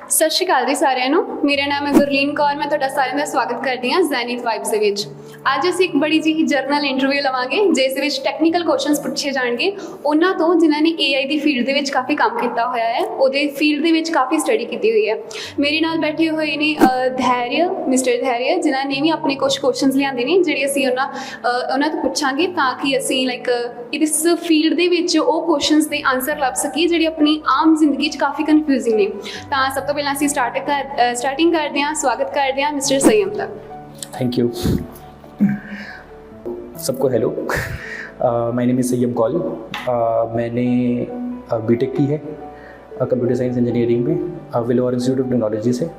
ਸਤਿ ਸ਼੍ਰੀ ਅਕਾਲ ਜੀ ਸਾਰਿਆਂ ਨੂੰ। ਮੇਰਾ ਨਾਮ ਹੈ ਗੁਰਲੀਨ ਕੌਰ। ਮੈਂ ਤੁਹਾਡਾ ਸਾਰਿਆਂ ਦਾ ਸਵਾਗਤ ਕਰਦੀ ਹਾਂ ਜ਼ੈਨਿਥ ਵਾਈਬਸ ਦੇ ਵਿੱਚ। ਅੱਜ ਅਸੀਂ ਇੱਕ ਬੜੀ ਜਿਹੀ ਜਰਨਲ ਇੰਟਰਵਿਊ ਲਵਾਂਗੇ ਜਿਸ ਦੇ ਵਿੱਚ ਟੈਕਨੀਕਲ ਕੁਐਸਚਨਸ ਪੁੱਛੇ ਜਾਣਗੇ ਉਹਨਾਂ ਤੋਂ ਜਿਨ੍ਹਾਂ ਨੇ AI ਦੀ ਫੀਲਡ ਦੇ ਵਿੱਚ ਕਾਫੀ ਕੰਮ ਕੀਤਾ ਹੋਇਆ ਹੈ, ਉਹਦੇ ਫੀਲਡ ਦੇ ਵਿੱਚ ਕਾਫੀ ਸਟੱਡੀ ਕੀਤੀ ਹੋਈ ਹੈ। ਮੇਰੇ ਨਾਲ ਬੈਠੇ ਹੋਏ ਨੇ ਮਿਸਟਰ ਧੈਰਯ, ਜਿਨ੍ਹਾਂ ਨੇ ਵੀ ਆਪਣੇ ਕੁਝ ਕੁਐਸਚਨਸ ਲਿਆਂਦੇ ਨੇ ਜਿਹੜੇ ਅਸੀਂ ਉਹਨਾਂ ਤੋਂ ਪੁੱਛਾਂਗੇ ਤਾਂ ਕਿ ਅਸੀਂ ਇਸ ਫੀਲਡ ਦੇ ਵਿੱਚ ਉਹ ਕੁਐਸਚਨਸ ਦੇ ਆਨਸਰ ਲੱਭ ਸਕੀਏ ਜਿਹੜੇ ਆਪਣੀ ਆਮ ਜ਼ਿੰਦਗੀ 'ਚ ਕਾਫੀ ਕਨਫਿਊਜ਼ਿੰਗ ਨੇ। ਤਾਂ ਸਭ ਤੋਂ ਪਹਿਲਾਂ ਅਸੀਂ ਸਟਾਰਟਿੰਗ ਕਰਦੇ ਹਾਂ, स्वागत करते हैं मिस्टर संयम का। Thank you. सबको हेलो, माय नेम इज़ संयम कौल। मैंने बीटेक की है कंप्यूटर साइंस इंजीनियरिंग में विलोर इंस्टीट्यूट ऑफ टेक्नोलॉजी से।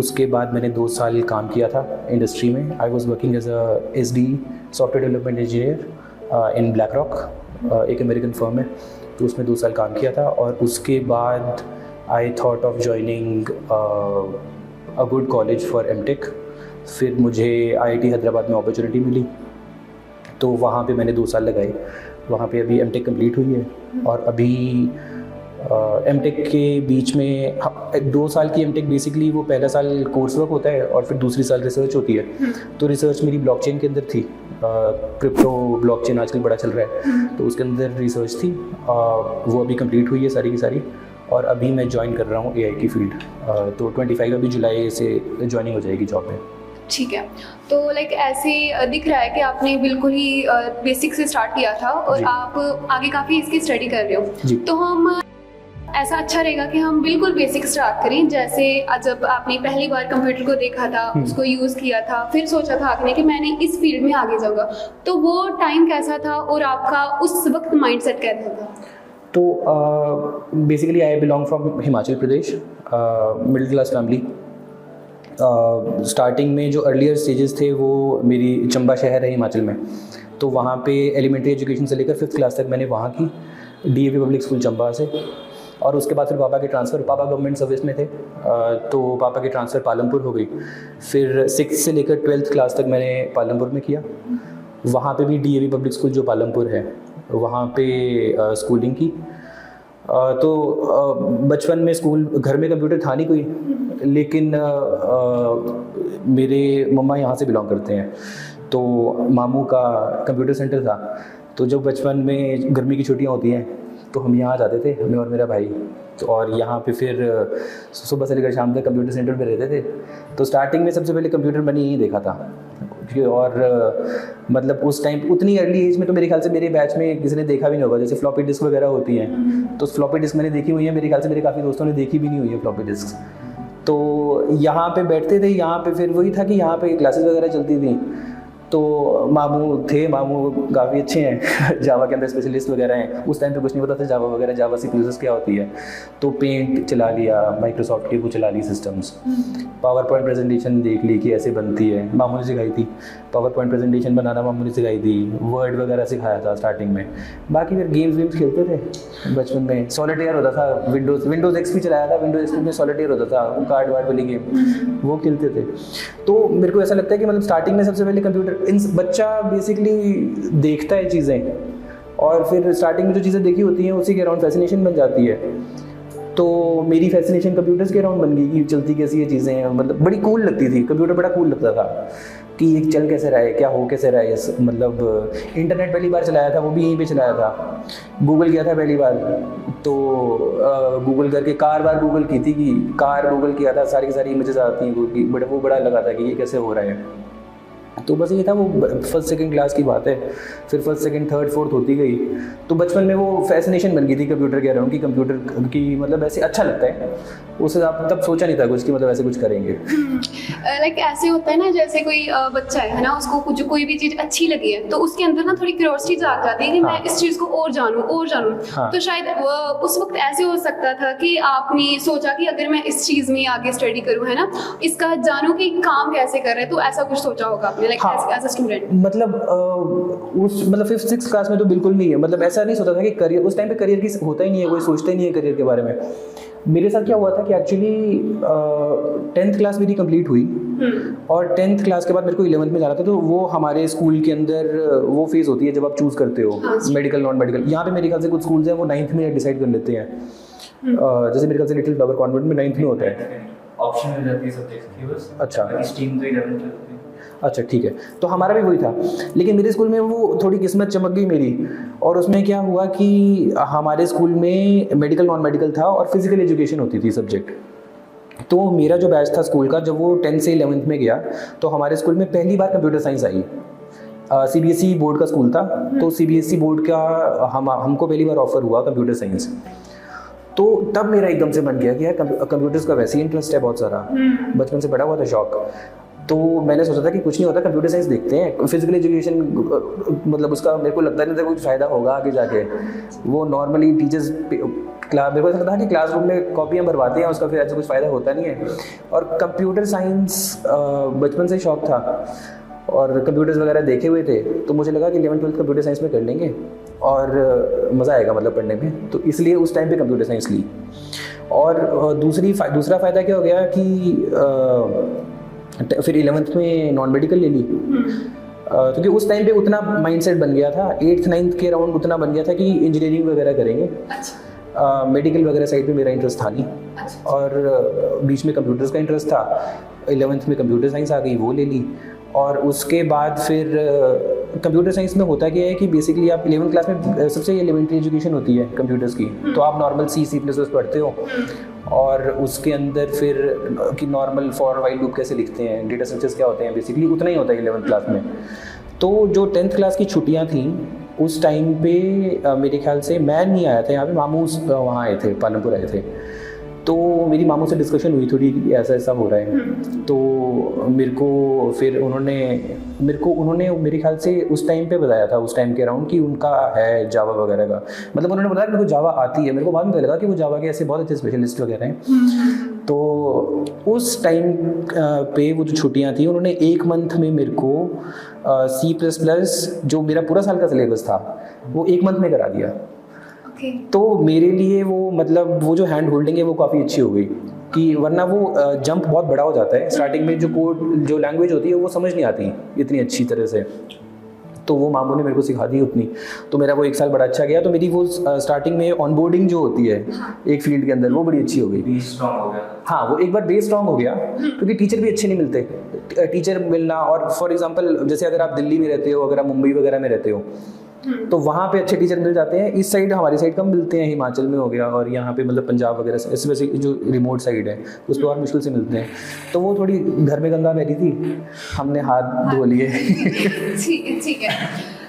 उसके बाद मैंने 2 साल काम किया था इंडस्ट्री में। I was working as a SD software development engineer in BlackRock, एक अमेरिकन फर्म है। तो उसमें 2 साल काम किया था और उसके बाद I thought of joining a good college for MTech। फिर मुझे IIT हैदराबाद में अपॉर्चुनिटी मिली तो वहाँ पे मैंने 2 साल लगाए। वहाँ पे अभी MTech कंप्लीट हुई है और अभी MTech के बीच में 2 साल की MTech बेसिकली वो पहला साल कोर्स वर्क होता है और फिर दूसरी साल रिसर्च होती है। तो रिसर्च मेरी ब्लॉकचेन के अंदर थी, क्रिप्टो ब्लॉकचेन आजकल बड़ा चल रहा है, तो उसके अंदर रिसर्च थी। वो अभी कंप्लीट हुई है सारी की सारी और अभी मैं ज्वाइन कर रहा हूँ AI की फील्ड। तो 25 अभी जुलाई से ज्वाइनिंग हो जाएगी जॉब में। ठीक है, तो ऐसे दिख रहा है कि आपने बिल्कुल ही बेसिक से स्टार्ट किया था और आप आगे काफ़ी इसकी स्टडी कर रहे हो। तो हम ऐसा अच्छा रहेगा कि हम बिल्कुल बेसिक स्टार्ट करें। जैसे जब आपने पहली बार कंप्यूटर को देखा था, उसको यूज़ किया था, फिर सोचा था आपने कि मैंने इस फील्ड में आगे जाऊँगा, तो वो टाइम कैसा था और आपका उस वक्त माइंडसेट कैसा था? तो basically I belong from Himachal Pradesh, middle class family. Starting में जो अर्लियर स्टेजेस थे वो मेरी चंबा शहर है हिमाचल में, तो वहाँ पे एलिमेंट्री एजुकेशन से लेकर 5th क्लास तक मैंने वहाँ की DAV पब्लिक स्कूल चंबा से। और उसके बाद फिर पापा के ट्रांसफ़र, पापा गवर्नमेंट सर्विस में थे, तो पापा की ट्रांसफ़र पालमपुर हो गई। फिर 6th से लेकर 12th क्लास तक मैंने पालमपुर में किया। वहाँ पे भी DAV पब्लिक स्कूल जो पालमपुर है वहाँ पे स्कूलिंग की। तो बचपन में स्कूल, घर में कंप्यूटर था नहीं कोई, लेकिन मेरे मम्मा यहाँ से बिलोंग करते हैं, तो मामू का कंप्यूटर सेंटर था। तो जब बचपन में गर्मी की छुट्टियाँ होती हैं तो हम यहाँ जाते थे, मैं और मेरा भाई। तो और यहाँ पे फिर सुबह से लेकर शाम तक कंप्यूटर सेंटर में रहते थे। तो स्टार्टिंग में सबसे पहले कंप्यूटर मैंने यहीं देखा था। और मतलब उस टाइम उतनी अर्ली एज में तो मेरे ख्याल से मेरे बैच में किसी ने देखा भी नहीं होगा। जैसे फ्लॉपी डिस्क वगैरह होती हैं, तो फ्लॉपी डिस्क मैंने देखी हुई है, मेरे ख्याल से मेरे काफ़ी दोस्तों ने देखी भी नहीं हुई है फ्लॉपी डिस्क। तो यहाँ पे बैठते थे, यहाँ पे फिर वही था कि यहाँ पे क्लासेस वगैरह चलती थी। तो मामू थे, मामू काफ़ी अच्छे हैं जावा के अंदर स्पेशलिस्ट वगैरह हैं। उस टाइम पे कुछ नहीं पता था जावा वगैरह, जावा C++ क्या होती है। तो पेंट चला लिया, माइक्रोसॉफ्ट की वो चला ली सिस्टम्स, पावर पॉइंट प्रेजेंटेशन देख ली कि ऐसे बनती है, मामू ने सिखाई थी। पावर पॉइंट प्रेजेंटेशन बनाना मामू ने सिखाई थी, वर्ड वगैरह सिखाया था स्टार्टिंग में। बाकी फिर गेम्स वेम्स खेलते थे बचपन में। सॉलिटेयर होता था, विंडोज़ XP चलाया था, विंडोज़ XP में सॉलिटेयर होता था, वो कार्ड वार्ड वाली गेम वो खेलते थे। तो मेरे को ऐसा लगता है कि मतलब स्टार्टिंग में सबसे पहले कंप्यूटर बच्चा बेसिकली देखता है चीज़ें, और फिर स्टार्टिंग में जो चीज़ें देखी होती हैं उसी के अराउंड फैसिनेशन बन जाती है। तो मेरी फैसिनेशन कंप्यूटर्स के अराउंड बन गई कि चलती कैसी ये चीज़ें हैं, मतलब बड़ी कूल लगती थी। कंप्यूटर बड़ा कूल लगता था कि ये चल कैसे रहा है, क्या हो कैसे रहा है। मतलब इंटरनेट पहली बार चलाया था वो भी यहीं पे चलाया था। गूगल किया था पहली बार, तो गूगल करके कार बार गूगल की थी, कि कार गूगल किया था, सारी की सारी इमेजेस आती हैं गूगल की, बट वो बड़ा लगा था कि ये कैसे हो रहा है। तो बस ये था, वो 1st 2nd क्लास की बात है। फिर 1st 2nd 3rd 4th होती गई, तो बचपन में वो फैसिनेशन बन गई थी कंप्यूटर के अराउंड, कि कंप्यूटर की मतलब ऐसे अच्छा लगता है। उससे आप तब सोचा नहीं था कुछ कि मतलब ऐसे कुछ करेंगे। ऐसे होता है ना, जैसे कोई बच्चा है ना, उसको कुछ कोई भी चीज़ अच्छी लगी है तो उसके अंदर ना थोड़ी क्यूरियोसिटी जाग जाती है कि मैं इस चीज़ को और जानूँ। तो शायद उस वक्त ऐसे हो सकता था कि आपने सोचा कि अगर मैं इस चीज़ में आगे स्टडी करूँ, है ना, इसका जानूँ कि काम कैसे कर रहे हैं, तो ऐसा कुछ सोचा होगा आपने एज अ स्टूडेंट? मतलब उस 5th 6th क्लास में तो बिल्कुल नहीं है। मतलब ऐसा नहीं सोचा था कि करियर, उस टाइम पे करियर की होता ही नहीं है, कोई सोचता ही नहीं है करियर के बारे में। मेरे साथ क्या हुआ था कि एक्चुअली 10th क्लास मेरी कंप्लीट हुई और 10th क्लास के बाद मेरे को 11th में जाना था। तो वो हमारे स्कूल के अंदर वो फेज़ होती है जब आप चूज़ करते हो मेडिकल नॉन मेडिकल। यहाँ पे मेरे ख्याल से कुछ स्कूल्स हैं वो 9th में डिसाइड कर लेते हैं। जैसे मेरे ख्याल से लिटिल फ्लावर कॉन्वेंट में 9th में होता है। ऑप्शन मिल जाती है सब्जेक्ट की बस। अच्छा। बाकी स्ट्रीम तो 11th में होती है। अच्छा ठीक है, तो हमारा भी वही था, लेकिन मेरे स्कूल में वो थोड़ी किस्मत चमक गई मेरी, और उसमें क्या हुआ कि हमारे स्कूल में मेडिकल नॉन मेडिकल था और फिजिकल एजुकेशन होती थी सब्जेक्ट। तो मेरा जो बैच था स्कूल का, जब वो 10th से 11th में गया तो हमारे स्कूल में पहली बार कंप्यूटर साइंस आई। CBSE बोर्ड का स्कूल था, तो CBSE बोर्ड का हमको पहली बार ऑफर हुआ कंप्यूटर साइंस। तो तब मेरा एकदम से बन गया कि यार कंप्यूटर्स का वैसे ही इंटरेस्ट है बहुत सारा, बचपन से बड़ा हुआ था शौक। तो मैंने सोचा था कि कुछ नहीं होता, कंप्यूटर साइंस देखते हैं, फिजिकल एजुकेशन मतलब उसका मेरे को लगता नहीं था कुछ फ़ायदा होगा आगे जाके। वो नॉर्मली टीचर्स मेरे को ऐसा लगता था कि क्लासरूम में कॉपियाँ भरवाते हैं, उसका फिर ऐसा कुछ फ़ायदा होता नहीं है। और कंप्यूटर साइंस बचपन से शौक था और कंप्यूटर्स वगैरह देखे हुए थे, तो मुझे लगा कि 11th-12th कंप्यूटर साइंस में कर लेंगे और मज़ा आएगा मतलब पढ़ने में, तो इसलिए उस टाइम पे कंप्यूटर साइंस ली। और दूसरा फ़ायदा क्या हो गया कि फिर 11th में नॉन मेडिकल ले ली, क्योंकि उस टाइम पे उतना माइंडसेट बन गया था, 8th-9th के अराउंड उतना बन गया था कि इंजीनियरिंग वगैरह करेंगे। मेडिकल वगैरह साइड पे मेरा इंटरेस्ट था नहीं, और बीच में कंप्यूटर्स का इंटरेस्ट था। 11th में कंप्यूटर साइंस आ गई, वो ले ली। और उसके बाद फिर कंप्यूटर साइंस में होता क्या है कि बेसिकली आप 11th क्लास में सबसे एलिमेंट्री एजुकेशन होती है कंप्यूटर्स की, तो आप नॉर्मल C++ पढ़ते हो, और उसके अंदर फिर कि नॉर्मल फॉर वाइल लूप कैसे लिखते हैं, डेटा स्ट्रक्चर्स क्या होते हैं, बेसिकली उतना ही होता है 11th क्लास में। तो जो 10th क्लास की छुट्टियां थी उस टाइम पे मेरे ख्याल से मैं नहीं आया था यहाँ पे, मामू वहाँ आए थे, पालमपुर आए थे। तो मेरी मामू से डिस्कशन हुई थोड़ी कि ऐसा ऐसा हो रहा है, तो मेरे को फिर उन्होंने मेरे ख्याल से उस टाइम पे बताया था, उस टाइम के अराउंड, कि उनका है जावा वगैरह का, मतलब उन्होंने बताया कि मेरे को जावा आती है। मेरे को बाद में लगा कि वो जावा के ऐसे बहुत अच्छे स्पेशलिस्ट वगैरह हैं। तो उस टाइम पे वो जो छुट्टियाँ थी, उन्होंने 1 मंथ में मेरे को C++ जो मेरा पूरा साल का सिलेबस था वो 1 मंथ में करा दिया। तो मेरे लिए वो मतलब वो जो हैंड होल्डिंग है वो काफ़ी अच्छी हो गई, कि वरना वो जंप बहुत बड़ा हो जाता है स्टार्टिंग में, जो लैंग्वेज होती है वो समझ नहीं आती इतनी अच्छी तरह से। तो वो मामू ने मेरे को सिखा दी उतनी, तो मेरा वो 1 साल बड़ा अच्छा गया। तो मेरी वो स्टार्टिंग में ऑनबोर्डिंग जो होती है एक फील्ड के अंदर, वो बड़ी अच्छी हो गई। बेस स्ट्रांग हो गया। हाँ, वो एक बार बेस स्ट्रांग हो गया, क्योंकि टीचर भी अच्छे नहीं मिलते। टीचर मिलना, और फॉर एग्जांपल जैसे अगर आप दिल्ली में रहते हो, अगर आप मुंबई वगैरह में रहते हो, तो वहाँ पे अच्छे टीचर मिल जाते हैं। इस साइड हमारी साइड कम मिलते हैं, हिमाचल में हो गया, और यहाँ पे मतलब पंजाब वगैरह से वैसे जो रिमोट साइड है उस पर और मुश्किल से मिलते हैं। तो वो थोड़ी घर में गंगा बहरी थी, हमने हाथ धो लिए। ठीक है।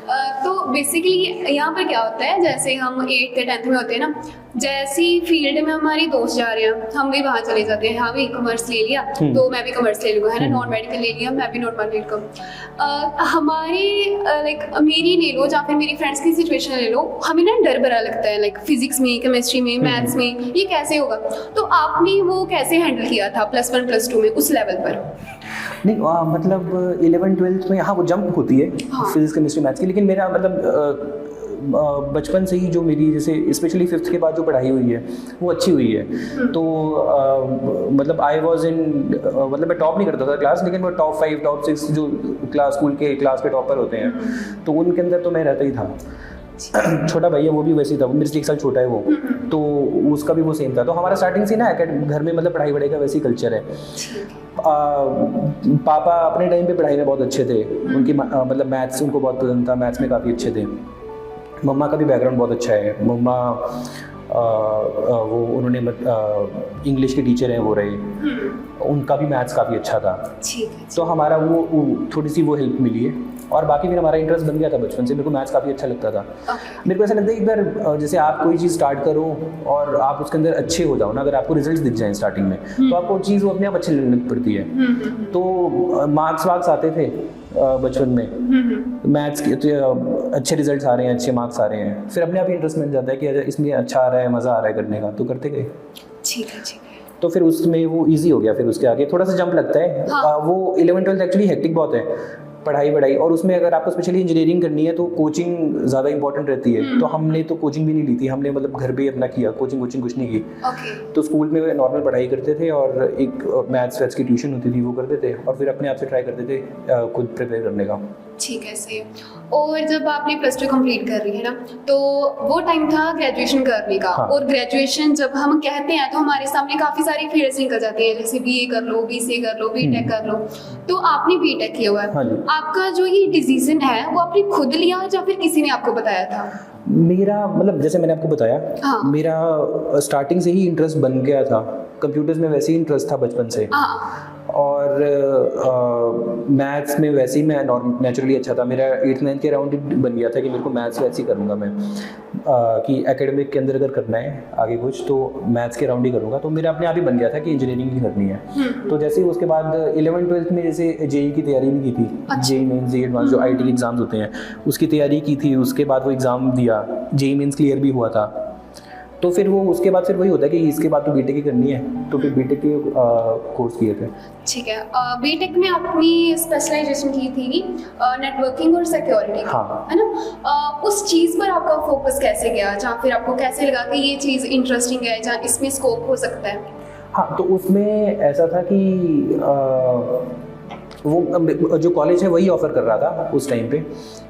तो बेसिकली यहाँ पर क्या होता है, जैसे हम 8th-10th में होते हैं ना, जैसी फील्ड में हमारे दोस्त जा रहे हैं हम भी वहाँ चले जाते हैं। हाँ भी कॉमर्स ले लिया तो मैं भी कॉमर्स ले लूँगा, है ना, नॉन मेडिकल ले लिया मैं भी नॉन मेडिकल। हमारे लाइक मेरी ले लो या फिर मेरी फ्रेंड्स की सिचुएशन ले लो, हमें ना डर भरा लगता है लाइक फिजिक्स में, केमिस्ट्री में, मैथ्स में, ये कैसे होगा। तो आपने वो कैसे हैंडल किया था +1 +2 में उस लेवल पर? नहीं मतलब 11th-12th में हाँ वो जंप होती है फिजिक्स केमिस्ट्री मैथ्स की, लेकिन मेरा मतलब बचपन से ही जो मेरी जैसे स्पेशली 5th के बाद जो पढ़ाई हुई है वो अच्छी हुई है। तो मतलब आई वॉज इन मतलब मैं टॉप नहीं करता था क्लास, लेकिन वो टॉप 5 टॉप 6 जो स्कूल के क्लास के टॉपर होते हैं, तो उनके अंदर तो मैं रहता ही था। छोटा भाई है वो भी वैसे ही था, मेरे से 1 साल छोटा है वो, तो उसका भी वो सेम था। तो हमारा स्टार्टिंग से ना घर में मतलब पढ़ाई का वैसे ही कल्चर है। पापा अपने टाइम पे पढ़ाई में बहुत अच्छे थे, उनकी मतलब मैथ्स उनको बहुत पसंद था, मैथ्स में काफ़ी अच्छे थे। मम्मा का भी बैकग्राउंड बहुत अच्छा है, मम्मा वो उन्होंने इंग्लिश के टीचर हैं वो रहे, उनका भी मैथ्स काफ़ी अच्छा था। तो हमारा वो थोड़ी सी वो हेल्प मिली है, और बाकी फिर हमारा इंटरेस्ट बन गया था बचपन से। मेरे को मैथ्स काफ़ी अच्छा लगता था। मेरे को ऐसा लगता है एक बार जैसे आप कोई चीज़ स्टार्ट करो और आप उसके अंदर अच्छे हो जाओ ना, अगर आपको रिजल्ट्स दिख जाएं स्टार्टिंग में, तो आपको चीज़ वो अपने आप अच्छी लगने पड़ती है। तो मार्क्स आते थे बचपन में मैथ्स के, तो अच्छे रिजल्ट्स आ रहे हैं, अच्छे मार्क्स आ रहे हैं, फिर अपने आप ही इंटरेस्ट मिल जाता है कि इसमें अच्छा आ रहा है, मज़ा आ रहा है करने का, तो करते गए। ठीक है। तो फिर उसमें वो इजी हो गया। फिर उसके आगे थोड़ा सा जंप लगता है। वो 11th-12th एक्चुअली हेक्टिक बहुत है, पढ़ाई और उसमें अगर आपको स्पेशली इंजीनियरिंग करनी है तो कोचिंग ज़्यादा इंपॉर्टेंट रहती है। तो हमने तो कोचिंग भी नहीं ली थी, हमने मतलब घर पे ही अपना किया, कोचिंग कुछ नहीं की। ओके। तो स्कूल में नॉर्मल पढ़ाई करते थे और एक मैथ्स की ट्यूशन होती थी वो करते थे, और फिर अपने आप से ट्राई करते थे खुद प्रिपेयर करने का। ठीक है, सही है। और जब आपने +2 कंप्लीट कर ली है ना, तो वो टाइम था ग्रेजुएशन करने का। हाँ। और ग्रेजुएशन जब हम कहते हैं तो हमारे सामने काफ़ी सारी फील्ड्स निकल जाती हैं, जैसे BA कर लो, BCA कर लो, BTech कर लो। तो आपने BTech किया हुआ है। हाँ जी। आपका जो ये डिसीजन है वो आपने खुद लिया या फिर किसी ने आपको बताया था? मेरा मतलब जैसे मैंने आपको बताया, हाँ। मेरा स्टार्टिंग से ही इंटरेस्ट बन गया था, कंप्यूटर्स में वैसे ही इंटरेस्ट था बचपन से। हाँ। और मैथ्स में वैसे ही मैं नेचुरली अच्छा था। मेरा 8th-9th के अराउंड बन गया था कि मेरे को मैथ्स वैसे ही करूँगा मैं, कि एकेडमिक के अंदर अगर करना है आगे कुछ तो मैथ्स के अराउंड ही करूँगा। तो मेरा अपने आप ही बन गया था कि इंजीनियरिंग ही करनी है। तो जैसे ही उसके बाद 11th-12th में जैसे JEE की तैयारी नहीं की थी, JEE मेंस JEE एडवांस जो IT के एग्ज़ाम्स होते हैं उसकी तैयारी की थी। उसके बाद वो एग्ज़ाम दिया, JEE मेंस क्लियर भी हुआ था। तो फिर वो उसके बाद फिर वही होता है कि इसके बाद तो BTech ही करनी है, तो फिर BTech के कोर्स किए थे। ठीक है। BTech में आपने स्पेशलाइजेशन की थी नेटवर्किंग और सिक्योरिटी, हाँ। है ना? उस चीज़ पर आपका फोकस कैसे गया, जहाँ फिर आपको कैसे लगा कि ये चीज़ इंटरेस्टिंग है, जहाँ इसमें स्कोप हो सकता है? हाँ, तो उसमें ऐसा था कि वो जो कॉलेज है वही ऑफर कर रहा था उस टाइम पे।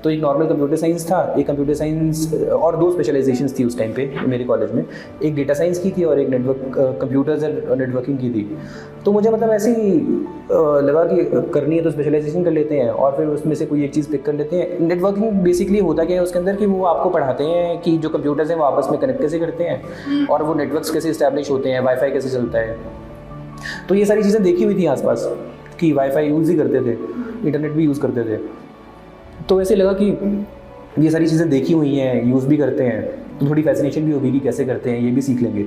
तो एक नॉर्मल कंप्यूटर साइंस था, एक कंप्यूटर साइंस और 2 स्पेशलाइजेशंस थी उस टाइम पे मेरे कॉलेज में। एक डेटा साइंस की थी और एक कंप्यूटर्स और नेटवर्किंग की थी। तो मुझे मतलब ऐसे ही लगा कि करनी है तो स्पेशलाइजेशन कर लेते हैं और फिर उसमें से कोई एक चीज़ पिक कर लेते हैं। नेटवर्किंग बेसिकली होता क्या है उसके अंदर कि वो आपको पढ़ाते हैं कि जो कंप्यूटर्स हैं वो आपस में कनेक्ट कैसे करते हैं और वो नेटवर्क्स कैसे इस्टेब्लिश होते हैं, वाईफाई कैसे चलता है। तो ये सारी चीज़ें देखी हुई थी आसपास कि वाईफाई यूज़ ही करते थे, इंटरनेट भी यूज़ करते थे। तो ऐसे लगा कि ये सारी चीज़ें देखी हुई हैं, यूज़ भी करते हैं, तो थोड़ी फैसिनेशन भी होगी कि कैसे करते हैं, ये भी सीख लेंगे।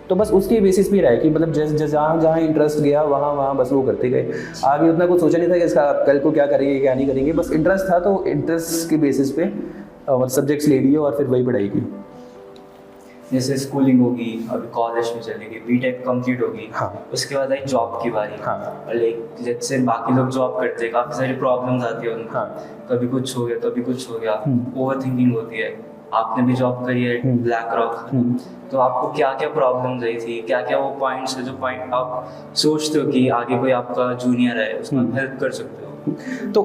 तो बस उसके बेसिस पे रहा है कि मतलब जहाँ जहाँ इंटरेस्ट गया वहाँ बस वो करते गए। आगे उतना कुछ सोचा नहीं था कि इसका कल को क्या करेंगे क्या नहीं करेंगे, बस इंटरेस्ट था तो इंटरेस्ट के बेसिस पे सब्जेक्ट्स ले लिए और फिर वही पढ़ाई की। जैसे स्कूलिंग होगी, अभी कॉलेज में चलेगी, BTech कंप्लीट होगी, हाँ। उसके बाद आई जॉब की बारी। हाँ। और लेट्स से बाकी लोग जॉब करते हैं, काफ़ी सारी प्रॉब्लम्स आती है उनको। हाँ। कभी कुछ हो गया, कभी कुछ हो गया, ओवर थिंकिंग होती है। आपने भी जॉब करी है BlackRock, तो आपको क्या क्या प्रॉब्लम्स आई थी, क्या क्या वो पॉइंट्स है जो पॉइंट आप सोचते हो कि आगे कोई आपका जूनियर है उसको आप हेल्प कर सकते हो? तो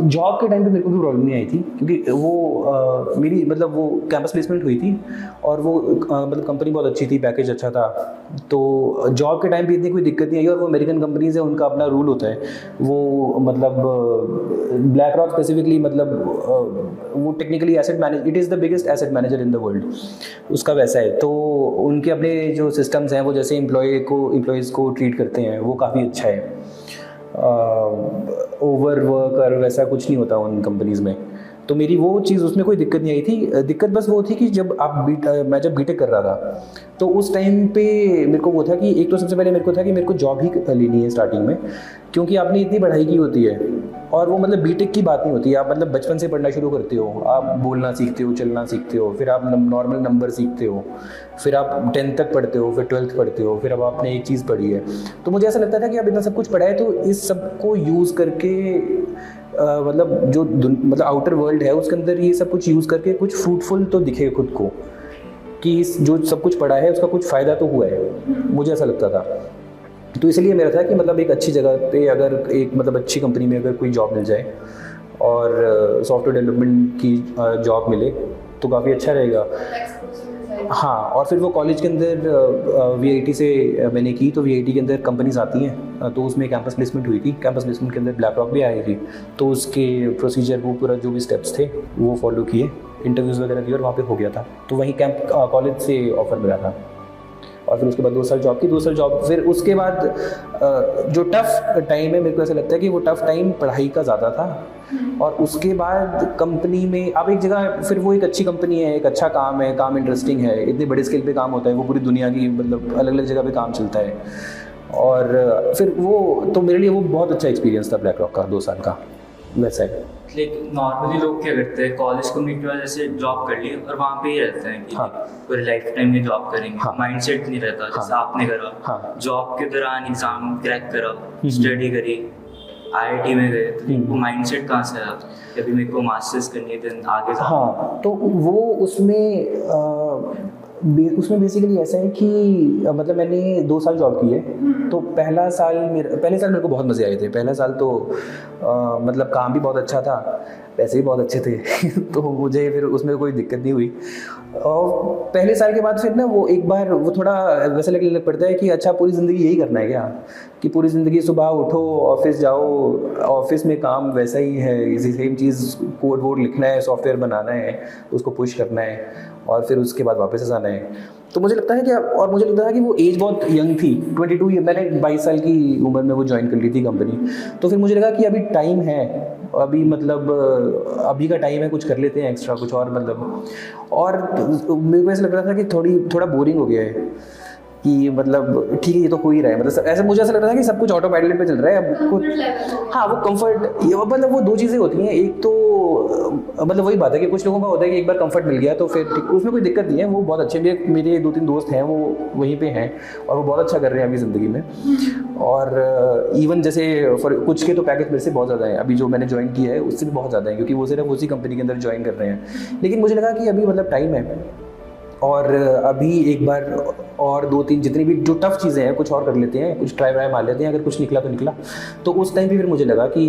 जॉब के टाइम पे मेरे को भी प्रॉब्लम नहीं आई थी क्योंकि वो मेरी मतलब वो कैंपस प्लेसमेंट हुई थी और वो मतलब कंपनी बहुत अच्छी थी, पैकेज अच्छा था। तो जॉब के टाइम पे इतनी कोई दिक्कत नहीं आई। और वो अमेरिकन कंपनीज है, उनका अपना रूल होता है। वो मतलब BlackRock स्पेसिफिकली मतलब वो technically asset manage, it is the biggest asset manager in the world, उसका वैसा है। तो उनके अपने जो सिस्टम्स हैं वो जैसे एम्प्लॉयज़ को ट्रीट करते हैं वो काफ़ी अच्छा है। ओवर वर्क और वैसा कुछ नहीं होता उन कंपनीज़ में। तो मेरी वो चीज़ उसमें कोई दिक्कत नहीं आई थी। दिक्कत बस वो थी कि जब मैं जब BTech कर रहा था तो उस टाइम पे मेरे को वो था कि एक तो सबसे पहले मेरे को था कि मेरे को जॉब ही लेनी है स्टार्टिंग में, क्योंकि आपने इतनी पढ़ाई की होती है और वो मतलब BTech की बात नहीं होती है। आप मतलब बचपन से पढ़ना शुरू करते हो, आप बोलना सीखते हो, चलना सीखते हो, फिर आप नॉर्मल नंबर सीखते हो, फिर आप 10th तक पढ़ते हो, फिर 12th पढ़ते हो, फिर अब आपने एक चीज़ पढ़ी है। तो मुझे ऐसा लगता था कि अब इतना सब कुछ पढ़ा है तो इस सब को यूज़ करके मतलब जो मतलब आउटर वर्ल्ड है उसके अंदर ये सब कुछ यूज़ करके कुछ फ्रूटफुल तो दिखे खुद को, कि जो सब कुछ पढ़ा है उसका कुछ फ़ायदा तो हुआ है, मुझे ऐसा लगता था। तो इसलिए मेरा था कि मतलब एक अच्छी जगह पे अगर एक मतलब अच्छी कंपनी में अगर कोई जॉब मिल जाए और सॉफ्टवेयर डेवलपमेंट की जॉब मिले तो काफ़ी अच्छा रहेगा। हाँ, और फिर वो कॉलेज के अंदर VIT से मैंने की, तो VIT के अंदर कंपनीज आती हैं तो उसमें कैंपस प्लेसमेंट हुई थी। कैंपस प्लेसमेंट के अंदर BlackRock भी आई थी, तो उसके प्रोसीजर वो पूरा जो भी स्टेप्स थे वो फॉलो किए, इंटरव्यूज़ वगैरह दिए और वहाँ पे हो गया था। तो वहीं कॉलेज से ऑफ़र मिला था और फिर उसके बाद 2 साल जॉब की, 2 साल जॉब। फिर उसके बाद जो टफ़ टाइम है मेरे को ऐसा लगता है कि वो टफ़ टाइम पढ़ाई का ज़्यादा था। और उसके बाद कंपनी में अब एक जगह फिर वो एक अच्छी कंपनी है, एक अच्छा काम है, काम इंटरेस्टिंग है, इतने बड़े स्केल पे काम होता है, वो पूरी दुनिया की मतलब अलग अलग जगह पे काम चलता है। और फिर वो तो मेरे लिए वो बहुत अच्छा एक्सपीरियंस था BlackRock का 2 साल का, वैसा है। लेकिन नॉर्मली लोग क्या करते हैं, कॉलेज कंप्लीट की वजह से जॉब कर ली और वहाँ पे ही रहते हैं कि पूरे लाइफ टाइम में जॉब करेंगे। हाँ। माइंडसेट नहीं रहता जैसे आपने करा। हाँ। जॉब के दौरान एग्जाम क्रैक करा, स्टडी करी, IIT में गए तो वो माइंडसेट कहाँ से आया कि अभी मेरे को मास्टर्स करनी है देन आगे जाना? हाँ, तो वो उसमें बेसिकली ऐसा है कि मतलब मैंने 2 साल जॉब की है। तो पहले साल मेरे को बहुत मज़े आए थे। पहला साल तो मतलब काम भी बहुत अच्छा था, पैसे भी बहुत अच्छे थे तो मुझे फिर उसमें कोई दिक्कत नहीं हुई। और पहले साल के बाद फिर ना वो एक बार वो थोड़ा वैसा लगने लग पड़ता है कि अच्छा पूरी ज़िंदगी यही करना है क्या, कि पूरी ज़िंदगी सुबह उठो, ऑफिस जाओ, ऑफिस में काम वैसा ही है, इसी सेम चीज़, कोड वोड लिखना है, सॉफ्टवेयर बनाना है, उसको पुश करना है और फिर उसके बाद वापस आना है। तो मुझे लगता है कि और मुझे लगता था कि वो एज बहुत यंग थी, 22 मैंने 22 साल की उम्र में वो ज्वाइन कर ली थी कंपनी। तो फिर मुझे लगा कि अभी टाइम है, अभी मतलब अभी का टाइम है, कुछ कर लेते हैं एक्स्ट्रा कुछ और मतलब। और मेरे को ऐसा लग रहा था कि थोड़ा बोरिंग हो गया है कि मतलब ठीक है ये तो हो ही रहा है, मतलब ऐसा मुझे ऐसा लग रहा था कि सब कुछ ऑटो पायलट पे चल रहा है अब कुछ। हाँ, वो कंफर्ट, मतलब वो 2 चीज़ें होती हैं। एक तो मतलब वही बात है कि कुछ लोगों का होता है कि एक बार कंफर्ट मिल गया तो फिर उसमें कोई दिक्कत नहीं है, वो बहुत अच्छे। मेरे 2-3 दोस्त हैं वो वहीं पे हैं और वो बहुत अच्छा कर रहे हैं अभी ज़िंदगी में। और इवन जैसे कुछ के तो पैकेज मेरे से बहुत ज़्यादा है, अभी जो मैंने ज्वाइन किया है उससे भी बहुत ज़्यादा है, क्योंकि वो सिर्फ उसी कंपनी के अंदर ज्वाइन कर रहे हैं। लेकिन मुझे लगा कि अभी मतलब टाइम है और अभी एक बार और 2-3 जितनी भी जो टफ चीज़ें हैं कुछ और कर लेते हैं, कुछ ट्राई मार लेते हैं, अगर कुछ निकला तो निकला। तो उस टाइम भी फिर मुझे लगा कि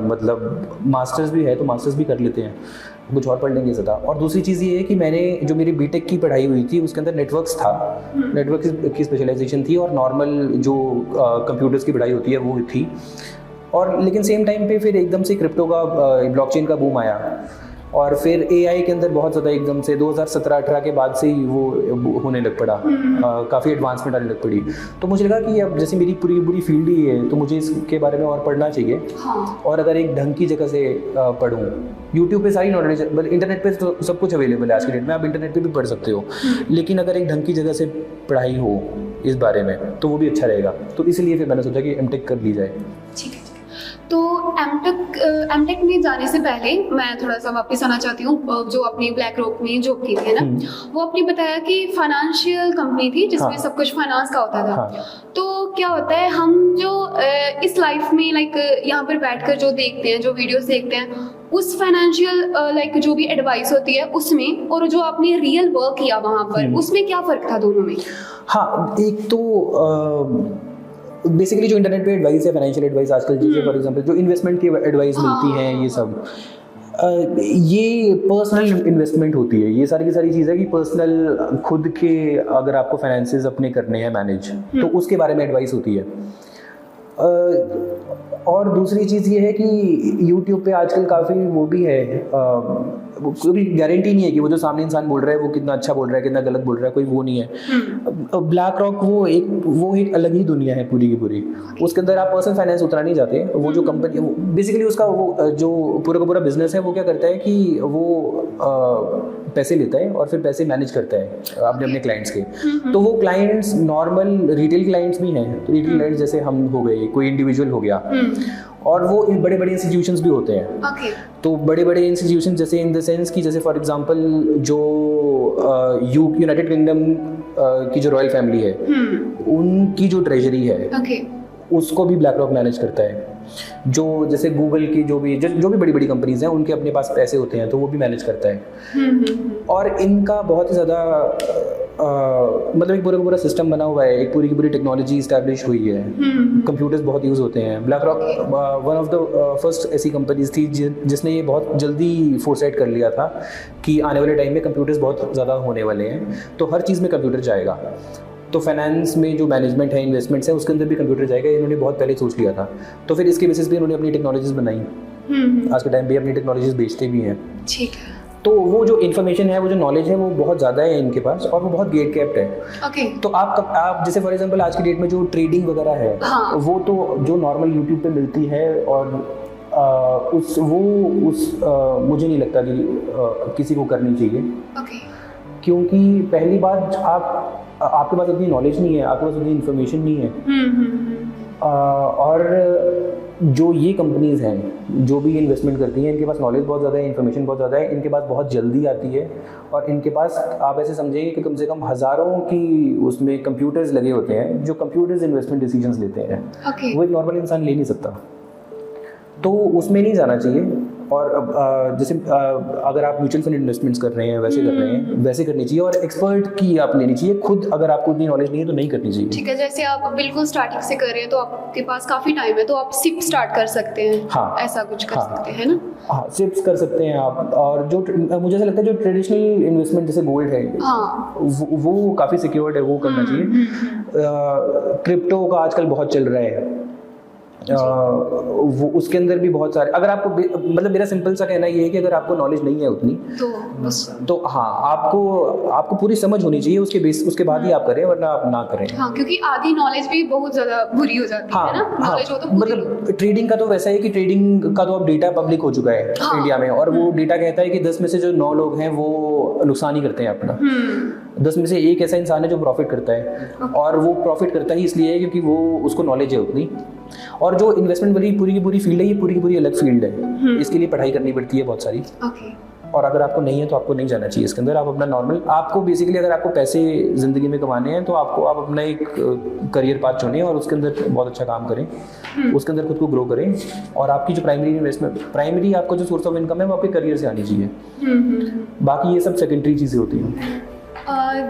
मतलब मास्टर्स भी है तो मास्टर्स भी कर लेते हैं, कुछ और पढ़ लेंगे ज़्यादा। और दूसरी चीज़ ये है कि मैंने जो मेरी बीटेक की पढ़ाई हुई थी उसके अंदर नेटवर्क्स था, नेटवर्क की स्पेशलाइजेशन थी और नॉर्मल जो कंप्यूटर्स की पढ़ाई होती है वो थी। और लेकिन सेम टाइम पे फिर एकदम से क्रिप्टो का ब्लॉकचेन का बूम आया और फिर AI के अंदर बहुत ज़्यादा एकदम से 2017-18 के बाद से ही वो होने लग पड़ा, काफ़ी एडवांसमेंट आने लग पड़ी। तो मुझे लगा कि अब जैसे मेरी पूरी फील्ड ही है तो मुझे इसके बारे में और पढ़ना चाहिए। हाँ। और अगर एक ढंग की जगह से पढ़ूँ, यूट्यूब पे सारी नॉलेज, मतलब इंटरनेट पे तो सब कुछ अवेलेबल है आज के डेट में, आप इंटरनेट पे भी पढ़ सकते हो, लेकिन अगर एक ढंग की जगह से पढ़ाई हो इस बारे में तो वो भी अच्छा रहेगा। तो इसलिए फिर मैंने सोचा कि एमटेक कर ली जाए। ठीक है। तो एमटेक में जाने से पहले मैं थोड़ा सा वापस आना चाहती हूँ, जो अपनी ब्लैक रॉक में जॉब की थी ना, वो आपने बताया कि फाइनेंशियल कंपनी थी जिसमें हाँ। सब कुछ फाइनेंस का होता था। हाँ। तो क्या होता है, हम जो इस लाइफ में लाइक यहाँ पर बैठकर जो देखते हैं, जो वीडियोस देखते हैं, उस फाइनेंशियल लाइक जो भी एडवाइस होती है उसमें और जो आपने रियल वर्क किया वहाँ पर, उसमें क्या फ़र्क था दोनों में? हाँ, एक तो बेसिकली जो इंटरनेट पे एडवाइस है, फाइनेंशियल एडवाइस आजकल, जैसे फॉर एग्जांपल जो इन्वेस्टमेंट की एडवाइस मिलती है, ये सब ये पर्सनल इन्वेस्टमेंट होती है। ये सारी की सारी चीज़ है कि पर्सनल खुद के अगर आपको फाइनेंसेस अपने करने हैं मैनेज, तो उसके बारे में एडवाइस होती है। और दूसरी चीज़ ये है कि यूट्यूब पे आजकल काफ़ी वो भी है, कोई गारंटी नहीं है कि वो जो सामने इंसान बोल रहा है वो कितना अच्छा बोल रहा है, कितना गलत बोल रहा है, कोई वो नहीं है। ब्लैक रॉक वो एक अलग ही दुनिया है पूरी की पूरी। उसके अंदर आप पर्सनल फाइनेंस उतना नहीं जाते। वो जो कंपनी बेसिकली उसका वो जो पूरा का पूरा बिजनेस है वो क्या करता है कि वो पैसे लेता है और फिर पैसे मैनेज करता है अपने क्लाइंट्स के। तो वो क्लाइंट्स नॉर्मल रिटेल क्लाइंट्स भी हैं, तो रिटेल क्लाइंट्स जैसे हम हो गए, कोई इंडिविजुअल हो गया, और वो बड़े बड़े इंस्टीट्यूशंस भी होते हैं। Okay. तो बड़े बड़े इंस्टीट्यूशन जैसे इन द सेंस कि जैसे फॉर एग्जांपल जो यूनाइटेड किंगडम की जो रॉयल फैमिली है, उनकी जो ट्रेजरी है, Okay. उसको भी ब्लैक रॉक मैनेज करता है। जो जैसे गूगल की जो भी बड़ी बड़ी कंपनीज हैं उनके अपने पास पैसे होते हैं तो वो भी मैनेज करता है। और इनका बहुत ही ज़्यादा मतलब एक पूरा का पूरा सिस्टम बना हुआ है, एक पूरी की पूरी टेक्नोलॉजी इस्टेब्लिश हुई है, कंप्यूटर्स बहुत यूज़ होते हैं। Black rock one of the first ऐसी कंपनीज थी जिसने ये बहुत जल्दी फोरसाइट कर लिया था कि आने वाले टाइम में कंप्यूटर्स बहुत ज़्यादा होने वाले हैं, तो हर चीज़ में कंप्यूटर जाएगा। तो फाइनेंस में जो मैनेजमेंट है, इन्वेस्टमेंट्स है, उसके अंदर भी कंप्यूटर जाएगा, इन्होंने बहुत पहले सोच लिया था। तो फिर इसके बेसिस पे इन्होंने अपनी टेक्नोलॉजीज बनाई, आज के टाइम पे अपनी टेक्नोलॉजीज बेचते भी हैं। ठीक है। तो वो जो इन्फॉर्मेशन है, वो जो नॉलेज है, वो बहुत ज़्यादा है इनके पास और वो बहुत गेट कैप्ड है। Okay. तो आप जैसे फॉर एग्जांपल आज की डेट में जो ट्रेडिंग वगैरह है, हाँ। वो तो जो नॉर्मल यूट्यूब पे मिलती है और मुझे नहीं लगता कि किसी को करनी चाहिए। Okay. क्योंकि पहली बात आपके पास उतनी नॉलेज नहीं है, आपके पास उतनी इन्फॉर्मेशन नहीं है। और जो ये कंपनीज़ हैं जो भी इन्वेस्टमेंट करती हैं, इनके पास नॉलेज बहुत ज़्यादा है, इन्फॉर्मेशन बहुत ज़्यादा है, इनके पास बहुत जल्दी आती है और इनके पास आप ऐसे समझिए कि कम से कम हज़ारों की उसमें कंप्यूटर्स लगे होते हैं जो कंप्यूटर्स इन्वेस्टमेंट डिसीजंस लेते हैं। Okay. वो एक नॉर्मल इंसान ले नहीं सकता। तो उसमें नहीं जाना चाहिए। और जैसे अगर आप म्यूचुअल फंड इन्वेस्टमेंट्स कर रहे हैं वैसे कर रहे हैं वैसे करनी चाहिए, और एक्सपर्ट की आप लेनी चाहिए। खुद अगर आपको इतनी नॉलेज नहीं है तो नहीं करनी चाहिए। ठीक है, जैसे आप बिल्कुल स्टार्टिंग से कर रहे हैं तो आपके पास काफ़ी टाइम है, तो आप सिप स्टार्ट कर सकते हैं। हाँ, ऐसा कुछ कर हाँ, सकते हैं ना। हाँ, सिप्स कर सकते हैं आप। और जो मुझे ऐसा लगता है जो ट्रेडिशनल इन्वेस्टमेंट जैसे गोल्ड है, हाँ, वो काफ़ी सिक्योर्ड है, वो करना चाहिए। क्रिप्टो का आजकल बहुत चल रहा है, वो उसके अंदर भी बहुत सारे, अगर आपको मतलब मेरा सिंपल सा कहना ये है कि अगर आपको नॉलेज नहीं है उतनी तो हाँ आपको पूरी समझ होनी चाहिए, उसके बाद ही आप करें, वरना आप ना करें। हाँ, क्योंकि आधी नॉलेज भी बहुत ज़्यादा बुरी हो जाती है ना। नॉलेज हो तो मतलब ट्रेडिंग का तो वैसा है कि ट्रेडिंग का तो अब डेटा पब्लिक हो चुका है इंडिया में, और वो डेटा कहता है कि 10 में से जो 9 लोग हैं वो नुकसान ही करते हैं अपना। 10 में से एक ऐसा इंसान है जो प्रॉफिट करता है, और वो प्रॉफिट करता ही इसलिए है क्योंकि वो उसको नॉलेज है उतनी। और जो इन्वेस्टमेंट वाली पूरी की पूरी फील्ड है, ये पूरी की पूरी अलग फील्ड है, इसके लिए पढ़ाई करनी पड़ती है बहुत सारी। और अगर आपको नहीं है तो आपको नहीं जाना चाहिए इसके अंदर। आप अपना नॉर्मल, आपको बेसिकली अगर आपको पैसे ज़िंदगी में कमाने हैं तो आप अपना एक करियर पाथ चुनें और उसके अंदर बहुत अच्छा काम करें, उसके अंदर खुद को ग्रो करें। और आपकी जो प्राइमरी आपका जो सोर्स ऑफ इनकम है वो आपके करियर से आनी चाहिए। बाकी ये सब सेकेंडरी चीज़ें होती हैं।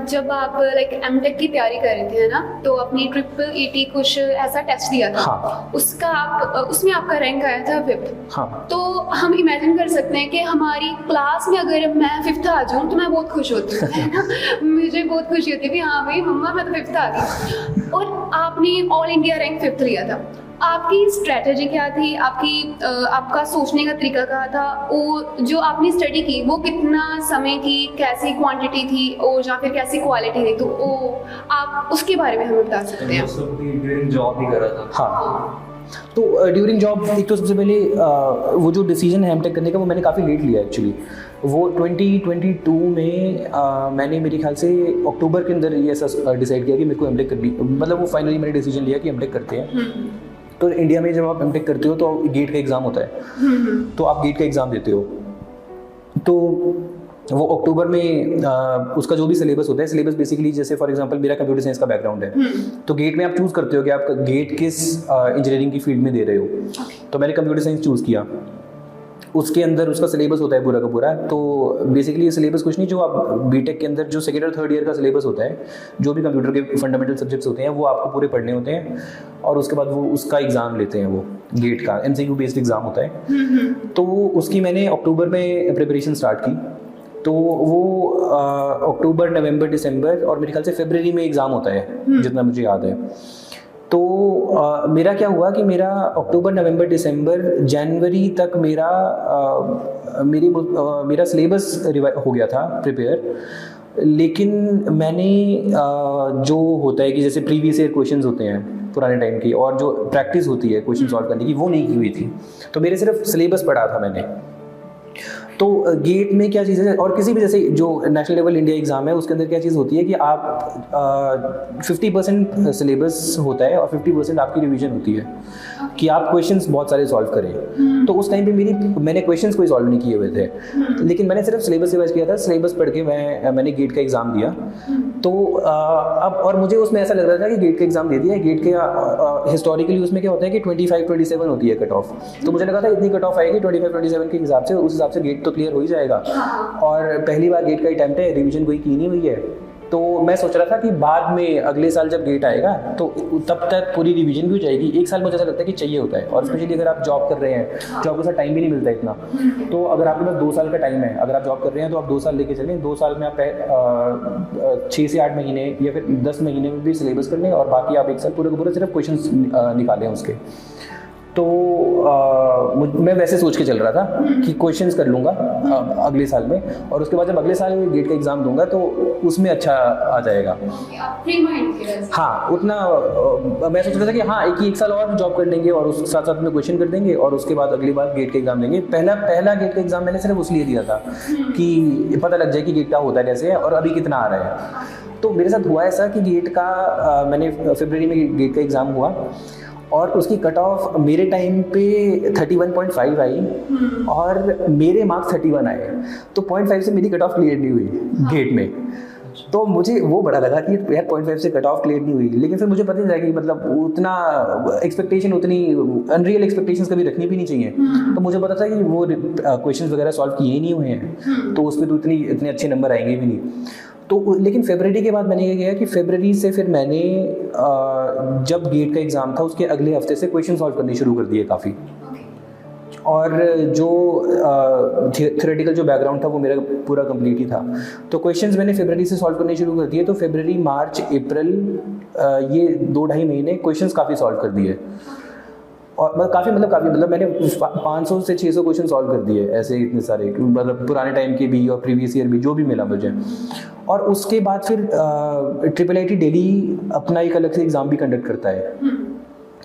जब आप लाइक एमटेक की तैयारी कर रहे थे ना, तो अपनी EEET कुछ ऐसा टेस्ट दिया था। हाँ। उसमें आपका रैंक आया था 5th। हाँ। तो हम इमेजिन कर सकते हैं कि हमारी क्लास में अगर मैं 5th आ जाऊँ तो मैं बहुत खुश होती हूँ, है ना। मुझे बहुत खुशी होती है कि हाँ भाई मम्मा मैं तो 5th आ गई। और आपने ऑल इंडिया रैंक 5th लिया था। आपकी स्ट्रेटजी क्या थी, आपका सोचने का तरीका क्या था, वो जो आपने स्टडी की वो कितना समय की, कैसी क्वांटिटी थी और या फिर कैसी क्वालिटी थी, तो वो आप उसके बारे में हमें बता सकते हैं। ड्यूरिंग जॉब ही करा था। हाँ, तो ड्यूरिंग जॉब एक तो सबसे पहले वो जो डिसीजन है एमटेक करने का वो मैंने काफ़ी लेट लिया एक्चुअली। वो 2022 में मैंने मेरे ख्याल से अक्टूबर के अंदर ये ऐसा डिसाइड किया कि मेरे को एमटेक करनी, मतलब वो फाइनली मैंने डिसीजन लिया कि एमटेक करते हैं। तो इंडिया में जब आप एमटेक करते हो तो गेट का एग्ज़ाम होता है, तो आप गेट का एग्ज़ाम देते हो। तो वो अक्टूबर में उसका जो भी सिलेबस होता है, सिलेबस बेसिकली जैसे फॉर एग्जांपल मेरा कंप्यूटर साइंस का बैकग्राउंड है, तो गेट में आप चूज़ करते हो कि आप गेट किस इंजीनियरिंग की फील्ड में दे रहे हो। तो मैंने कंप्यूटर साइंस चूज़ किया। उसके अंदर उसका सिलेबस होता है पूरा का पूरा। तो बेसिकली ये सिलेबस कुछ नहीं, जो आप बीटेक के अंदर जो सेकेंड और थर्ड ईयर का सिलेबस होता है, जो भी कंप्यूटर के फंडामेंटल सब्जेक्ट्स होते हैं वो आपको पूरे पढ़ने होते हैं, और उसके बाद वो उसका एग्ज़ाम लेते हैं, वो गेट का MCQ बेस्ड एग्ज़ाम होता है। तो उसकी मैंने अक्टूबर में प्रिपरेशन स्टार्ट की। तो वो अक्टूबर, नवंबर, दिसंबर और मेरे ख्याल से फरवरी में एग्ज़ाम होता है जितना मुझे याद है। तो मेरा क्या हुआ कि मेरा अक्टूबर, नवंबर, दिसंबर, जनवरी तक मेरा सिलेबस हो गया था प्रिपेयर। लेकिन मैंने जो होता है कि जैसे प्रीवियस ईयर क्वेश्चंस होते हैं पुराने टाइम की, और जो प्रैक्टिस होती है क्वेश्चन सॉल्व करने की, वो नहीं की हुई थी। तो मेरे सिर्फ सिलेबस पढ़ा था मैंने। तो गेट में क्या चीज़ है, और किसी भी जैसे जो नेशनल लेवल इंडिया एग्ज़ाम है उसके अंदर क्या चीज़ होती है कि आप 50% सिलेबस होता है और 50% आपकी रिवीजन होती है कि आप क्वेश्चंस बहुत सारे सॉल्व करें। तो उस टाइम पे मैंने क्वेश्चंस कोई सॉल्व नहीं किए हुए थे, लेकिन मैंने सिर्फ सिलेबस रिवाइज किया था। सिलेबस पढ़ के मैंने गेट का एग्ज़ाम दिया। तो अब और मुझे उसमें ऐसा लग रहा था कि गेट का एग्ज़ाम दे दिया। गेट के हिस्टोरिकली उसमें क्या होता है कि 25-27 होती है कट ऑफ। तो मुझे लगा था इतनी कट ऑफ आएगी 25-27 के हिसाब से, उस हिसाब से गेट तो क्लियर हो ही जाएगा। और पहली बार गेट का अटेम्प्ट है, रिवीजन कोई की नहीं हुई है। तो मैं सोच रहा था कि बाद में अगले साल जब गेट आएगा तो तब तक पूरी रिवीजन भी हो जाएगी। एक साल मुझे ऐसा लगता है कि चाहिए होता है, और स्पेशली अगर आप जॉब कर रहे हैं, जॉब के साथ टाइम भी नहीं मिलता इतना। तो अगर आपके पास 2 साल का टाइम है, अगर आप जॉब कर रहे हैं तो आप 2 साल लेके चलें। 2 साल में आप 6 से 8 महीने या फिर 10 महीने में भी सिलेबस कर लें, और बाकी आप 1 साल पूरे का पूरा सिर्फ क्वेश्चन निकालें उसके। तो मैं वैसे सोच के चल रहा था कि क्वेश्चंस कर लूँगा अगले साल में, और उसके बाद जब अगले साल गेट का एग्ज़ाम दूंगा तो उसमें अच्छा आ जाएगा। हाँ, उतना मैं सोच रहा था कि हाँ एक साल और जॉब कर लेंगे और उस साथ साथ में क्वेश्चन कर देंगे, और उसके बाद अगली बार गेट का एग्ज़ाम देंगे। पहला गेट का एग्ज़ाम मैंने सिर्फ उसलिए दिया था कि पता लग जाए कि गेट का होता कैसे है और अभी कितना आ रहा है। तो मेरे साथ हुआ ऐसा कि गेट का मैंने फरवरी में गेट का एग्ज़ाम हुआ, और उसकी कट ऑफ मेरे टाइम पे 31.5 आई, और मेरे मार्क्स 31 आए। तो 0.5 से मेरी कट ऑफ क्लियर नहीं हुई गेट में। तो मुझे वो बड़ा लगा कि यार 0.5 से कट ऑफ क्लियर नहीं हुई, लेकिन फिर मुझे पता नहीं लगा कि मतलब उतना एक्सपेक्टेशन, उतनी अनरियल एक्सपेक्टेशंस कभी रखनी भी नहीं चाहिए। तो मुझे पता था कि वो क्वेश्चंस वगैरह सॉल्व किए ही नहीं हुए हैं, तो उसमें तो इतने अच्छे नंबर आएंगे भी नहीं। तो लेकिन फरवरी के बाद मैंने क्या किया कि फरवरी से फिर मैंने जब गेट का एग्ज़ाम था उसके अगले हफ्ते से क्वेश्चन सॉल्व करने शुरू कर दिए काफ़ी। और जो थ्योरेटिकल जो बैकग्राउंड था वो मेरा पूरा कंप्लीट ही था। तो क्वेश्चंस मैंने फरवरी से सॉल्व करने शुरू कर दिए। तो फरवरी, मार्च, अप्रैल, ये 2-2.5 महीने क्वेश्चंस काफ़ी सॉल्व कर दिए। और काफ़ी मैंने 500 से 600 क्वेश्चन सॉल्व कर दिए ऐसे, इतने सारे, मतलब पुराने टाइम के भी और प्रीवियस ईयर भी जो भी मिला मुझे। और उसके बाद फिर IIIT दिल्ली अपना एक अलग से एग्ज़ाम भी कंडक्ट करता है।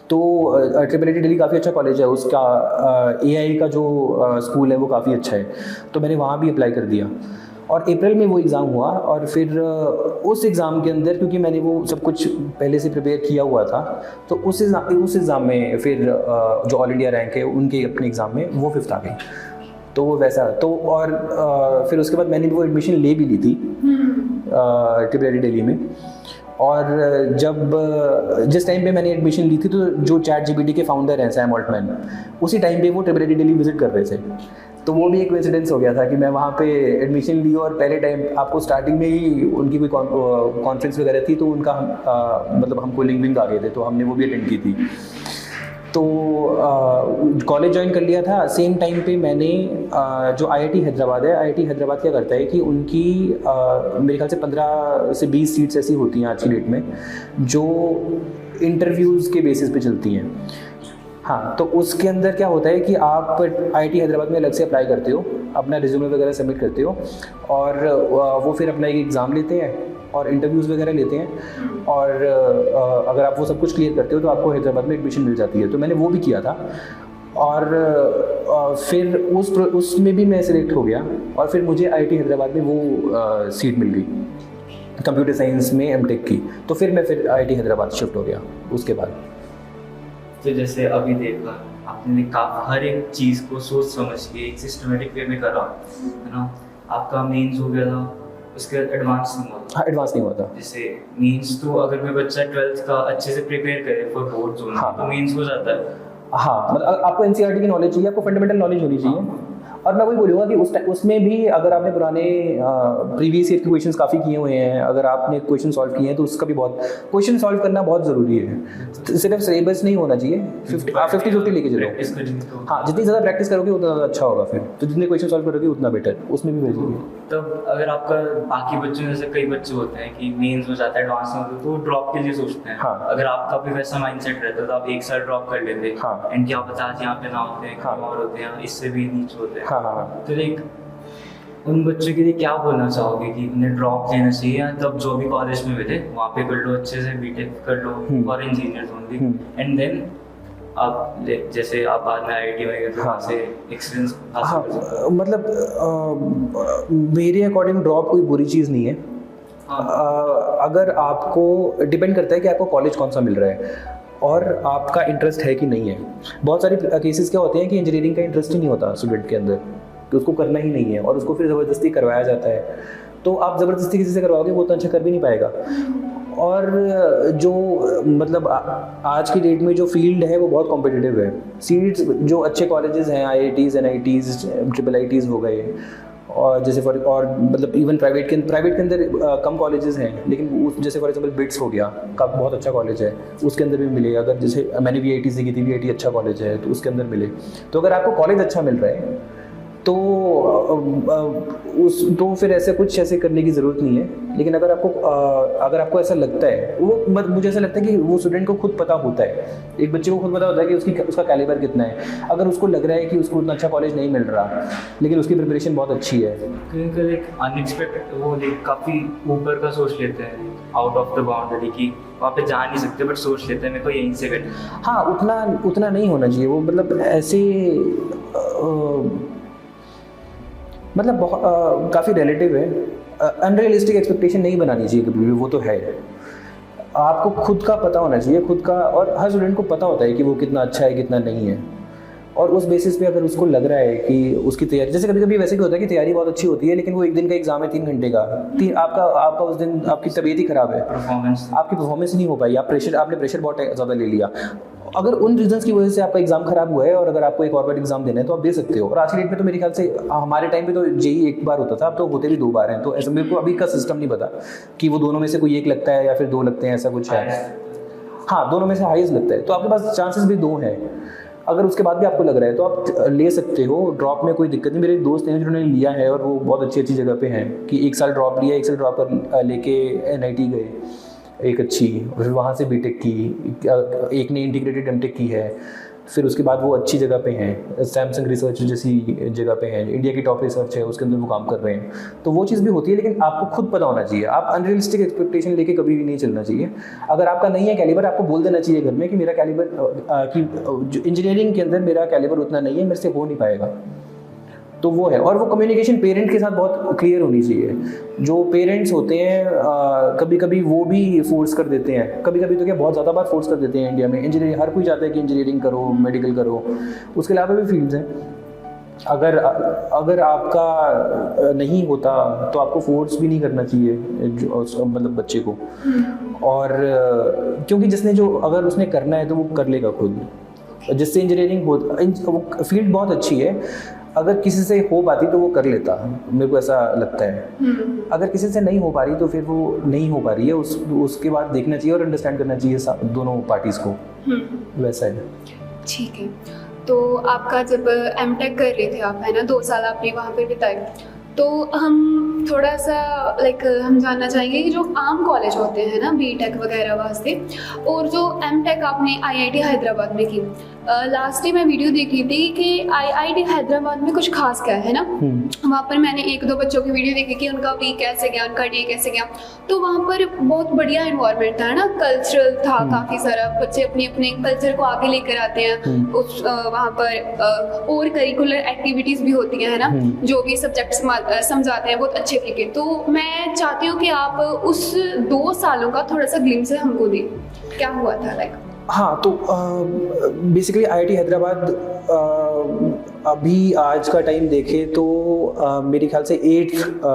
तो IIIT दिल्ली काफ़ी अच्छा कॉलेज है, उसका AI का जो स्कूल है वो काफ़ी अच्छा है, तो मैंने वहाँ भी अप्लाई कर दिया। और अप्रैल में वो एग्ज़ाम हुआ। और फिर उस एग्ज़ाम के अंदर, क्योंकि मैंने वो सब कुछ पहले से प्रिपेयर किया हुआ था, तो उस एग्ज़ाम में फिर जो ऑल इंडिया रैंक है उनके अपने एग्ज़ाम में वो 5th आ गई। तो वो वैसा तो। और फिर उसके बाद मैंने वो एडमिशन ले भी ली थी IIIT दिल्ली में। और जिस टाइम पे मैंने एडमिशन ली थी, तो जो ChatGPT के फाउंडर हैं सैम ऑल्टमैन, उसी टाइम पे वो IIIT दिल्ली विजिट कर रहे थे। तो वो भी एक कोइंसिडेंस हो गया था कि मैं वहाँ पे एडमिशन ली, और पहले टाइम आपको स्टार्टिंग में ही उनकी कोई कॉन्फ्रेंस वगैरह थी, तो उनका मतलब हमको लिंक विंक आ गए थे, तो हमने वो भी अटेंड की थी। तो कॉलेज ज्वाइन कर लिया था। सेम टाइम पे मैंने जो IIT हैदराबाद है, IIT हैदराबाद क्या करता है कि उनकी मेरे ख्याल से 15 से 20 सीट्स ऐसी होती हैं आज की डेट में, जो इंटरव्यूज़ के बेसिस पे चलती हैं। हाँ, तो उसके अंदर क्या होता है कि आप IIT हैदराबाद में अलग से अप्लाई करते हो, अपना रिज्यूमे वगैरह सबमिट करते हो, और वो फिर अपना एक एग्ज़ाम लेते हैं और इंटरव्यूज़ वगैरह लेते हैं। और अगर आप वो सब कुछ क्लियर करते हो तो आपको हैदराबाद में एडमिशन मिल जाती है। तो मैंने वो भी किया था। और फिर उसमें भी मैं सिलेक्ट हो गया, और फिर मुझे IIT हैदराबाद में वो सीट मिल गई कंप्यूटर साइंस में M.Tech की। तो फिर मैं IIT हैदराबाद शिफ्ट हो गया उसके बाद। तो जैसे अभी देखा आपने हर एक चीज़ को सोच समझ के एक सिस्टमेटिक वे में करा, है ना। आपका मेंस हो गया था, उसके बाद एडवांस नहीं हुआ था। हाँ, एडवांस नहीं हुआ था। जैसे मेंस तो अगर कोई बच्चा 12th का अच्छे से प्रिपेयर करे फॉर बोर्ड जोन, हाँ, तो मेंस हो जाता है। हाँ, मतलब आपको NCERT की नॉलेज चाहिए, आपको फंडामेंटल नॉलेज होनी चाहिए। और मैं वही बोलूँगा कि उसमें भी अगर आपने पुराने प्रीवियस ईयर के क्वेश्चंस काफ़ी किए हुए हैं, अगर आपने क्वेश्चन सॉल्व किए हैं, तो उसका भी बहुत क्वेश्चन सॉल्व करना बहुत ज़रूरी है। सिर्फ सिलेबस नहीं होना चाहिए, 50-50 लेके चलो। हाँ, जितनी ज़्यादा प्रैक्टिस करोगे उतना ज़्यादा अच्छा होगा। फिर तो जितने क्वेश्चन सॉल्व करोगे उतना बेटर, उसमें भी भेजेंगे। तब अगर आपका बाकी बच्चों में से कई बच्चे होते हैं कि मेंस हो जाता है, एडवांस में होता है, तो ड्रॉप के लिए सोचते हैं। हाँ। अगर आपका भी वैसा माइंडसेट रहता तो आप एक साल ड्रॉप कर लेते। हाँ। एंड क्या पता आज यहाँ पे ना होते हैं, कहीं और होते हैं, इससे भी नीचे होते हैं। हाँ। तो उन बच्चों के लिए क्या बोलना चाहोगे कि उन्हें ड्रॉप लेना चाहिए, या तब जो भी कॉलेज में मिले वहाँ पे कर लो, अच्छे से BTech कर लो for engineers only, and then आप जैसे आप बाद में IIT में गए तो वहाँ से एक्सपीरियंस हासिल कर सकते हो। मतलब मेरे अकॉर्डिंग ड्रॉप कोई बुरी चीज़ नहीं है। अगर आपको डिपेंड करता है कि आपको कॉलेज कौन सा मिल रहा है और आपका इंटरेस्ट है कि नहीं है। बहुत सारे केसेस क्या होते हैं कि इंजीनियरिंग का इंटरेस्ट ही नहीं होता स्टूडेंट के अंदर, कि उसको करना ही नहीं है, और उसको फिर ज़बरदस्ती करवाया जाता है। तो आप ज़बरदस्ती किसी से करवाओगे वो तो अच्छा कर भी नहीं पाएगा। और जो मतलब आज की डेट में जो फील्ड है वो बहुत कॉम्पिटिटिव है। सीट्स जो अच्छे कॉलेजेस हैं, IITs, NITs, IIITs हो गए, और जैसे और मतलब इवन प्राइवेट के अंदर कम कॉलेजेस हैं, लेकिन जैसे फॉर एग्जांपल बिट्स हो गया, का बहुत अच्छा कॉलेज है, उसके अंदर भी मिले। अगर जैसे मैंने VIT से की थी, VIT अच्छा कॉलेज है, तो उसके अंदर मिले। तो अगर आपको कॉलेज अच्छा मिल रहा है तो फिर ऐसे करने की ज़रूरत नहीं है। लेकिन अगर आपको ऐसा लगता है, मुझे ऐसा लगता है कि वो स्टूडेंट को खुद पता होता है, एक बच्चे को खुद पता होता है कि उसका कैलिबर कितना है। अगर उसको लग रहा है कि उसको उतना अच्छा कॉलेज नहीं मिल रहा, लेकिन उसकी प्रिपरेशन बहुत अच्छी है, क्योंकि एक अनएक्सपेक्टेड वो काफ़ी ऊपर का सोच लेते हैं, आउट ऑफ द बाउंड्री, कि वहाँ पे जा नहीं सकते, बट सोच लेते हैं मेरे को यहीं से करना। हाँ, उतना नहीं होना चाहिए वो। मतलब ऐसे मतलब काफ़ी रिलेटिव है। अनरियलिस्टिक एक्सपेक्टेशन नहीं बनानी चाहिए कभी भी, वो तो है। आपको खुद का पता होना चाहिए, खुद का। और हर स्टूडेंट को पता होता है कि वो कितना अच्छा है, कितना नहीं है। और उस बेसिस पे अगर उसको लग रहा है कि उसकी तैयारी, जैसे कभी कभी वैसे भी होता है कि तैयारी बहुत अच्छी होती है लेकिन वो एक दिन का एग्जाम है 3 घंटे का, आपका उस दिन आपकी तबीयत ही खराब है, आपकी परफॉर्मेंस नहीं हो पाई, आपने प्रेशर बहुत ज़्यादा ले लिया। अगर उन रीजंस की वजह से आपका एग्जाम खराब हुआ है और अगर आपको एक और बार एग्जाम देना है तो आप दे सकते हो। और आज की डेट में तो मेरे ख्याल से, हमारे टाइम पे तो जेई एक बार होता था, अब तो होते भी 2 बार हैं। तो ऐसा मेरे को अभी का सिस्टम नहीं पता कि वो दोनों में से कोई एक लगता है या फिर 2 लगते हैं, ऐसा कुछ है। हाँ, दोनों में से हाईएस्ट लगता है, तो आपके पास चांसेस भी 2 हैं। अगर उसके बाद भी आपको लग रहा है तो आप ले सकते हो, ड्रॉप में कोई दिक्कत नहीं। मेरे दोस्त हैं जिन्होंने लिया है और वो बहुत अच्छी जगह पे हैं कि 1 साल ड्रॉप लिया, 1 साल ड्रॉप कर लेके NIT गए एक अच्छी, और फिर वहाँ से बीटेक की, एक ने इंटीग्रेटेड एमटेक की है, फिर उसके बाद वो अच्छी जगह पे हैं, सैमसंग रिसर्च जैसी जगह पे हैं, इंडिया की टॉप रिसर्च है उसके अंदर वो काम कर रहे हैं। तो वो चीज़ भी होती है, लेकिन आपको खुद पता होना चाहिए। आप अनरियलिस्टिक एक्सपेक्टेशन लेके कभी भी नहीं चलना चाहिए। अगर आपका नहीं है कैलिबर, आपको बोल देना चाहिए घर में कि मेरा कैलिबर कि इंजीनियरिंग के अंदर मेरा कैलिबर उतना नहीं है, मेरे से हो नहीं पाएगा। तो वो है। और वो कम्युनिकेशन पेरेंट के साथ बहुत क्लियर होनी चाहिए। जो पेरेंट्स होते हैं कभी कभी वो भी फोर्स कर देते हैं, कभी कभी तो क्या बहुत ज़्यादा बार फोर्स कर देते हैं। इंडिया में इंजीनियरिंग हर कोई चाहता है कि इंजीनियरिंग करो, मेडिकल करो, उसके अलावा भी फील्ड्स हैं। अगर आपका नहीं होता तो आपको फोर्स भी नहीं करना चाहिए मतलब बच्चे को। और क्योंकि अगर उसने करना है तो वो कर लेगा खुद। जिससे इंजीनियरिंग वो फील्ड बहुत अच्छी है, अगर किसी से हो पाती तो वो कर लेता, मेरे को ऐसा लगता है। अगर किसी से नहीं हो पा रही तो फिर वो नहीं हो पा रही है, उसके बाद देखना चाहिए और अंडरस्टैंड करना चाहिए दोनों पार्टीज को। वैसा है। ठीक है। तो आपका जब एमटेक कर रहे थे आप, है ना, 2 साल आपने वहाँ पे बिताए, तो हम थोड़ा सा हम जानना चाहेंगे कि जो आम कॉलेज होते हैं ना बीटेक वगैरह वास्ते, और जो एमटेक आपने IIT हैदराबाद में की, लास्ट टाइम मैं वीडियो देख रही थी कि IIT हैदराबाद में कुछ खास क्या है ना, वहाँ पर मैंने 1-2 बच्चों की वीडियो देखी कि उनका वीक कैसे गया, उनका डे कैसे गया। तो वहाँ पर बहुत बढ़िया इन्वायरमेंट था ना, कल्चरल था, काफ़ी सारा बच्चे अपने अपने कल्चर को आगे लेकर आते हैं। वहाँ पर और करिकुलर एक्टिविटीज़ भी होती हैं, है ना, जो भी सब्जेक्ट समझाते हैं बहुत अच्छे तरीके। तो मैं चाहती हूँ कि आप उस 2 सालों का थोड़ा सा ग्लिम्स हमको दें, क्या हुआ था हाँ, तो बेसिकली IIT हैदराबाद अभी आज का टाइम देखे तो मेरे ख्याल से 8th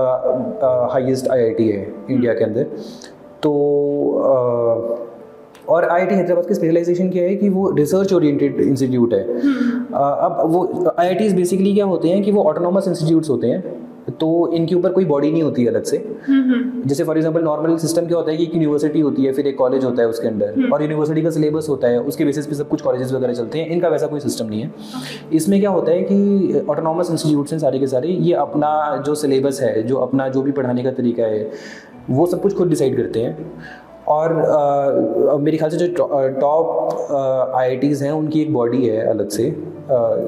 हाईएस्ट IIT है इंडिया के अंदर। तो और IIT हैदराबाद की स्पेशलाइजेशन क्या है कि वो रिसर्च ओरिएंटेड इंस्टीट्यूट है। अब वो IITs बेसिकली क्या होते हैं कि वो ऑटोनॉमस इंस्टीट्यूट्स होते हैं, तो इनके ऊपर कोई बॉडी नहीं होती है अलग से। जैसे फॉर एग्जांपल नॉर्मल सिस्टम क्या होता है कि एक यूनिवर्सिटी होती है, फिर एक कॉलेज होता है उसके अंदर, और यूनिवर्सिटी का सिलेबस होता है, उसके बेसिस पे सब कुछ कॉलेजेस वगैरह चलते हैं। इनका वैसा कोई सिस्टम नहीं है। इसमें क्या होता है कि ऑटोनॉमस इंस्टीट्यूट्स हैं सारे के सारे, ये अपना जो सिलेबस है, जो भी पढ़ाने का तरीका है, वो सब कुछ खुद डिसाइड करते हैं। और मेरे ख्याल से जो टॉप IITs हैं उनकी एक बॉडी है अलग से,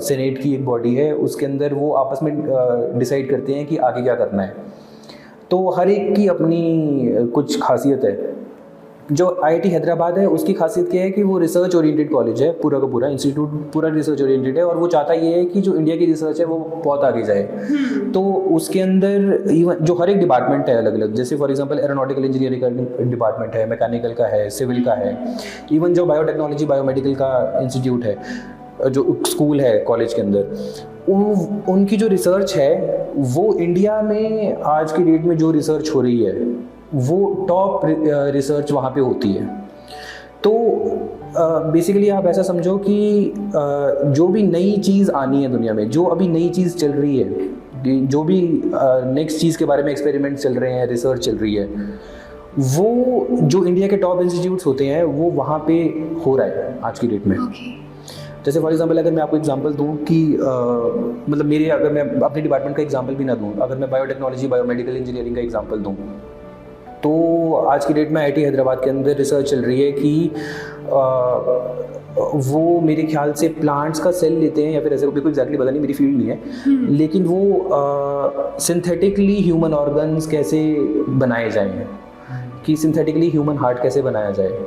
सेनेट की एक बॉडी है, उसके अंदर वो आपस में डिसाइड करते हैं कि आगे क्या करना है। तो हर एक की अपनी कुछ खासियत है। जो IIT हैदराबाद है उसकी खासियत क्या है कि वो रिसर्च ओरिएंटेड कॉलेज है, पूरा का पूरा इंस्टीट्यूट पूरा रिसर्च ओरिएंटेड है, और वो चाहता ये है कि जो इंडिया की रिसर्च है वो बहुत आगे जाए। तो उसके अंदर इवन जो हर एक डिपार्टमेंट है अलग अलग, जैसे फॉर एग्जांपल एरोनॉटिकल इंजीनियरिंग का डिपार्टमेंट है, मैकेनिकल का है, सिविल का है, इवन जो बायोटेक्नोलॉजी बायोमेडिकल का इंस्टीट्यूट है, जो स्कूल है कॉलेज के अंदर, उनकी जो रिसर्च है वो इंडिया में आज की डेट में जो रिसर्च हो रही है वो टॉप रिसर्च वहाँ पे होती है। तो बेसिकली आप ऐसा समझो कि जो भी नई चीज़ आनी है दुनिया में, जो अभी नई चीज़ चल रही है, जो भी नेक्स्ट चीज़ के बारे में एक्सपेरिमेंट चल रहे हैं, रिसर्च चल रही है, वो जो इंडिया के टॉप इंस्टीट्यूट्स होते हैं वो वहाँ पे हो रहा है आज की डेट में। जैसे फॉर एग्जांपल अगर मैं आपको एग्जांपल दूं कि मतलब अगर मैं अपने डिपार्टमेंट का एग्जांपल भी ना दूं, अगर मैं बायोटेक्नोलॉजी बायोमेडिकल इंजीनियरिंग का एग्जांपल दूं, तो आज की डेट में IIT हैदराबाद के अंदर रिसर्च चल रही है कि वो मेरे ख्याल से प्लांट्स का सेल लेते हैं, या फिर ऐसे मेरे को एग्जैक्टली पता नहीं, मेरी फील्ड नहीं है, लेकिन वो सिंथेटिकली ह्यूमन ऑर्गन्स कैसे बनाए जाएँ, कि सिंथेटिकली ह्यूमन हार्ट कैसे बनाया जाए,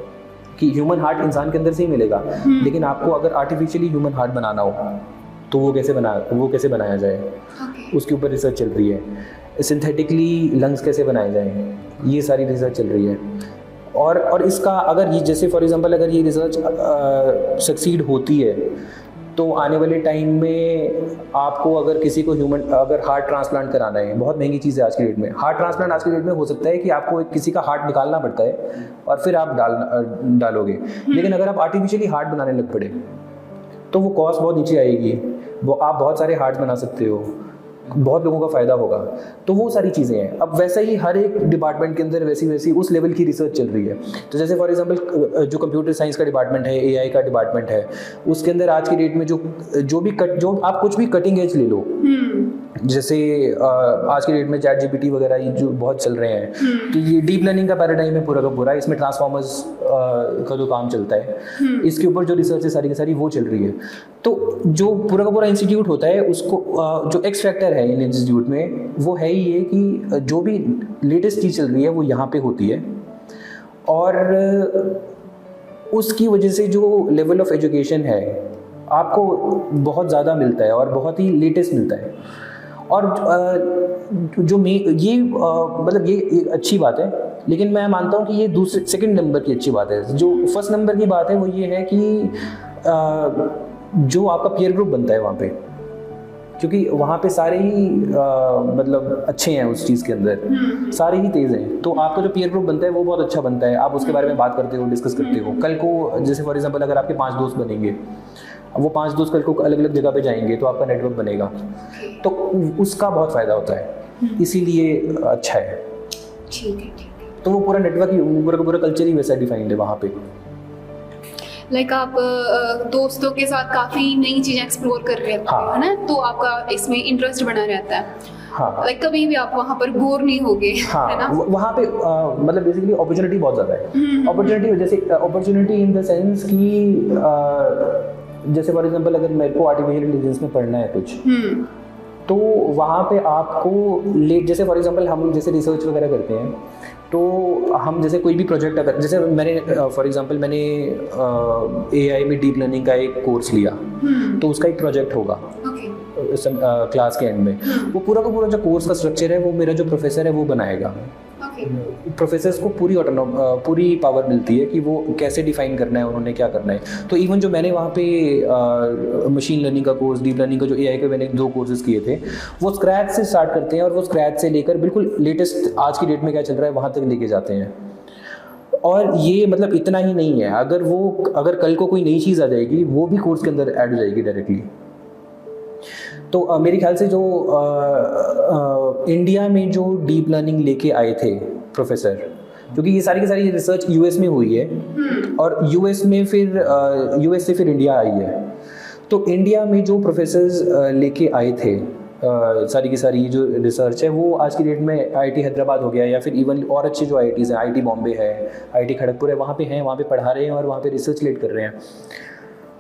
कि ह्यूमन हार्ट इंसान के अंदर से ही मिलेगा, लेकिन आपको अगर आर्टिफिशियली ह्यूमन हार्ट बनाना हो तो वो कैसे बनाया जाए, उसके ऊपर रिसर्च चल रही है। सिंथेटिकली लंग्स कैसे बनाए जाएं, ये सारी रिसर्च चल रही है। और इसका अगर ये जैसे फॉर एग्जांपल अगर ये रिसर्च सक्सीड होती है तो आने वाले टाइम में आपको अगर किसी को अगर हार्ट ट्रांसप्लांट कराना है, बहुत महंगी चीज़ है आज की डेट में। हार्ट ट्रांसप्लांट आज की डेट में हो सकता है कि आपको किसी का हार्ट निकालना पड़ता है और फिर आप डालोगे, लेकिन अगर आप आर्टिफिशियली हार्ट बनाने लग पड़े तो वो कॉस्ट बहुत नीचे आएगी, वो आप बहुत सारे हार्ट्स बना सकते हो, बहुत लोगों का फ़ायदा होगा। तो वो सारी चीज़ें हैं। अब वैसा ही हर एक डिपार्टमेंट के अंदर वैसी उस लेवल की रिसर्च चल रही है। तो जैसे फॉर एग्जांपल जो कंप्यूटर साइंस का डिपार्टमेंट है, एआई का डिपार्टमेंट है, उसके अंदर आज की डेट में जो आप कुछ भी कटिंग एज ले लो, जैसे आज की डेट में चैट जीपीटी वगैरह ये जो बहुत चल रहे हैं, तो ये डीप लर्निंग का पैराडाइम है पूरा का पूरा। इसमें ट्रांसफॉर्मर्स का जो काम चलता है, इसके ऊपर जो रिसर्च है सारी की सारी वो चल रही है। तो जो पूरा का पूरा इंस्टीट्यूट होता है, उसको जो एक्स फैक्टर है इन इंस्टीट्यूट में वो है ही ये कि जो भी लेटेस्ट चीज़ चल रही है वो यहाँ पे होती है, और उसकी वजह से जो लेवल ऑफ एजुकेशन है आपको बहुत ज़्यादा मिलता है और बहुत ही लेटेस्ट मिलता है। और ये अच्छी बात है, लेकिन मैं मानता हूँ कि ये सेकंड नंबर की अच्छी बात है। जो फर्स्ट नंबर की बात है वो ये है कि जो आपका पीयर ग्रुप बनता है वहाँ पे, क्योंकि वहाँ पे सारे ही अच्छे हैं उस चीज़ के अंदर, सारे ही तेज़ हैं, तो आपका जो पीयर ग्रुप बनता है वो बहुत अच्छा बनता है। आप उसके बारे में बात करते हो, डिस्कस करते हो। कल को जैसे फॉर एग्जांपल अगर आपके 5 दोस्त बनेंगे, वो 5 दोस्त कल को अलग अलग जगह पे जाएंगे तो आपका नेटवर्क बनेगा, तो उसका बहुत फ़ायदा होता है, इसीलिए अच्छा है। ठीक है। तो वो पूरा नेटवर्क ही पूरा कल्चर ही वैसा डिफाइंड है वहाँ पे। लाइक आप दोस्तों के साथ काफ़ी नई चीज़ें एक्सप्लोर कर रहे होते हो, है ना, तो आपका इसमें इंटरेस्ट बना रहता है। हाँ, लाइक कभी भी आप वहाँ पर बोर नहीं होगे, हाँ, है ना। वहाँ पे बेसिकली अपॉर्चुनिटी बहुत ज़्यादा है। अपॉर्चुनिटी इन द सेंस कि जैसे फॉर एग्जांपल अगर मेरे को आर्टिफिशियल इंटेलिजेंस में पढ़ना है कुछ, तो वहाँ पे आपको जैसे फॉर एग्जांपल हम जैसे रिसर्च वगैरह करते हैं, तो हम जैसे कोई भी प्रोजेक्ट अगर जैसे फॉर एग्जांपल मैंने एआई में डीप लर्निंग का एक कोर्स लिया, तो उसका एक प्रोजेक्ट होगा क्लास के एंड में। वो पूरा का पूरा जो कोर्स का स्ट्रक्चर है वो मेरा जो प्रोफेसर है वो बनाएगा। प्रोफेसर्स को पूरी पावर मिलती है कि वो कैसे डिफाइन करना है, उन्होंने क्या करना है। तो इवन जो मैंने वहाँ पे मशीन लर्निंग का कोर्स, डीप लर्निंग का जो एआई के मैंने 2 कोर्सेज किए थे, वो स्क्रैच से स्टार्ट करते हैं और वो स्क्रैच से लेकर बिल्कुल लेटेस्ट आज की डेट में क्या चल रहा है वहाँ तक लेके जाते हैं। और ये इतना ही नहीं है, अगर कल को कोई नई चीज़ आ जाएगी वो भी कोर्स के अंदर ऐड हो जाएगी डायरेक्टली। तो मेरे ख्याल से जो इंडिया में जो डीप लर्निंग लेके आए थे प्रोफेसर, क्योंकि ये सारी की सारी रिसर्च यूएस में हुई है और यूएस से फिर इंडिया आई है, तो इंडिया में जो प्रोफेसर्स लेके आए थे सारी की सारी जो रिसर्च है वो आज की डेट में आईआईटी हैदराबाद हो गया, या फिर इवन और अच्छे जो आईआईटीज़ हैं, आईआईटी बॉम्बे है, आईआईटी खड़गपुर है, वहाँ पे पढ़ा रहे हैं और वहाँ पे रिसर्च लीड कर रहे हैं।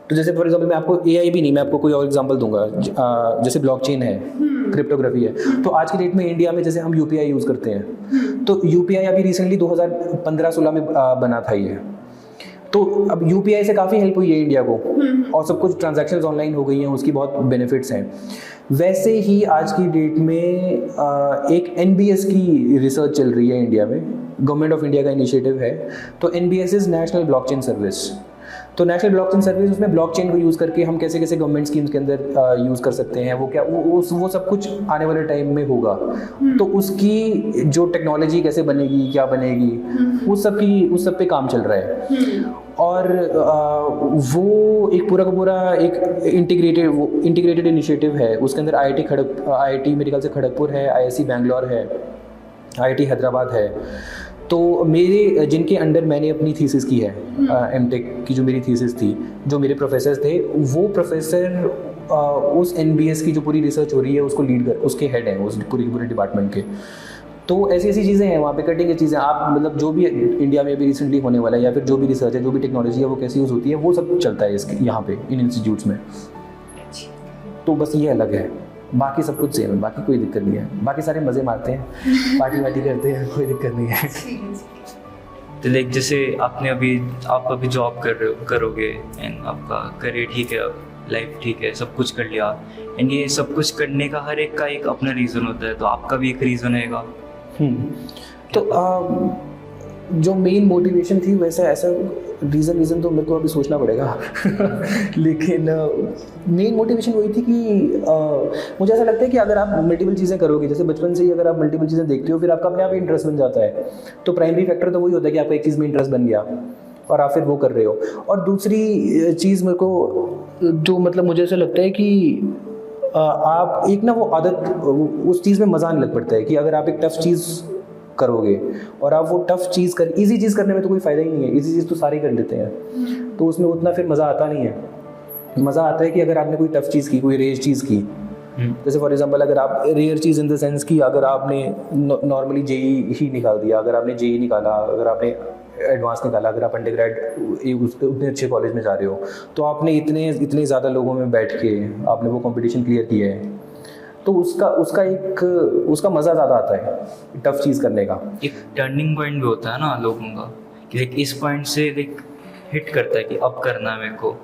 तो जैसे फॉर एग्जांपल मैं आपको एआई भी नहीं, मैं आपको कोई और एग्जांपल दूंगा, जैसे ब्लॉकचेन है, क्रिप्टोग्राफी है। तो आज की डेट में इंडिया में जैसे हम यूपीआई यूज़ करते हैं, तो यूपीआई अभी रिसेंटली 2015-16 में बना था ये। तो अब यूपीआई से काफ़ी हेल्प हुई है इंडिया को, और सब कुछ ट्रांजैक्शंस ऑनलाइन हो गई हैं, उसकी बहुत बेनिफिट्स हैं। वैसे ही आज की डेट में एक एनबीएस की रिसर्च चल रही है इंडिया में, गवर्नमेंट ऑफ इंडिया का इनिशिएटिव है। तो NBS is national blockchain service. तो नेशनल ब्लॉकचेन सर्विस, उसमें ब्लॉकचेन को यूज़ करके हम कैसे कैसे गवर्नमेंट स्कीम्स के अंदर यूज़ कर सकते हैं, वो सब कुछ आने वाले टाइम में होगा। तो उसकी जो टेक्नोलॉजी कैसे बनेगी, क्या बनेगी, उस सब पे काम चल रहा है। और वो एक पूरा का पूरा एक इंटीग्रेटेड इनिशिएटिव है। उसके अंदर आईआईटी मेरे ख्याल से खड़गपुर है, आईआईसी बैंगलोर है, आईआईटी हैदराबाद है। तो मेरे जिनके अंडर मैंने अपनी थीसिस की है, एमटेक की जो मेरी थीसिस थी, जो मेरे प्रोफेसर थे, वो प्रोफेसर उस एनबीएस की जो पूरी रिसर्च हो रही है उसको लीड उसके हेड हैं, उस पूरे डिपार्टमेंट के। तो ऐसी चीज़ें हैं वहाँ पे, कटिंग चीज़ें। आप जो भी इंडिया में अभी रिसेंटली होने वाला है, या फिर जो भी रिसर्च है, जो भी टेक्नोलॉजी है, वो कैसे यूज़ होती है, वो सब चलता है इसके यहाँ पे इन इंस्टीट्यूट्स में। तो बस ये अलग है, बाकी सब कुछ सेम है, बाकी कोई दिक्कत नहीं है। बाकी सारे मज़े मारते हैं, पार्टी वार्टी करते हैं, कोई दिक्कत नहीं है। तो लाइक जैसे आप अभी जॉब करोगे एंड आपका करियर ठीक है, लाइफ ठीक है, सब कुछ कर लिया, एंड ये सब कुछ करने का हर एक का एक अपना रीज़न होता है, तो आपका भी एक रीज़न रहेगा। तो जो मेन मोटिवेशन थी वैसे ऐसा रीज़न तो मेरे को अभी सोचना पड़ेगा लेकिन मेन मोटिवेशन वही थी कि मुझे ऐसा लगता है कि अगर आप मल्टीपल चीज़ें करोगे, जैसे बचपन से ही अगर आप मल्टीपल चीज़ें देखते हो फिर आपका अपने आप ही इंटरेस्ट बन जाता है। तो प्राइमरी फैक्टर तो वही होता है कि आपका एक चीज़ में इंटरेस्ट बन गया और आप फिर वो कर रहे हो। और दूसरी चीज़ मेरे को जो मतलब मुझे ऐसा लगता है कि आप एक ना वो आदत उस चीज़ में मज़ा आने लग पड़ता है कि अगर आप एक टफ़ चीज़ करोगे और आप वो टफ़ चीज़ कर ईजी चीज़ करने में तो कोई फ़ायदा ही नहीं है, ईजी चीज़ तो सारे कर लेते हैं, तो उसमें उतना फिर मज़ा आता नहीं है। मज़ा आता है कि अगर आपने कोई टफ़ चीज़ की, कोई रेयर चीज़ की, जैसे फॉर एग्जांपल अगर आप रेयर चीज़ इन द सेंस कि अगर आपने नॉर्मली जेई ही निकाल दिया, अगर आपने जेई निकाला, अगर आपने एडवांस निकाला, अगर आप अंडरग्रेड उतने अच्छे कॉलेज में जा रहे हो तो आपने इतने ज़्यादा लोगों में बैठ के आपने वो कंपटीशन क्लियर किया है, तो उसका मज़ा ज़्यादा आता है टफ चीज़ करने का। एक टर्निंग पॉइंट भी होता है ना लोगों का कि लाइक इस पॉइंट से लाइक हिट करता है कि अब करना है मेरे को।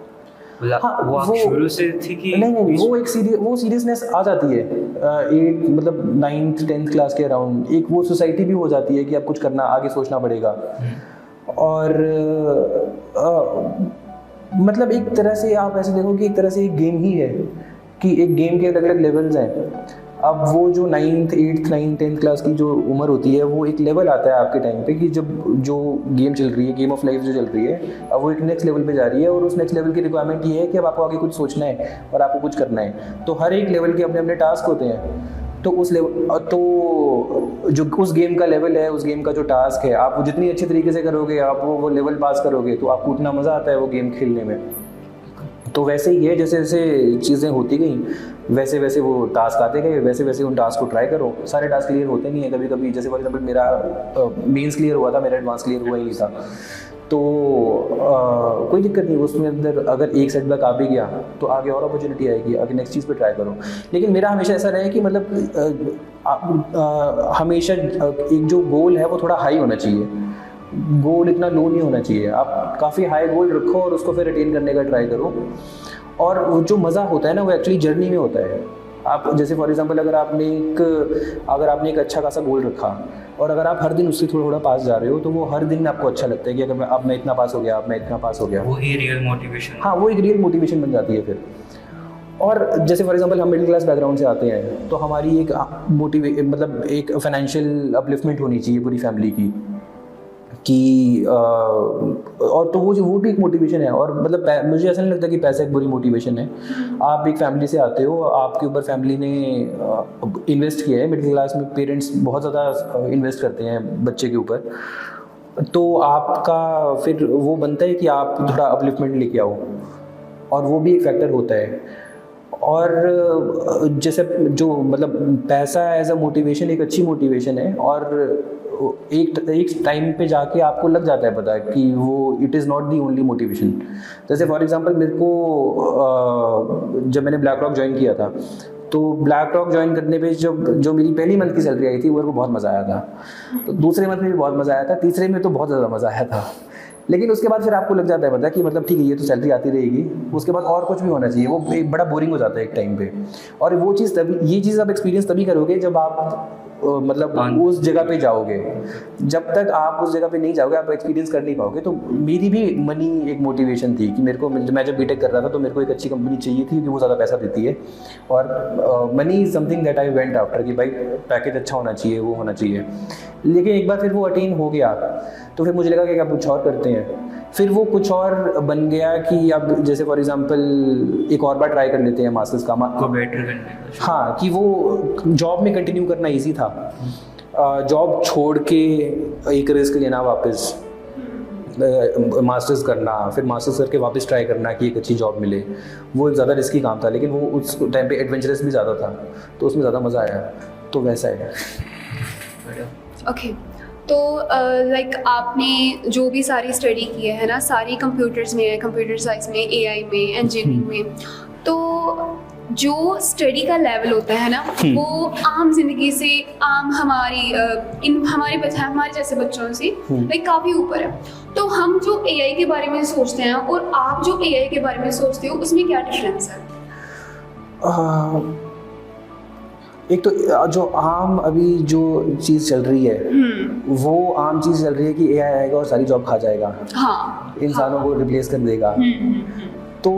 हाँ, वो आप शुरू से थी कि नहीं वो सीरियसनेस आ जाती है एट मतलब 9th 10th क्लास के अराउंड। एक वो सोसाइटी भी हो जाती है कि अब कुछ करना, आगे सोचना पड़ेगा। और मतलब एक तरह से आप ऐसे देखो कि एक तरह से एक गेम ही है कि एक गेम के अलग अलग लेवल्स हैं। अब वो जो 9th 8th 9th 10th class की जो उम्र होती है वो एक लेवल आता है आपके टाइम पे कि जब जो गेम चल रही है, गेम ऑफ लाइफ जो चल रही है, अब वो एक नेक्स्ट लेवल पे जा रही है और उस नेक्स्ट लेवल की रिक्वायरमेंट ये है कि अब आपको आगे कुछ सोचना है और आपको कुछ करना है। तो हर एक लेवल के अपने अपने टास्क होते हैं। तो उस लेवल तो जो उस गेम का लेवल है, उस गेम का जो टास्क है, आप वो जितनी अच्छे तरीके से करोगे, आप वो लेवल पास करोगे तो आपको उतना मज़ा आता है वो गेम खेलने में। तो वैसे ही है, जैसे जैसे चीज़ें होती गई वैसे वैसे वो टास्क आते गए, वैसे वैसे उन टास्क को ट्राई करो। सारे टास्क क्लियर होते नहीं है, कभी कभी जैसे फॉर एग्जांपल मेरा मेंस क्लियर हुआ था, मेरा एडवांस क्लियर हुआ ही नहीं था, तो कोई दिक्कत नहीं, उसमें अंदर अगर एक सेटबैक आ भी गया तो आगे और अपॉर्चुनिटी आएगी, आगे नेक्स्ट चीज़ पे ट्राई करो। लेकिन मेरा हमेशा ऐसा रहा है कि मतलब हमेशा एक जो गोल है वो थोड़ा हाई होना चाहिए, गोल इतना लो नहीं होना चाहिए। आप काफ़ी हाई गोल रखो और उसको फिर अटेन करने का ट्राई करो। और वो जो मज़ा होता है ना वो एक्चुअली जर्नी में होता है। आप जैसे फॉर एग्जांपल अगर आपने एक अच्छा खासा गोल रखा और अगर आप हर दिन उससे थोड़ा थोड़ा पास जा रहे हो तो वो हर दिन आपको अच्छा लगता है कि अगर अब मैं इतना पास हो गया, अब मैं इतना पास हो गया, वो ही रियल मोटिवेशन। हाँ, वो एक रियल मोटिवेशन बन जाती है फिर। और जैसे फॉर एग्जांपल हम मिडिल क्लास बैकग्राउंड से आते हैं तो हमारी एक मतलब एक फाइनेंशियल अपलिफ्टमेंट होनी चाहिए पूरी फैमिली की कि और तो वो भी एक मोटिवेशन है। और मतलब मुझे ऐसा नहीं लगता कि पैसा एक बुरी मोटिवेशन है। आप एक फैमिली से आते हो, आपके ऊपर फैमिली ने इन्वेस्ट किया है, मिडिल क्लास में पेरेंट्स बहुत ज़्यादा इन्वेस्ट करते हैं बच्चे के ऊपर, तो आपका फिर वो बनता है कि आप थोड़ा अपलिफ्टमेंट लेके आओ, और वो भी एक फैक्टर होता है। और जैसे जो मतलब पैसा एज अ मोटिवेशन एक अच्छी मोटिवेशन है, और एक टाइम पे जाके आपको लग जाता है पता कि वो it is not the only motivation. जैसे फॉर एग्जांपल मेरे को जब मैंने ब्लैक रॉक ज्वाइन किया था तो ब्लैक रॉक ज्वाइन करने पे जो मेरी पहली मंथ की सैलरी आई थी वो मेरे को बहुत मज़ा आया था, तो दूसरे मंथ में भी बहुत मज़ा आया था, तीसरे में तो बहुत ज़्यादा मज़ा आया था। लेकिन उसके बाद फिर आपको लग जाता है पता कि मतलब ठीक है ये तो सैलरी आती रहेगी, उसके बाद और कुछ भी होना चाहिए, वो एक बड़ा बोरिंग हो जाता है एक टाइम पे। और वो चीज़ तभी, ये चीज़ आप एक्सपीरियंस तभी करोगे जब आप मतलब उस जगह पे जाओगे। जब तक आप उस जगह पे नहीं जाओगे आप एक्सपीरियंस कर नहीं पाओगे। तो मेरी भी मनी एक मोटिवेशन थी कि मेरे को, मैं जब बीटेक कर रहा था तो मेरे को एक अच्छी कंपनी चाहिए थी क्योंकि वो ज़्यादा पैसा देती है, और money is something that I went after कि भाई पैकेज अच्छा होना चाहिए, वो होना चाहिए। लेकिन एक बार फिर वो अटेन हो गया तो फिर मुझे लगा कि आप कुछ और करते हैं, फिर वो कुछ और बन गया कि अब जैसे फॉर एग्जांपल एक और बार ट्राई कर लेते हैं मास्टर्स का, को बेटर करने का। हाँ, कि वो जॉब में कंटिन्यू करना इजी था, जॉब छोड़ के एक रिस्क लेना, वापस मास्टर्स करना, फिर मास्टर्स करके वापस ट्राई करना कि एक अच्छी जॉब मिले, वो ज़्यादा रिस्की काम था। लेकिन वो उस टाइम पे एडवेंचरस भी ज़्यादा था तो उसमें ज़्यादा मज़ा आया, तो वैसा है। ओके, तो लाइक आपने जो भी सारी स्टडी की है ना, सारी कंप्यूटर्स में है, कंप्यूटर साइंस में, एआई में, इंजीनियरिंग में, तो जो स्टडी का लेवल होता है ना वो आम जिंदगी से, आम हमारे जैसे बच्चों से लाइक काफ़ी ऊपर है। तो हम जो एआई के बारे में सोचते हैं और आप जो एआई के बारे में सोचते हो उसमें क्या डिफरेंस है? एक तो जो आम अभी जो चीज़ चल रही है वो आम चीज़ चल रही है कि एआई आएगा और सारी जॉब खा जाएगा, हाँ, इंसानों को रिप्लेस कर देगा। तो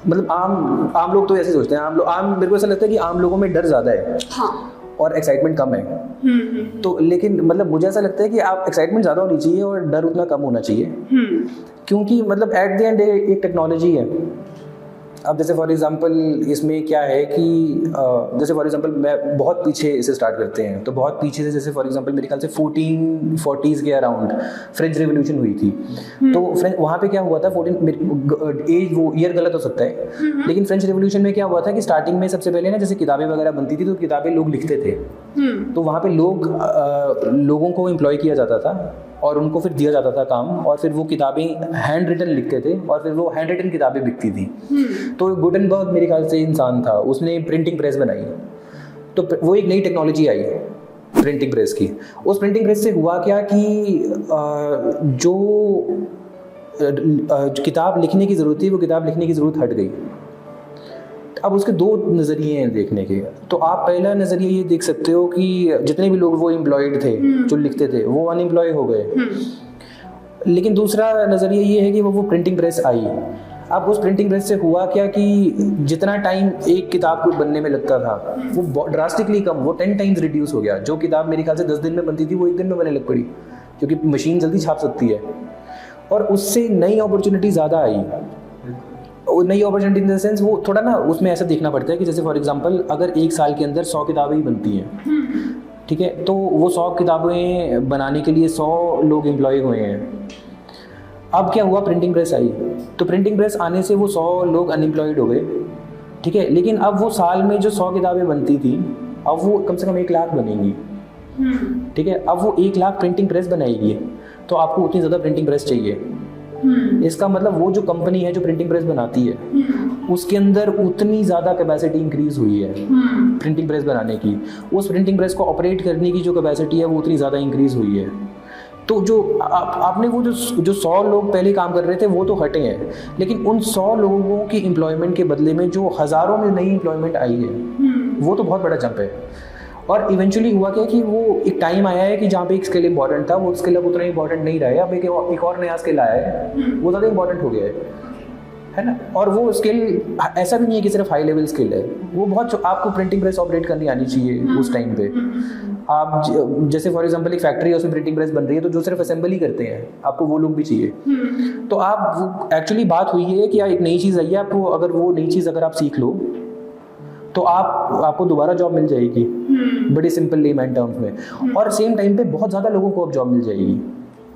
मतलब आम लोग तो ऐसे सोचते हैं। आम मेरे को ऐसा लगता है कि आम लोगों में डर ज़्यादा है, हाँ, और एक्साइटमेंट कम है। तो लेकिन मतलब मुझे ऐसा लगता है कि आप एक्साइटमेंट ज़्यादा होनी चाहिए और डर उतना कम होना चाहिए, क्योंकि मतलब एट द एंड एक टेक्नोलॉजी है। अब जैसे फॉर एग्जांपल इसमें क्या है कि जैसे फॉर एग्जांपल मैं बहुत पीछे इसे स्टार्ट करते हैं, तो बहुत पीछे से जैसे फॉर एग्जांपल मेरे ख्याल से 1440s के अराउंड फ्रेंच रेवोल्यूशन हुई थी। तो वहाँ पे क्या हुआ था, 14 एज वो ईयर गलत हो सकता है, लेकिन फ्रेंच रेवोल्यूशन में क्या हुआ था कि स्टार्टिंग में सबसे पहले ना जैसे किताबें वगैरह बनती थी तो किताबें लोग लिखते थे, तो वहाँ पे लोगों को एम्प्लॉय किया जाता था और उनको फिर दिया जाता था काम, और फिर वो किताबें हैंड रिटन लिखते थे और फिर वो हैंड रिटन किताबें बिकती थी। तो गुटेनबर्ग मेरे ख्याल से इंसान था, उसने प्रिंटिंग प्रेस बनाई, तो वो एक नई टेक्नोलॉजी आई प्रिंटिंग प्रेस की। उस प्रिंटिंग प्रेस से हुआ क्या कि जो किताब लिखने की ज़रूरत थी वो किताब लिखने की ज़रूरत हट गई। अब उसके दो नज़रिए हैं देखने के। तो आप पहला नज़रिया ये देख सकते हो कि जितने भी लोग वो एम्प्लॉयड थे जो लिखते थे वो अनएम्प्लॉय हो गए। लेकिन दूसरा नज़रिया ये है कि वो प्रिंटिंग प्रेस आई। अब उस प्रिंटिंग प्रेस से हुआ क्या कि जितना टाइम एक किताब को बनने में लगता था वो ड्रास्टिकली कम, वो 10 टाइम्स रिड्यूस हो गया। जो किताब मेरे ख्याल से 10 दिन में बनती थी वो 1 दिन में बनने लग पड़ी, क्योंकि मशीन जल्दी छाप सकती है। और उससे नई अपॉर्चुनिटी ज़्यादा आई। नई अपॉर्चुनिटी इन द सेंस वो थोड़ा ना उसमें ऐसा देखना पड़ता है कि जैसे फॉर एग्जांपल अगर एक साल के अंदर 100 किताबें ही बनती हैं, ठीक है, तो वो 100 किताबें बनाने के लिए 100 लोग एम्प्लॉय हुए हैं। अब क्या हुआ, प्रिंटिंग प्रेस आई, तो प्रिंटिंग प्रेस आने से वो 100 लोग अनएम्प्लॉयड हो गए, ठीक है। लेकिन अब वो साल में जो 100 किताबें बनती थी अब वो कम से कम 1 लाख बनेंगी, ठीक है। अब वो 1 लाख प्रिंटिंग प्रेस बनाएगी, तो आपको उतनी ज़्यादा प्रिंटिंग प्रेस चाहिए। इसका मतलब वो जो कंपनी है जो प्रिंटिंग प्रेस बनाती है उसके अंदर उतनी ज़्यादा कैपेसिटी इंक्रीज हुई है प्रिंटिंग प्रेस बनाने की। उस प्रिंटिंग प्रेस को ऑपरेट करने की जो कैपेसिटी है वो उतनी ज़्यादा इंक्रीज हुई है। तो जो आपने वो जो 100 लोग पहले काम कर रहे थे वो तो हटे हैं, लेकिन उन 100 लोगों की एम्प्लॉयमेंट के बदले में जो हज़ारों में नई एम्प्लॉयमेंट आई है वो तो बहुत बड़ा जंप है। और इवेंचुअली हुआ क्या कि वो एक टाइम आया है कि जहाँ पे एक स्किल इंपॉर्टेंट था वो स्किल अब उतना इंपॉर्टेंट नहीं रहा है। अब एक और नया स्किल आया है वो ज़्यादा इंपॉर्टेंट हो गया है ना। और वो स्किल ऐसा भी नहीं है कि सिर्फ हाई लेवल स्किल है, वो बहुत आपको प्रिंटिंग प्रेस ऑपरेट करनी आनी चाहिए उस टाइम पे। आप जैसे फॉर एग्जांपल एक फैक्ट्री है उसमें प्रिंटिंग प्रेस बन रही है, तो जो सिर्फ असेंबल ही करते हैं आपको वो लोग भी चाहिए। तो आप एक्चुअली बात हुई है कि एक नई चीज़ आई है, आपको अगर वो नई चीज़ अगर आप सीख लो तो आपको दोबारा जॉब मिल जाएगी बड़ी सिंपल लेमैन टर्म्स में, और सेम टाइम पे बहुत ज़्यादा लोगों को अब जॉब मिल जाएगी।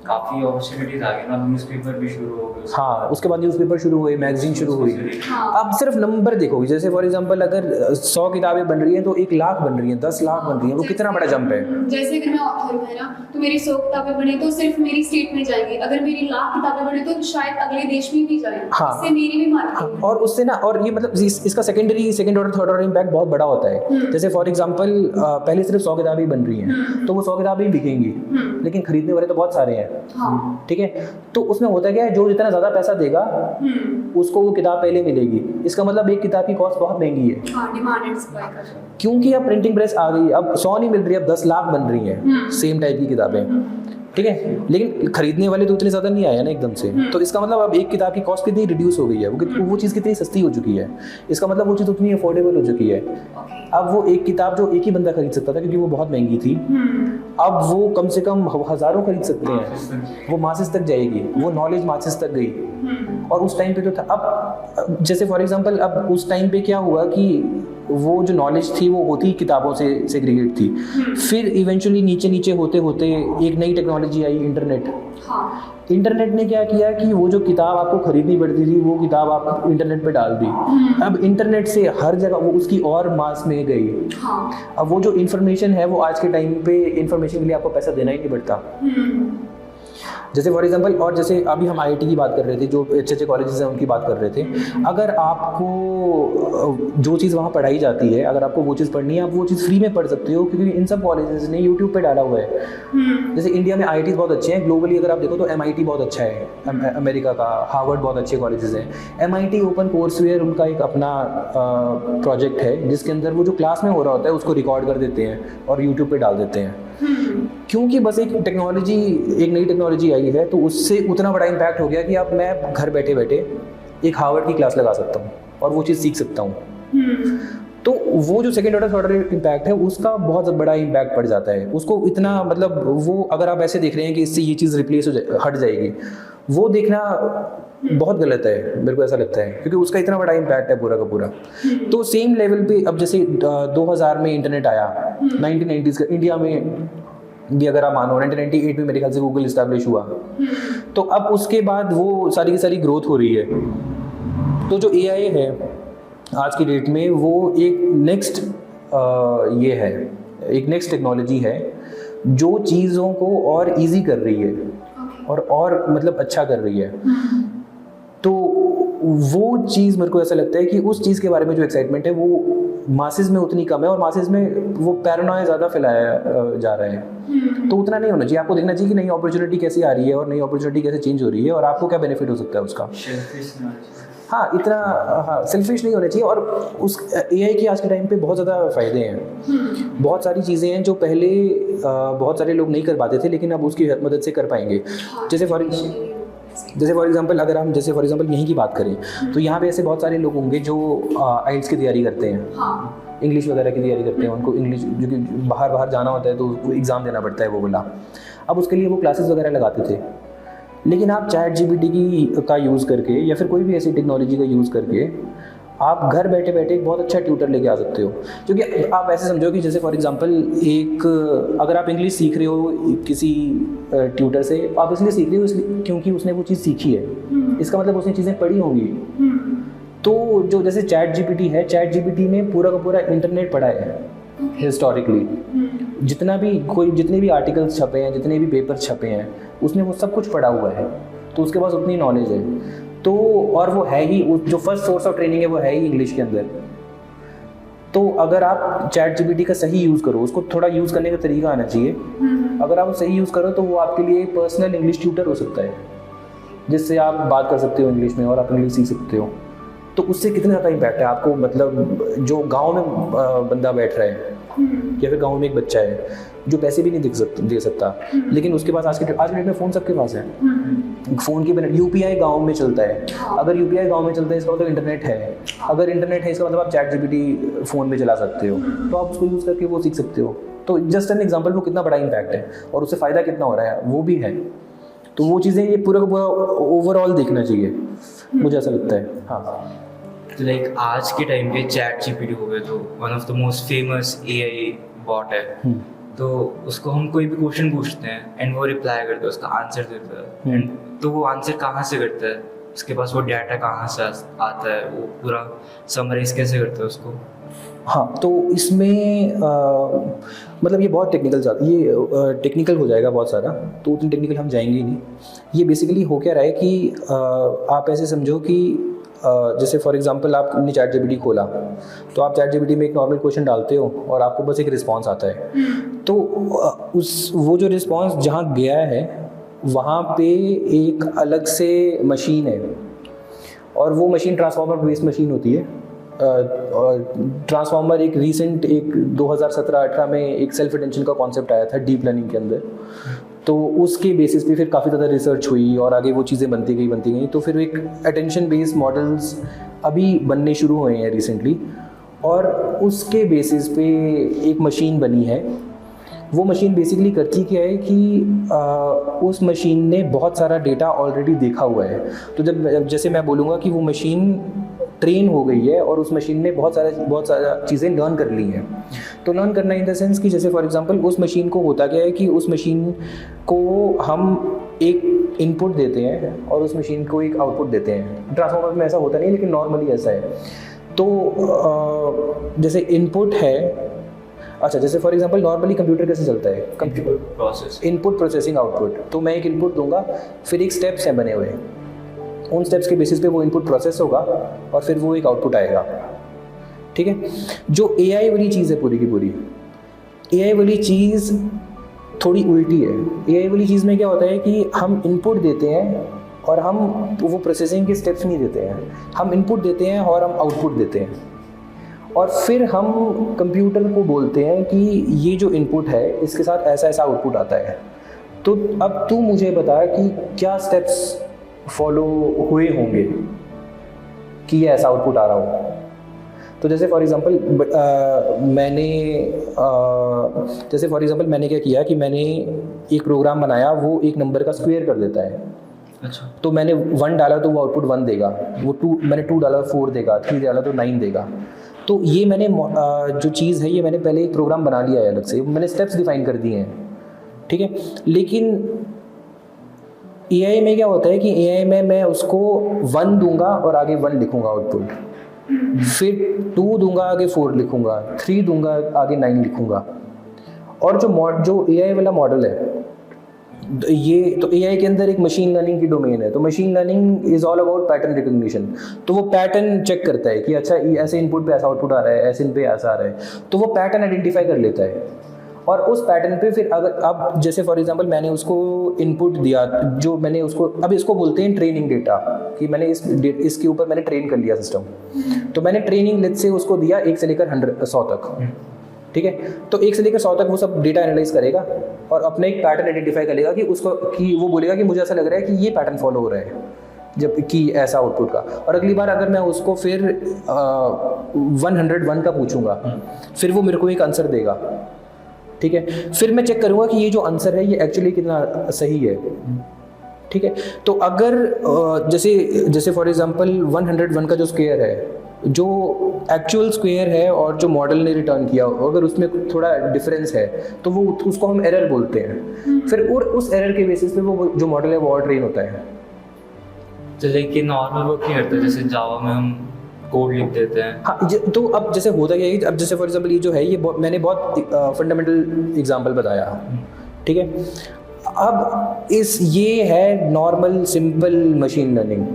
काफ़ी अपॉर्चुनिटीज आ गई ना, न्यूज़पेपर भी शुरू हो गए। हाँ, उसके बाद न्यूज़पेपर शुरू हुए, मैगजीन शुरू हुई। अब सिर्फ नंबर देखोगे, जैसे फॉर एग्जांपल अगर 100 किताबें बन रही हैं तो 1 लाख बन रही हैं, 10 लाख बन रही हैं, वो कितना बड़ा जंप है। जैसे अगर मैं ऑथर हूँ है ना, तो मेरी 100 किताबें बने तो सिर्फ मेरी स्टेट में जाएंगी, अगर मेरी 1 लाख किताबें बने तो शायद अगले देश में भी जाए। हाँ, इससे मेरी भी मार्केटिंग और उससे ना, और ये मतलब इसका second order third order impact बहुत बड़ा होता है। जैसे फॉर एग्जांपल पहले सिर्फ 100 किताबें बन रही हैं तो वो 100 किताबें ही बिकेंगी, लेकिन खरीदने वाले तो बहुत सारे हैं, ठीक है। तो उसमें होता क्या है, जो जितना ज़्यादा पैसा देगा उसको वो किताब पहले मिलेगी। इसका मतलब एक किताब की कॉस्ट बहुत महंगी है, डिमांड एंड सप्लाई का, क्योंकि अब प्रिंटिंग प्रेस आ गई। अब 100 नहीं मिल रही, अब 10 लाख बन रही हैं सेम टाइप की किताबें, ठीक है। लेकिन खरीदने वाले तो उतने ज़्यादा नहीं आए ना एकदम से, तो इसका मतलब अब एक किताब की कॉस्ट कितनी रिड्यूस हो गई है, वो चीज़ कितनी सस्ती हो चुकी है। इसका मतलब वो चीज़ उतनी अफोर्डेबल हो चुकी है। अब वो एक किताब जो एक ही बंदा खरीद सकता था क्योंकि वो बहुत महंगी थी, अब वो कम से कम हज़ारों खरीद सकते हैं, वो मासेस तक जाएगी, वो नॉलेज मासेस तक गई। और उस टाइम पे तो था, अब जैसे फॉर एग्जांपल अब उस टाइम पे क्या हुआ कि वो जो नॉलेज थी वो होती किताबों से सेग्रीगेट थी, फिर इवेंचुअली नीचे होते होते एक नई टेक्नोलॉजी आई, इंटरनेट। इंटरनेट ने क्या किया कि वो जो किताब आपको खरीदनी पड़ती थी वो किताब आप इंटरनेट पे डाल दी। अब इंटरनेट से हर जगह वो उसकी और मास में गई। अब वो जो इन्फॉर्मेशन है वो आज के टाइम पे इन्फॉर्मेशन के लिए आपको पैसा देना ही नहीं पड़ता। जैसे फॉर एग्जांपल, और जैसे अभी हम आईआईटी की बात कर रहे थे, जो अच्छे कॉलेजेस हैं उनकी बात कर रहे थे, अगर आपको जो चीज़ वहाँ पढ़ाई जाती है, अगर आपको वो चीज़ पढ़नी है, आप वो चीज़ फ्री में पढ़ सकते हो, क्योंकि इन सब कॉलेजेस ने यूट्यूब पे डाला हुआ है। जैसे इंडिया में आईआईटी बहुत अच्छे हैं, ग्लोबली अगर आप देखो तो एमआईटी बहुत अच्छा है, अमेरिका का हार्वर्ड बहुत अच्छे कॉलेजेस हैं। एमआईटी ओपन कोर्सवेयर उनका एक अपना प्रोजेक्ट है, जिसके अंदर वो जो क्लास में हो रहा होता है उसको रिकॉर्ड कर देते हैं और यूट्यूब पे डाल देते हैं। क्योंकि बस एक नई टेक्नोलॉजी आई है, तो उससे उतना बड़ा इम्पैक्ट हो गया कि अब मैं घर बैठे बैठे एक हार्वर्ड की क्लास लगा सकता हूँ और वो चीज़ सीख सकता हूँ। तो वो जो second order third order impact है, उसका बहुत बड़ा इम्पैक्ट पड़ जाता है। उसको इतना मतलब वो अगर आप ऐसे देख रहे हैं कि इससे ये चीज़ रिप्लेस हट जाएगी, वो देखना बहुत गलत है, मेरे को ऐसा लगता है, क्योंकि उसका इतना बड़ा इम्पैक्ट है पूरा का पूरा। तो सेम लेवल पे अब जैसे 2000 में इंटरनेट आया, 1990s का इंडिया में भी अगर आप मानो, 1998 में मेरे ख्याल से गूगल इस्टेब्लिश हुआ, तो अब उसके बाद वो सारी की सारी ग्रोथ हो रही है। तो जो एआई है आज की डेट में, वो एक नेक्स्ट एक नेक्स्ट टेक्नोलॉजी है जो चीज़ों को और इजी कर रही है और मतलब अच्छा कर रही है। तो वो चीज़ मेरे को ऐसा लगता है कि उस चीज़ के बारे में जो एक्साइटमेंट है वो मासेस में उतनी कम है, और मासेस में वो पैरानोया ज़्यादा फैलाया जा रहा है। तो उतना नहीं होना चाहिए। आपको देखना चाहिए कि नई अपॉर्चुनिटी कैसे आ रही है और नई अपॉर्चुनिटी कैसे चेंज हो रही है और आपको क्या बेनिफिट हो सकता है उसका। सेल्फिश नहीं होना चाहिए। और उस एआई की आज के टाइम पे बहुत ज़्यादा फ़ायदे हैं। बहुत सारी चीज़ें हैं जो पहले बहुत सारे लोग नहीं कर पाते थे, लेकिन अब उसकी मदद से कर पाएंगे। जैसे फॉर एग्जांपल अगर हम यहीं की बात करें, तो यहाँ पे ऐसे बहुत सारे लोग होंगे जो आइल्स की तैयारी करते हैं, इंग्लिश वगैरह की तैयारी करते हैं। उनको इंग्लिश जो कि बाहर जाना होता है तो एग्ज़ाम देना पड़ता है वो वाला। अब उसके लिए वो क्लासेस वगैरह लगाते थे, लेकिन आप ChatGPT का यूज़ करके या फिर कोई भी ऐसी टेक्नोलॉजी का यूज़ करके आप घर बैठे बैठे एक बहुत अच्छा ट्यूटर लेके आ सकते हो। क्योंकि आप ऐसे समझो कि जैसे फॉर एग्जांपल अगर आप इंग्लिश सीख रहे हो किसी ट्यूटर से, आप इसलिए सीख रहे हो इसलिए क्योंकि उसने वो चीज़ सीखी है, इसका मतलब उसने चीज़ें पढ़ी होंगी। तो जो जैसे ChatGPT है, ChatGPT ने पूरा का पूरा इंटरनेट पढ़ा है हिस्टोरिकली। जितने भी आर्टिकल्स छपे हैं, जितने भी पेपर छपे हैं, उसने वो सब कुछ पढ़ा हुआ है, तो उसके पास उतनी नॉलेज है। तो और वो है ही जो फर्स्ट सोर्स ऑफ ट्रेनिंग है वो है ही इंग्लिश के अंदर। तो अगर आप ChatGPT का सही यूज़ करो, उसको थोड़ा यूज़ करने का तरीका आना चाहिए। अगर आप सही यूज़ करो तो वो आपके लिए पर्सनल इंग्लिश ट्यूटर हो सकता है, जिससे आप बात कर सकते हो इंग्लिश में और आप इंग्लिश सीख सकते हो। तो उससे कितना ज़्यादा इम्पैक्ट है आपको, मतलब जो गाँव में बंदा बैठ रहा है या फिर गाँव में एक बच्चा है जो पैसे भी नहीं दे सकता, लेकिन उसके पास आज के डेट में फ़ोन सबके पास है। फ़ोन की UPI गाँव में चलता है। अगर UPI गाँव में चलता है इसका मतलब इंटरनेट है। अगर इंटरनेट है इसका मतलब आप ChatGPT फ़ोन में चला सकते हो, तो आप उसको यूज़ करके वो सीख सकते हो। तो जस्ट एन एग्जाम्पल, वो कितना बड़ा इम्पैक्ट है और उससे फ़ायदा कितना हो रहा है वो भी है। तो वो चीज़ें ये पूरा का पूरा ओवरऑल देखना चाहिए, मुझे ऐसा लगता है। हाँ, तो लाइक आज के टाइम पे ChatGPT हो गया तो one of the most famous AI bot है। तो उसको हम कोई भी क्वेश्चन पूछते हैं एंड वो रिप्लाई करता है, उसका आंसर देता है। एंड तो वो आंसर कहाँ से करता है, उसके पास वो डाटा कहाँ से आता है, वो पूरा समराइज कैसे करता है उसको। हाँ, तो इसमें मतलब ये बहुत टेक्निकल हो जाएगा बहुत सारा, तो उतनी टेक्निकल हम जाएंगे ही नहीं। ये बेसिकली हो क्या रहा है कि आप ऐसे समझो कि जैसे फॉर एग्जांपल आपने ChatGPT खोला, तो आप ChatGPT में एक नॉर्मल क्वेश्चन डालते हो और आपको बस एक रिस्पांस आता है। तो वो जो रिस्पांस जहाँ गया है वहाँ पे एक अलग से मशीन है, और वो मशीन ट्रांसफार्मर बेस्ड मशीन होती है। ट्रांसफार्मर एक 2017-18 में एक सेल्फ अटेंशन का कॉन्सेप्ट आया था डीप लर्निंग के अंदर। तो उसके बेसिस पे फिर काफ़ी ज़्यादा रिसर्च हुई और आगे वो चीज़ें बनती गई। तो फिर एक अटेंशन बेस्ड मॉडल्स अभी बनने शुरू हुए हैं रिसेंटली, और उसके बेसिस पे एक मशीन बनी है। वो मशीन बेसिकली करती क्या है कि उस मशीन ने बहुत सारा डेटा ऑलरेडी देखा हुआ है। तो जैसे मैं बोलूँगा कि वो मशीन ट्रेन हो गई है और उस मशीन ने बहुत सारा चीज़ें लर्न कर ली हैं। तो लर्न करना इन द सेंस कि जैसे फॉर एग्जांपल उस मशीन को होता क्या है कि उस मशीन को हम एक इनपुट देते हैं और उस मशीन को एक आउटपुट देते हैं। ट्रांसफार्मर में ऐसा होता नहीं, लेकिन नॉर्मली ऐसा है। तो जैसे इनपुट है, अच्छा, जैसे फॉर एग्जांपल नॉर्मली कंप्यूटर कैसे चलता है? Computer process. Input processing output. तो मैं एक इनपुट दूंगा, फिर एक स्टेप्स हैं बने हुए, उन स्टेप्स के बेसिस पे वो इनपुट प्रोसेस होगा और फिर वो एक आउटपुट आएगा। ठीक है। जो एआई वाली चीज़ है पूरी की पूरी, एआई वाली चीज़ थोड़ी उल्टी है। एआई वाली चीज़ में क्या होता है कि हम इनपुट देते हैं और हम वो प्रोसेसिंग के स्टेप्स नहीं देते हैं, हम इनपुट देते हैं और हम आउटपुट देते हैं, और फिर हम कंप्यूटर को बोलते हैं कि ये जो इनपुट है इसके साथ ऐसा ऐसा आउटपुट आता है। तो अब तू मुझे बता कि क्या स्टेप्स फॉलो हुए होंगे कि ये ऐसा आउटपुट आ रहा हो। तो जैसे फॉर एग्जांपल मैंने क्या किया कि मैंने एक प्रोग्राम बनाया, वो एक नंबर का स्क्वायर कर देता है। अच्छा। तो मैंने 1 डाला तो वो आउटपुट 1 देगा, वो 2 मैंने 2 डाला 4 देगा, 3 डाला तो 9 देगा। तो ये मैंने जो चीज़ है ये मैंने पहले एक प्रोग्राम बना लिया है अलग से, मैंने स्टेप्स डिफाइन कर दिए हैं। ठीक है। लेकिन एआई में क्या होता है कि एआई में मैं उसको 1 दूंगा और आगे 1 लिखूंगा आउटपुट, फिर 2 दूंगा आगे 4 लिखूंगा, 3 दूंगा आगे 9 लिखूंगा। और जो एआई वाला मॉडल है ये, तो एआई के अंदर एक मशीन लर्निंग की डोमेन है। तो machine learning is all about pattern recognition. तो वो पैटर्न चेक करता है कि अच्छा ऐसे इनपुट पे ऐसा आउटपुट आ रहा है, ऐसे इन पे ऐसा आ रहा है, तो वो पैटर्न आइडेंटिफाई कर लेता है। और उस पैटर्न पे फिर अगर अब जैसे फॉर एग्जांपल मैंने उसको इनपुट दिया, जो मैंने उसको, अब इसको बोलते हैं ट्रेनिंग डेटा, कि मैंने इसके ऊपर मैंने ट्रेन कर लिया सिस्टम। तो मैंने ट्रेनिंग लेट से उसको दिया 1 से लेकर 100 तक। ठीक है। तो 1 से लेकर 100 तक वो सब डेटा एनालाइज करेगा और अपने एक पैटर्न आइडेंटिफाई करेगा कि उसको, कि वो बोलेगा कि मुझे ऐसा लग रहा है कि ये पैटर्न फॉलो हो रहा है, जब कि ऐसा आउटपुट का। और अगली बार अगर मैं उसको फिर 101 का पूछूंगा, फिर वो मेरे को एक आंसर देगा। ठीक है। फिर मैं चेक करूंगा कि ये जो आंसर है ये एक्चुअली कितना सही है। ठीक है। तो अगर जैसे फॉर एग्जांपल 101 का जो स्क्वायर है, जो एक्चुअल स्क्वायर है और जो मॉडल ने रिटर्न किया, अगर उसमें थोड़ा डिफरेंस है तो वो उसको हम एरर बोलते हैं। फिर उस एरर के बेसिस पे वो जो मॉडल है वो और ट्रेन होता है। तो लेकिन नॉर्मल वर्क नहीं करता, जैसे जावा में हम कोड लिख देते हैं। हाँ, तो अब जैसे होता क्या है कि अब जैसे फॉर एग्जांपल ये जो है, ये मैंने बहुत फंडामेंटल एग्जांपल बताया। ठीक है। अब ये है नॉर्मल सिंपल मशीन लर्निंग।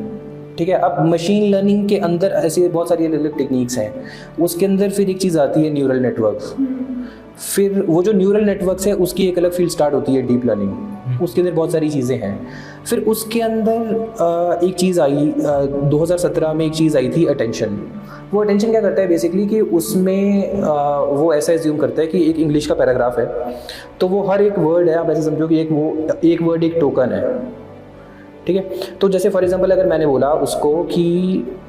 ठीक है। अब मशीन लर्निंग के अंदर ऐसे बहुत सारी अलग अलग टेक्निक्स हैं। उसके अंदर फिर एक चीज़ आती है न्यूरल नेटवर्क्स। फिर वो जो न्यूरल नेटवर्क्स है उसकी एक अलग फील्ड स्टार्ट होती है, डीप लर्निंग। उसके अंदर बहुत सारी चीज़ें हैं। फिर उसके अंदर एक चीज़ आई 2017 में, एक चीज़ आई थी अटेंशन। वो अटेंशन क्या करता है बेसिकली कि उसमें वो ऐसा एज्यूम करता है कि एक इंग्लिश का पैराग्राफ है, तो वो हर एक वर्ड है, आप ऐसे समझो कि एक वर्ड एक टोकन है। ठीक है। तो जैसे फॉर एग्जांपल अगर मैंने बोला उसको कि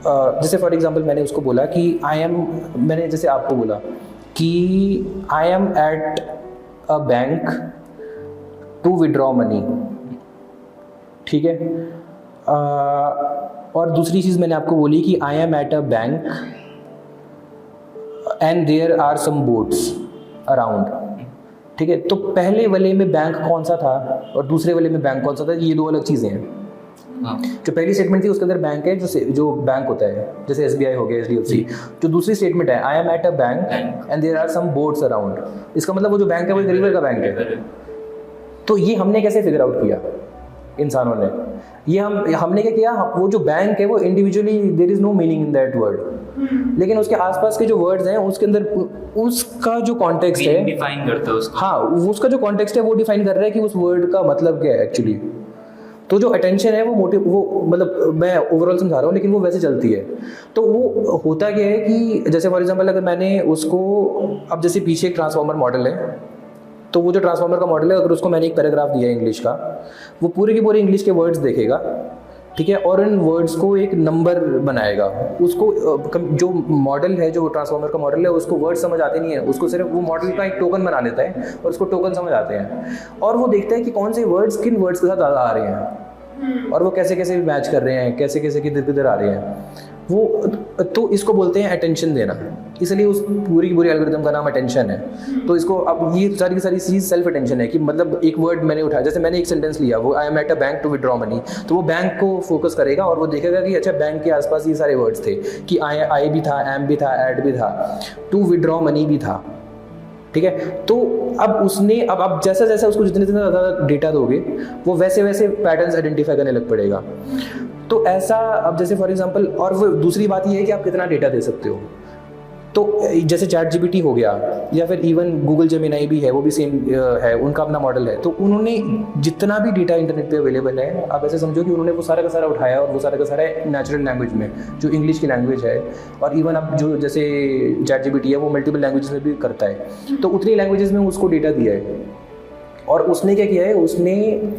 जैसे फॉर एग्जांपल मैंने उसको बोला कि मैंने जैसे आपको बोला कि I am at a bank to withdraw money. ठीक है। और दूसरी चीज़ मैंने आपको बोली कि I am at a bank and there are some boats around. ठीक है। तो पहले वाले में बैंक कौन सा था और दूसरे वाले में बैंक कौन सा था, ये 2 अलग चीज़ें हैं। जो पहली स्टेटमेंट थी उसके अंदर बैंक है, जो बैंक होता है, जैसे SBI हो गया, HDFC। जो दूसरी स्टेटमेंट है, I am at a bank and there are some boats around, इसका मतलब वो जो बैंक है वो एक रिवर का बैंक है। तो ये हमने कैसे फिगर आउट किया इंसानों ने? ये हमने क्या किया, वो जो बैंक है वो individually there is no meaning in that word, लेकिन उसके आसपास के जो वर्ड्स हैं उसके अंदर उसका जो कॉन्टेक्स्ट है डिफाइन करता है उसको। हाँ, उसका जो कॉन्टेक्स्ट है वो डिफाइन कर रहा है कि उस वर्ड का मतलब क्या है एक्चुअली। तो जो अटेंशन है वो मतलब मैं ओवरऑल समझा रहा हूँ, लेकिन वो वैसे चलती है। तो वो होता क्या है कि जैसे फॉर एग्जांपल अगर मैंने उसको, अब जैसे पीछे एक ट्रांसफॉर्मर मॉडल है, तो वो जो ट्रांसफॉर्मर का मॉडल है, अगर उसको मैंने एक पैराग्राफ दिया है इंग्लिश का, वो पूरे के पूरे इंग्लिश के वर्ड्स देखेगा। ठीक है। और इन वर्ड्स को एक नंबर बनाएगा। उसको जो मॉडल है, जो ट्रांसफॉर्मर का मॉडल है, उसको वर्ड समझ आते नहीं है, उसको सिर्फ वो मॉडल का एक टोकन बना लेता है और उसको टोकन समझ आते हैं। और वो देखता है कि कौन से वर्ड्स किन वर्ड्स के साथ ज़्यादा आ रहे हैं और वो कैसे कैसे मैच कर रहे हैं, कैसे कैसे किधर किधर आ रहे हैं वो। तो इसको बोलते हैं अटेंशन देना, इसलिए उस पूरी की पूरी एल्गोरिथम का नाम अटेंशन है। तो इसको अब ये सारी की सारी चीज़ सेल्फ अटेंशन है कि मतलब एक वर्ड मैंने उठाया, जैसे मैंने एक सेंटेंस लिया, वो I am at a bank to withdraw money, तो वो बैंक को फोकस करेगा और वो देखेगा कि अच्छा बैंक के आसपास ये सारे वर्ड्स थे कि आई भी था, एम भी था, एड भी था, टू विड्रॉ मनी भी था। ठीक है। तो अब उसने अब जैसा जैसा उसको जितने जितने ज़्यादा डेटा दोगे वो वैसे वैसे पैटर्न्स आइडेंटिफाई करने लग पड़ेगा। तो ऐसा अब जैसे फॉर एग्जांपल, और वो दूसरी बात ये है कि आप कितना डेटा दे सकते हो। तो जैसे ChatGPT हो गया या फिर इवन गूगल जेमिनाई भी है, वो भी सेम है, उनका अपना मॉडल है। तो उन्होंने जितना भी डेटा इंटरनेट पे अवेलेबल है, आप ऐसे समझो कि उन्होंने वो सारा का सारा उठाया और वो सारा का सारा नेचुरल लैंग्वेज में, जो इंग्लिश की लैंग्वेज है, और इवन अब जो जैसे ChatGPT है वो मल्टीपल लैंग्वेजेस में भी करता है, तो उतनी लैंग्वेजेस में उसको डेटा दिया है। और उसने क्या किया है, उसने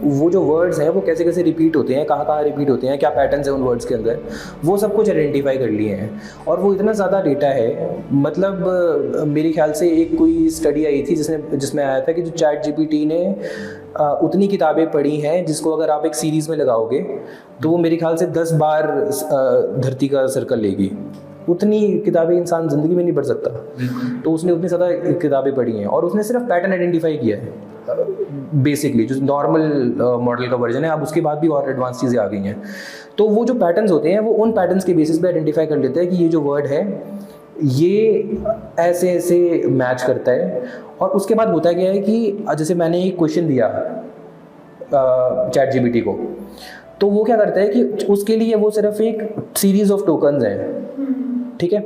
वो जो वर्ड्स हैं वो कैसे कैसे रिपीट होते हैं, कहाँ कहाँ रिपीट होते हैं, क्या पैटर्न्स हैं उन वर्ड्स के अंदर, वो सब कुछ आइडेंटिफाई कर लिए हैं। और वो इतना ज़्यादा डेटा है, मतलब मेरे ख्याल से एक कोई स्टडी आई थी जिसमें आया था कि जो ChatGPT ने उतनी किताबें पढ़ी हैं जिसको अगर आप एक सीरीज़ में लगाओगे तो वो मेरे ख्याल से 10 बार धरती का सर्कल लेगी। उतनी किताबें इंसान ज़िंदगी में नहीं पढ़ सकता। तो उसने उतनी ज़्यादा किताबें पढ़ी हैं और उसने सिर्फ पैटर्न आइडेंटिफाई किया है बेसिकली, जो नॉर्मल मॉडल का वर्जन है। अब उसके बाद भी और एडवांस चीज़ें आ गई हैं। तो वो जो पैटर्न्स होते हैं वो उन पैटर्न्स के बेसिस पे आइडेंटिफाई कर लेते हैं कि ये जो वर्ड है ये ऐसे ऐसे मैच करता है। और उसके बाद होता क्या है कि जैसे मैंने एक क्वेश्चन दिया ChatGPT को, तो वो क्या करता है कि उसके लिए वो सिर्फ एक सीरीज ऑफ टोकन्स हैं, ठीक है।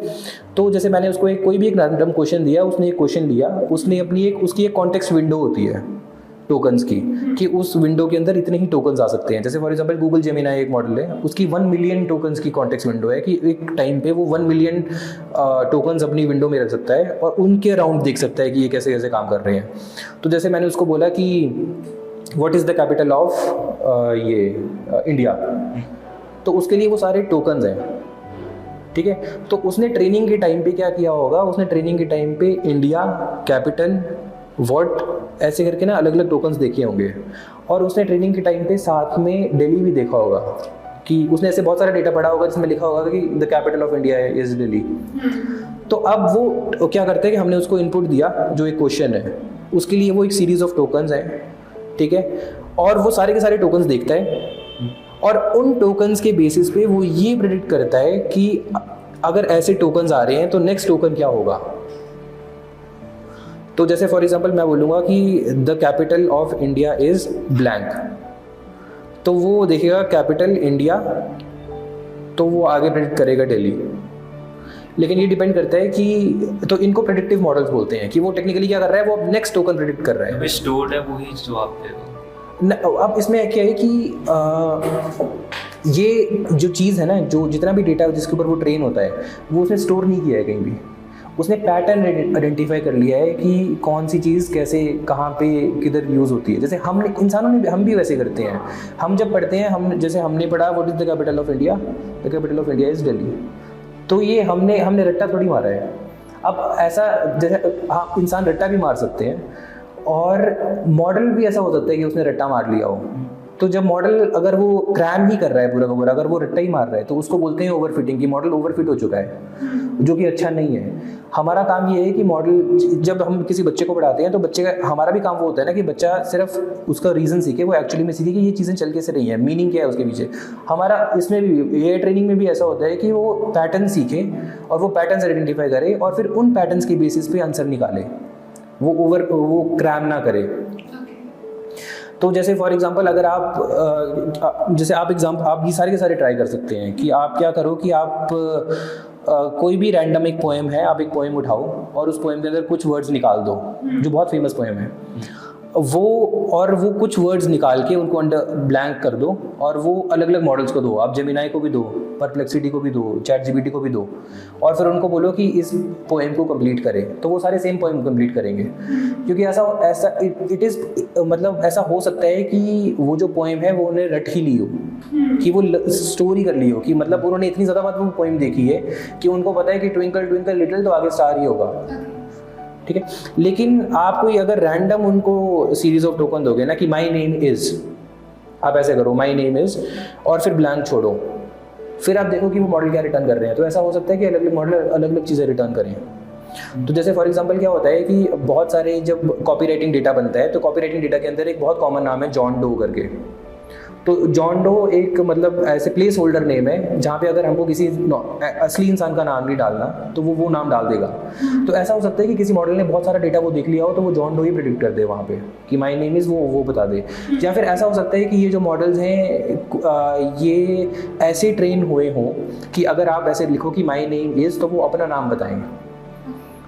तो जैसे मैंने उसको कोई भी एक रैंडम क्वेश्चन दिया, उसने एक क्वेश्चन लिया, उसने उसकी एक कॉन्टेक्स्ट विंडो होती है टोकन्स की, कि उस विंडो के अंदर इतने ही टोकन्स आ सकते हैं। जैसे फॉर एग्जांपल गूगल जेमिनाई एक मॉडल है, उसकी 1 मिलियन टोकन्स की कॉन्टेक्स्ट विंडो है, कि एक टाइम पे वो 1 मिलियन टोकन्स अपनी विंडो में रख सकता है और उनके अराउंड देख सकता है कि ये कैसे कैसे काम कर रहे हैं। तो जैसे मैंने उसको बोला कि what is the capital of India, तो उसके लिए वो सारे टोकन्स हैं, ठीक है। तो उसने ट्रेनिंग के टाइम पे क्या किया होगा, उसने ट्रेनिंग के टाइम पे इंडिया, कैपिटल, व्हाट ऐसे करके ना अलग अलग टोकन्स देखे होंगे। और उसने ट्रेनिंग के टाइम पे साथ में दिल्ली भी देखा होगा, कि उसने ऐसे बहुत सारा डेटा पढ़ा होगा जिसमें लिखा होगा कि the capital of India is Delhi. तो अब वो क्या करते हैं कि हमने उसको इनपुट दिया जो एक क्वेश्चन है, उसके लिए वो एक सीरीज ऑफ टोकन्स है, ठीक है। और वो सारे के सारे टोकन्स देखता है और उन टोकन्स के बेसिस पे वो ये प्रेडिक्ट करता है कि अगर ऐसे टोकन्स आ रहे हैं तो नेक्स्ट टोकन क्या होगा। तो जैसे फॉर एग्जांपल मैं बोलूँगा कि the capital of India is blank, तो वो देखेगा कैपिटल इंडिया, तो वो आगे प्रेडिक्ट करेगा दिल्ली। लेकिन ये डिपेंड करता है कि, तो इनको प्रेडिक्टिव मॉडल्स बोलते हैं, कि वो टेक्निकली क्या कर रहा है, वो नेक्स्ट टोकन प्रेडिक्ट कर रहा है। स्टोर्ड है वही जो आप दे दो। अब इसमें क्या है कि ये जो चीज़ है ना, जो जितना भी डेटा जिसके ऊपर वो ट्रेन होता है, वो उसने स्टोर नहीं किया है कहीं भी। उसने पैटर्न आइडेंटिफाई कर लिया है कि कौन सी चीज़ कैसे कहाँ पे किधर यूज़ होती है। जैसे हम भी वैसे करते हैं। हम जब पढ़ते हैं, हमने पढ़ा what is the capital of India, the capital of India is Delhi. तो ये हमने रट्टा थोड़ी मारा है। अब ऐसा जैसे इंसान रट्टा भी मार सकते हैं, और मॉडल भी ऐसा हो सकता है कि उसने रट्टा मार लिया हो। तो जब मॉडल अगर वो क्रैम ही कर रहा है पूरा का पूरा, अगर वो रट्टा ही मार रहा है, तो उसको बोलते हैं ओवरफिटिंग, की मॉडल ओवरफिट हो चुका है, जो कि अच्छा नहीं है। हमारा काम ये है कि मॉडल, जब हम किसी बच्चे को पढ़ाते हैं तो बच्चे का, हमारा भी काम वो होता है ना कि बच्चा सिर्फ उसका रीज़न सीखे, वो एक्चुअली में सीखे कि ये चीज़ें चल कैसे रही हैं, मीनिंग क्या है उसके पीछे। हमारा इसमें भी, ये ट्रेनिंग में भी ऐसा होता है कि वो पैटर्न सीखे और वो पैटर्न्स आइडेंटिफाई करे और फिर उन पैटर्न्स के बेसिस पे आंसर निकाले, वो क्रैम ना करे। तो जैसे फॉर एग्जांपल अगर आप ये सारे के सारे ट्राई कर सकते हैं कि आप क्या करो कि आप कोई भी रैंडम एक पोएम है, आप एक पोएम उठाओ और उस पोएम के अंदर कुछ वर्ड्स निकाल दो जो बहुत फेमस पोएम है, वो कुछ वर्ड्स निकाल के उनको अंडर ब्लैंक कर दो और वो अलग अलग मॉडल्स को दो। आप जेमिनाई को भी दो, परप्लेक्सिटी को भी दो, ChatGPT को भी दो, और फिर उनको बोलो कि इस पोएम को कंप्लीट करें, तो वो सारे सेम पोएम कंप्लीट करेंगे। क्योंकि ऐसा हो सकता है कि वो जो पोएम है वो उन्हें रट ही ली हो, कि वो स्टोरी कर ली हो, कि मतलब उन्होंने इतनी ज़्यादा बार वो पोएम देखी है कि उनको पता है कि ट्विंकल ट्विंकल लिटिल तो आगे स्टार ही होगा, ठीक है। लेकिन आप कोई अगर रैंडम उनको सीरीज ऑफ टोकन दोगे ना कि माई नेम इज़, आप ऐसे करो माई नेम इज़ और फिर ब्लैंक छोड़ो, फिर आप देखो कि वो मॉडल क्या रिटर्न कर रहे हैं। तो ऐसा हो सकता है कि अलग अलग मॉडल अलग अलग चीज़ें रिटर्न करें। तो जैसे फॉर एग्जांपल क्या होता है कि बहुत सारे जब कॉपी राइटिंग डेटा बनता है, तो कॉपी राइटिंग डेटा के अंदर एक बहुत कॉमन नाम है जॉन डो करके। तो जॉन डो एक मतलब ऐसे प्लेस होल्डर नेम है जहाँ पे अगर हमको किसी असली इंसान का नाम नहीं डालना तो वो नाम डाल देगा। तो ऐसा हो सकता है कि किसी मॉडल ने बहुत सारा डेटा वो देख लिया हो तो वो जॉन डो ही प्रेडिक्ट कर दे वहाँ पे कि माई नेम इज़, वो बता दे। या फिर ऐसा हो सकता है कि ये जो मॉडल्स हैं ये ऐसे ट्रेन हुए हों कि अगर आप ऐसे लिखो कि माई नेम इज़ तो वो अपना नाम बताएंगे।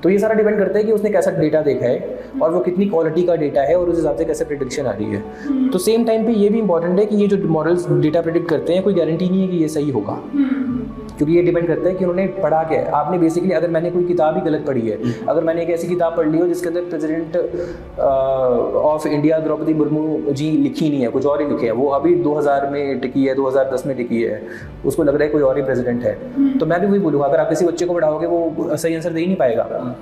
तो ये सारा डिपेंड करता है कि उसने कैसा डेटा देखा है और वो कितनी क्वालिटी का डेटा है और उस हिसाब से कैसे प्रेडिक्शन आ रही है। तो सेम टाइम पे ये भी इंपॉर्टेंट है कि ये जो मॉडल्स डेटा प्रेडिक्ट करते हैं कोई गारंटी नहीं है कि ये सही होगा, क्योंकि ये डिपेंड करता है कि उन्होंने पढ़ा क्या है। आपने बेसिकली अगर मैंने कोई किताब ही गलत पढ़ी है, अगर मैंने एक ऐसी किताब पढ़ ली हो जिसके अंदर president of India Draupadi Murmu ji लिखी नहीं है, कुछ और ही लिखे हैं, वो अभी 2000 में टिकी है, 2010 में टिकी है, उसको लग रहा है कोई और ही प्रेसिडेंट है, तो मैं भी वही बोलूँगा अगर आप किसी बच्चे को पढ़ाओगे वो सही आंसर दे ही नहीं पाएगा।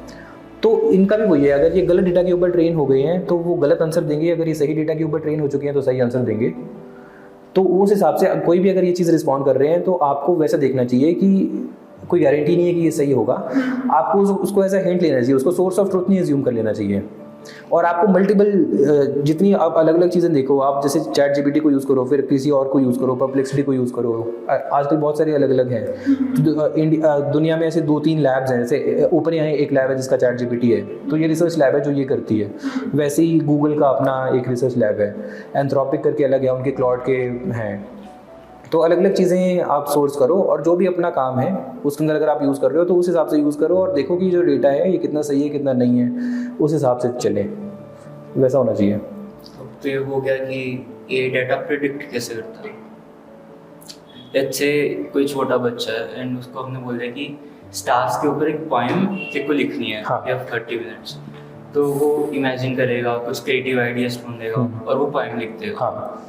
तो इनका भी वही है, अगर ये गलत डेटा के ऊपर ट्रेन हो गए हैं तो वो गलत आंसर देंगे, अगर ये सही डेटा के ऊपर ट्रेन हो चुके हैं तो सही आंसर देंगे। तो उस हिसाब से कोई भी अगर ये चीज़ रिस्पॉन्ड कर रहे हैं तो आपको वैसा देखना चाहिए कि कोई गारंटी नहीं है कि ये सही होगा, आपको उसको ऐसा हिंट लेना चाहिए, उसको सोर्स ऑफ ट्रुथ नहीं एज्यूम कर लेना चाहिए। और आपको मल्टीपल जितनी आप अलग अलग चीज़ें देखो, आप जैसे चैट जीपीटी को यूज़ करो, फिर किसी और को यूज़ करो, परप्लेक्सिटी को यूज़ करो, आजकल बहुत सारे अलग अलग हैं। दुनिया में ऐसे 2-3 लैब्स हैं, जैसे ओपन एआई एक लैब है जिसका चैट जीपीटी है, तो ये रिसर्च लैब है जो ये करती है। वैसे ही गूगल का अपना एक रिसर्च लैब है, एंथ्रोपिक करके अलग है, उनके क्लाउड के हैं। तो अलग अलग चीज़ें आप सोर्स करो और जो भी अपना काम है उसके अंदर अगर आप यूज़ कर रहे हो तो उस हिसाब से यूज़ करो और देखो कि जो डेटा है ये कितना सही है कितना नहीं है, उस हिसाब से चले, वैसा होना चाहिए। तो ये हो गया कि ये डेटा प्रिडिक्ट कैसे करता है। लेट्स से कोई छोटा बच्चा है एंड उसको हमने बोल दिया कि स्टार्स के ऊपर एक पोएम तेरे को लिखनी है, हाँ। या 30 मिनट्स, तो वो इमेजिन करेगा, कुछ क्रिएटिव आइडियाज ढूंढेगा और वो पोएम लिख देगा। हाँ।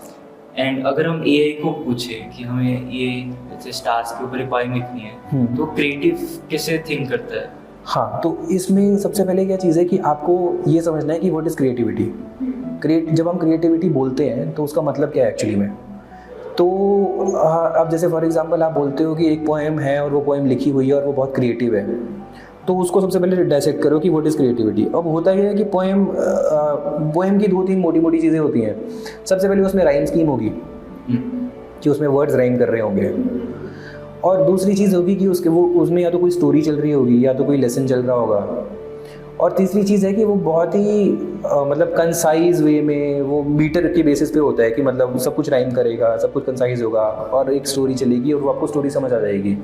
एंड अगर हम एआई को पूछें कि हमें ये जैसे स्टार्स के ऊपर एक पोएम लिखनी है, तो क्रिएटिव कैसे थिंक करता है। हाँ, तो इसमें सबसे पहले क्या चीज़ है कि आपको ये समझना है कि व्हाट इज़ क्रिएटिविटी। जब हम क्रिएटिविटी बोलते हैं तो उसका मतलब क्या है एक्चुअली में। तो अब जैसे फॉर एग्जांपल आप बोलते हो कि एक पोएम है और वो पोएम लिखी हुई है और वो बहुत क्रिएटिव है, तो उसको सबसे पहले डायसेक्ट करो कि व्हाट इज़ क्रिएटिविटी। अब होता है कि पोएम की 2-3 मोटी मोटी चीज़ें होती हैं। सबसे पहले उसमें राइम स्कीम होगी कि उसमें वर्ड्स राइम कर रहे होंगे, और दूसरी चीज़ होगी कि उसमें या तो कोई स्टोरी चल रही होगी या तो कोई लेसन चल रहा होगा, और तीसरी चीज़ है कि वो बहुत ही मतलब कंसाइज वे में, वो मीटर के बेसिस पे होता है कि मतलब सब कुछ राइम करेगा, सब कुछ कंसाइज होगा और एक स्टोरी चलेगी और वो आपको स्टोरी समझ आ जाएगी।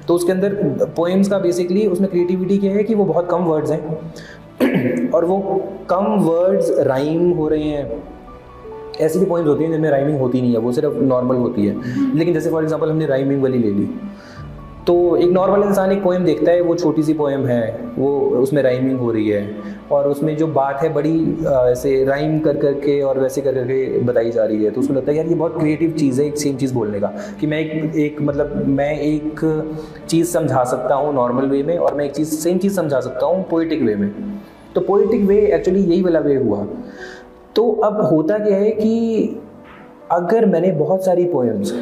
तो उसके अंदर पोएम्स का बेसिकली उसमें क्रिएटिविटी क्या है कि वो बहुत कम वर्ड्स हैं और वो कम वर्ड्स राइम हो रहे हैं। ऐसी भी पोएम्स होती हैं जिनमें राइमिंग होती नहीं है, वो सिर्फ नॉर्मल होती है। लेकिन जैसे फॉर एग्जांपल हमने राइमिंग वाली ले ली, तो एक नॉर्मल इंसान एक पोएम देखता है, वो छोटी सी पोएम है, वो उसमें राइमिंग हो रही है और उसमें जो बात है बड़ी ऐसे राइम कर करके और वैसे कर करके बताई जा रही है, तो उसको लगता है यार ये बहुत क्रिएटिव चीज़ है एक सेम चीज़ बोलने का, कि मैं एक चीज़ समझा सकता हूँ नॉर्मल वे में और मैं एक चीज़ सेम चीज़ समझा सकता हूँ पोइटिक वे में। तो पोइटिक वे एक्चुअली यही वाला वे हुआ। तो अब होता क्या है कि अगर मैंने बहुत सारी पोएम्स,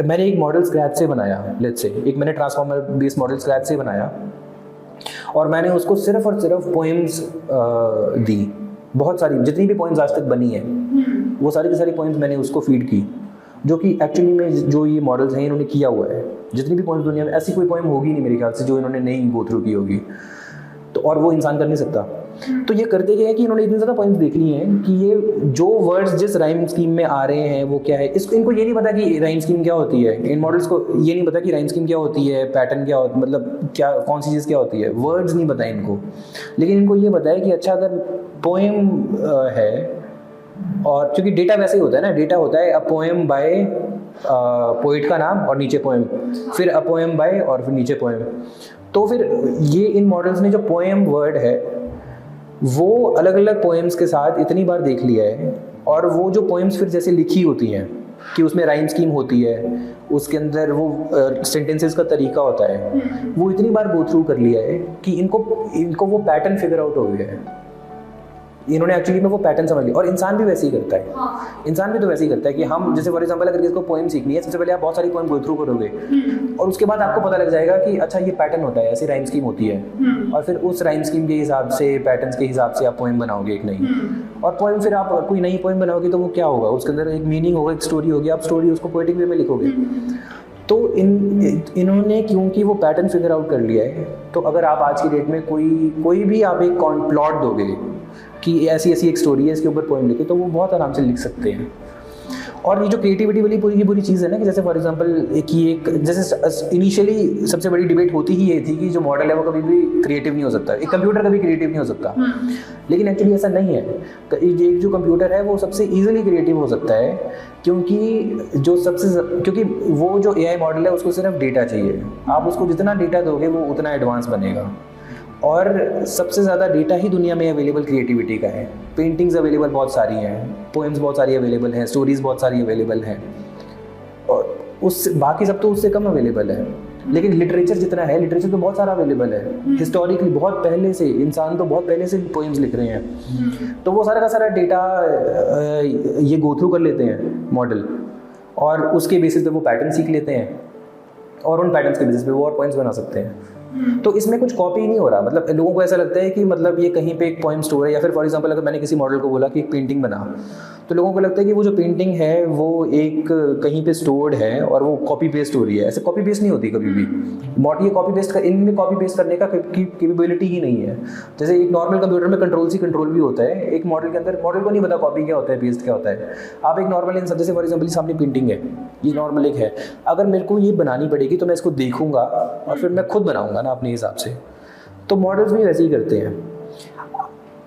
मैंने एक मॉडल स्क्रैच से बनाया, लेट्स से एक मैंने ट्रांसफॉर्मर बेस्ड मॉडल स्क्रैच से बनाया और मैंने उसको सिर्फ और सिर्फ पोएम्स दी, बहुत सारी जितनी भी पोएम्स आज तक बनी है वो सारी की सारी पोएम्स मैंने उसको फीड की, जो कि एक्चुअली में जो ये मॉडल्स हैं इन्होंने किया हुआ है। जितनी भी पोएम्स दुनिया में, ऐसी कोई पोएम होगी नहीं मेरे ख्याल से जो इन्होंने नहीं गो थ्रू की होगी, तो और वो इंसान कर नहीं सकता। तो ये करते क्या है कि इन्होंने इतनी ज़्यादा पॉइंट्स देख ली हैं कि ये जो वर्ड्स जिस राइम स्कीम में आ रहे हैं वो क्या है, इनको ये नहीं पता कि राइम स्कीम क्या होती है। इन मॉडल्स को ये नहीं पता कि राइम स्कीम क्या होती है, पैटर्न क्या होता, मतलब क्या कौन सी चीज़ क्या होती है, वर्ड्स नहीं पता इनको। लेकिन इनको ये पता है कि अच्छा अगर पोएम है, और क्योंकि डेटा वैसे ही होता है ना, डेटा होता है अ पोएम बाय पोइट का नाम और नीचे पोएम, फिर अ पोएम बाय और फिर नीचे पोएम। तो फिर ये इन मॉडल्स ने जो पोएम वर्ड है वो अलग अलग पोएम्स के साथ इतनी बार देख लिया है, और वो जो पोएम्स फिर जैसे लिखी होती हैं कि उसमें राइम स्कीम होती है, उसके अंदर वो सेंटेंसेस का तरीका होता है, वो इतनी बार गो थ्रू कर लिया है कि इनको वो पैटर्न फिगर आउट हो गया है। इन्होंने एक्चुअली में वो पैटर्न समझ लिया। और इंसान भी वैसे ही करता है। हाँ। इंसान भी तो वैसे ही करता है कि हम जैसे फॉर एग्जांपल अगर किसी को पोएम सीखनी है, सबसे पहले आप बहुत सारी पोएम गो थ्रू करोगे और उसके बाद आपको पता लग जाएगा कि अच्छा ये पैटर्न होता है, ऐसी राइम स्कीम होती है, और फिर उस राइम स्कीम के हिसाब से, पैटर्न्स के हिसाब से आप पोएम बनाओगे एक नई। और पोएम फिर आप कोई नई पोएम बनाओगे तो वो क्या होगा, उसके अंदर एक मीनिंग होगा, एक स्टोरी होगी, आप स्टोरी उसको पोएटिक वे में लिखोगे। तो इन्होंने क्योंकि वो पैटर्न फिगर आउट कर लिया है, तो अगर आप आज की डेट में कोई भी आप एक प्लॉट दोगे कि ऐसी ऐसी एक स्टोरी है, इसके ऊपर पोएम लिखे, तो वो बहुत आराम से लिख सकते हैं। और ये जो क्रिएटिविटी वाली पूरी की पूरी चीज़ है ना, कि जैसे फॉर एग्जांपल एक जैसे इनिशियली सबसे बड़ी डिबेट होती ही ये थी कि जो मॉडल है वो कभी भी क्रिएटिव नहीं हो सकता, एक कंप्यूटर कभी क्रिएटिव नहीं हो सकता। लेकिन एक्चुअली ऐसा नहीं है। एक जो कंप्यूटर है वो सबसे ईजिली क्रिएटिव हो सकता है, क्योंकि वो जो एआई मॉडल है उसको सिर्फ डेटा चाहिए। आप उसको जितना डेटा दोगे वो उतना एडवांस बनेगा। और सबसे ज़्यादा डेटा ही दुनिया में अवेलेबल क्रिएटिविटी का है। पेंटिंग्स अवेलेबल बहुत सारी हैं, पोएम्स बहुत सारी अवेलेबल हैं, स्टोरीज़ बहुत सारी अवेलेबल हैं, और बाकी सब तो उससे कम अवेलेबल है। लेकिन लिटरेचर जितना है, लिटरेचर तो बहुत सारा अवेलेबल है। हिस्टोरिकली बहुत पहले से इंसान तो बहुत पहले से पोएम्स लिख रहे हैं, तो वो सारा का सारा डेटा ये गो थ्रू कर लेते हैं मॉडल, और उसके बेसिस पे वो पैटर्न सीख लेते हैं, और उन पैटर्न्स के बेसिस पे वो और पोएम्स बना सकते हैं। तो इसमें कुछ कॉपी नहीं हो रहा। मतलब लोगों को ऐसा लगता है कि मतलब ये कहीं पे एक पोएम स्टोर है, या फिर फॉर एग्जांपल अगर मैंने किसी मॉडल को बोला कि एक पेंटिंग बना, तो लोगों को लगता है कि वो जो पेंटिंग है वो एक कहीं पे स्टोर्ड है और वो कॉपी पेस्ट हो रही है। ऐसे कॉपी पेस्ट नहीं होती कभी भी। ये कॉपी पेस्ट इनमें कॉपी पेस्ट करने का कैपेबिलिटी ही नहीं है। जैसे एक नॉर्मल कंप्यूटर में कंट्रोल भी होता है, एक मॉडल के अंदर मॉडल को नहीं पता कॉपी क्या होता है, पेस्ट क्या होता है। आप एक नॉर्मल इंसान, जैसे फॉर एग्जाम्पल सामने पेंटिंग है, ये नॉर्मल एक है, अगर मेरे को ये बनानी पड़ेगी तो मैं इसको देखूंगा और फिर मैं खुद बनाऊंगा ना अपने हिसाब से। तो मॉडल्स भी वैसे ही करते हैं।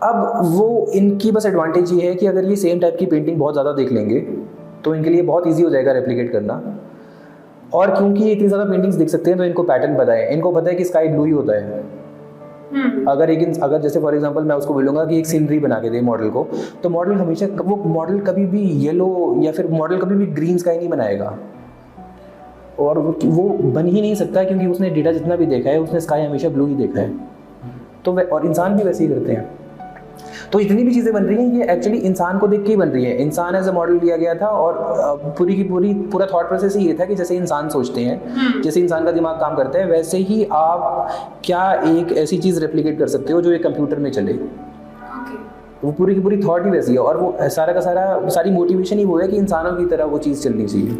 अब वो इनकी बस एडवांटेज ये है कि अगर ये सेम टाइप की पेंटिंग बहुत ज़्यादा देख लेंगे तो इनके लिए बहुत इजी हो जाएगा रेप्लिकेट करना। और क्योंकि इतनी ज़्यादा पेंटिंग्स देख सकते हैं तो इनको पैटर्न पता है, इनको पता है कि स्काई ब्लू ही होता है। अगर जैसे फॉर एग्जांपल मैं उसको बोलूँगा कि एक सीनरी बना के दे मॉडल को, तो मॉडल हमेशा वो मॉडल कभी भी येलो या फिर मॉडल कभी भी ग्रीन स्काई नहीं बनाएगा, और वो बन ही नहीं सकता, क्योंकि उसने डेटा जितना भी देखा है उसने स्काई हमेशा ब्लू ही देखा है। तो और इंसान भी वैसे ही करते हैं। तो इतनी भी चीज़ें बन रही हैं ये एक्चुअली इंसान को देख के ही बन रही है। इंसान एज अ मॉडल लिया गया था, और पूरा थॉट प्रोसेस ही ये था कि जैसे इंसान सोचते हैं, जैसे इंसान का दिमाग काम करता है, वैसे ही आप क्या एक ऐसी चीज़ रेप्लिकेट कर सकते हो जो एक कंप्यूटर में चले। वो पूरी की पूरी थॉट ही वैसी है, और वो सारा का सारी मोटिवेशन ही वो है कि इंसानों की तरह वो चीज़ चलनी चाहिए।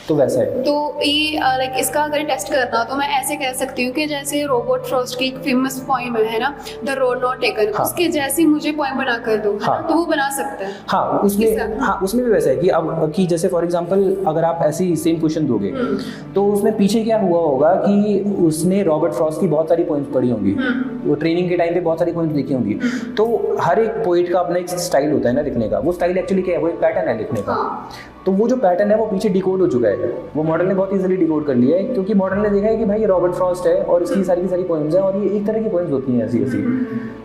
तो वैसा है। तो ये लाइक इसका अगर टेस्ट करना हो तो मैं ऐसे कह सकती हूँ कि जैसे रॉबर्ट फ्रॉस्ट की एक फेमस पोएम है ना, द रोड नॉट टेकन, उसके जैसी मुझे पोएम बना कर दो, तो वो बना सकता है। उसमें भी वैसा है कि अब कि जैसे फॉर एग्जांपल अगर आप ऐसी सेम क्वेश्चन दोगे तो उसमें पीछे क्या हुआ होगा कि उसने रॉबर्ट फ्रॉस्ट की बहुत सारी पोएम्स पढ़ी होंगी, वो ट्रेनिंग के टाइम पे बहुत सारी पोएम्स लिखी होंगी। तो हर एक पोएट का अपना एक स्टाइल होता है ना लिखने का। वो स्टाइल एक्चुअली क्या है, वो एक पैटर्न है लिखने का। तो वो जो पैटर्न है वो पीछे डिकोड हो चुका है, वो मॉडल ने बहुत इजीली डिकोड कर लिया है, क्योंकि मॉडल ने देखा है कि भाई ये रॉबर्ट फ्रॉस्ट है और इसकी सारी की सारी पोएम्स हैं, और ये एक तरह की पोएम्स होती हैं ऐसी ऐसी।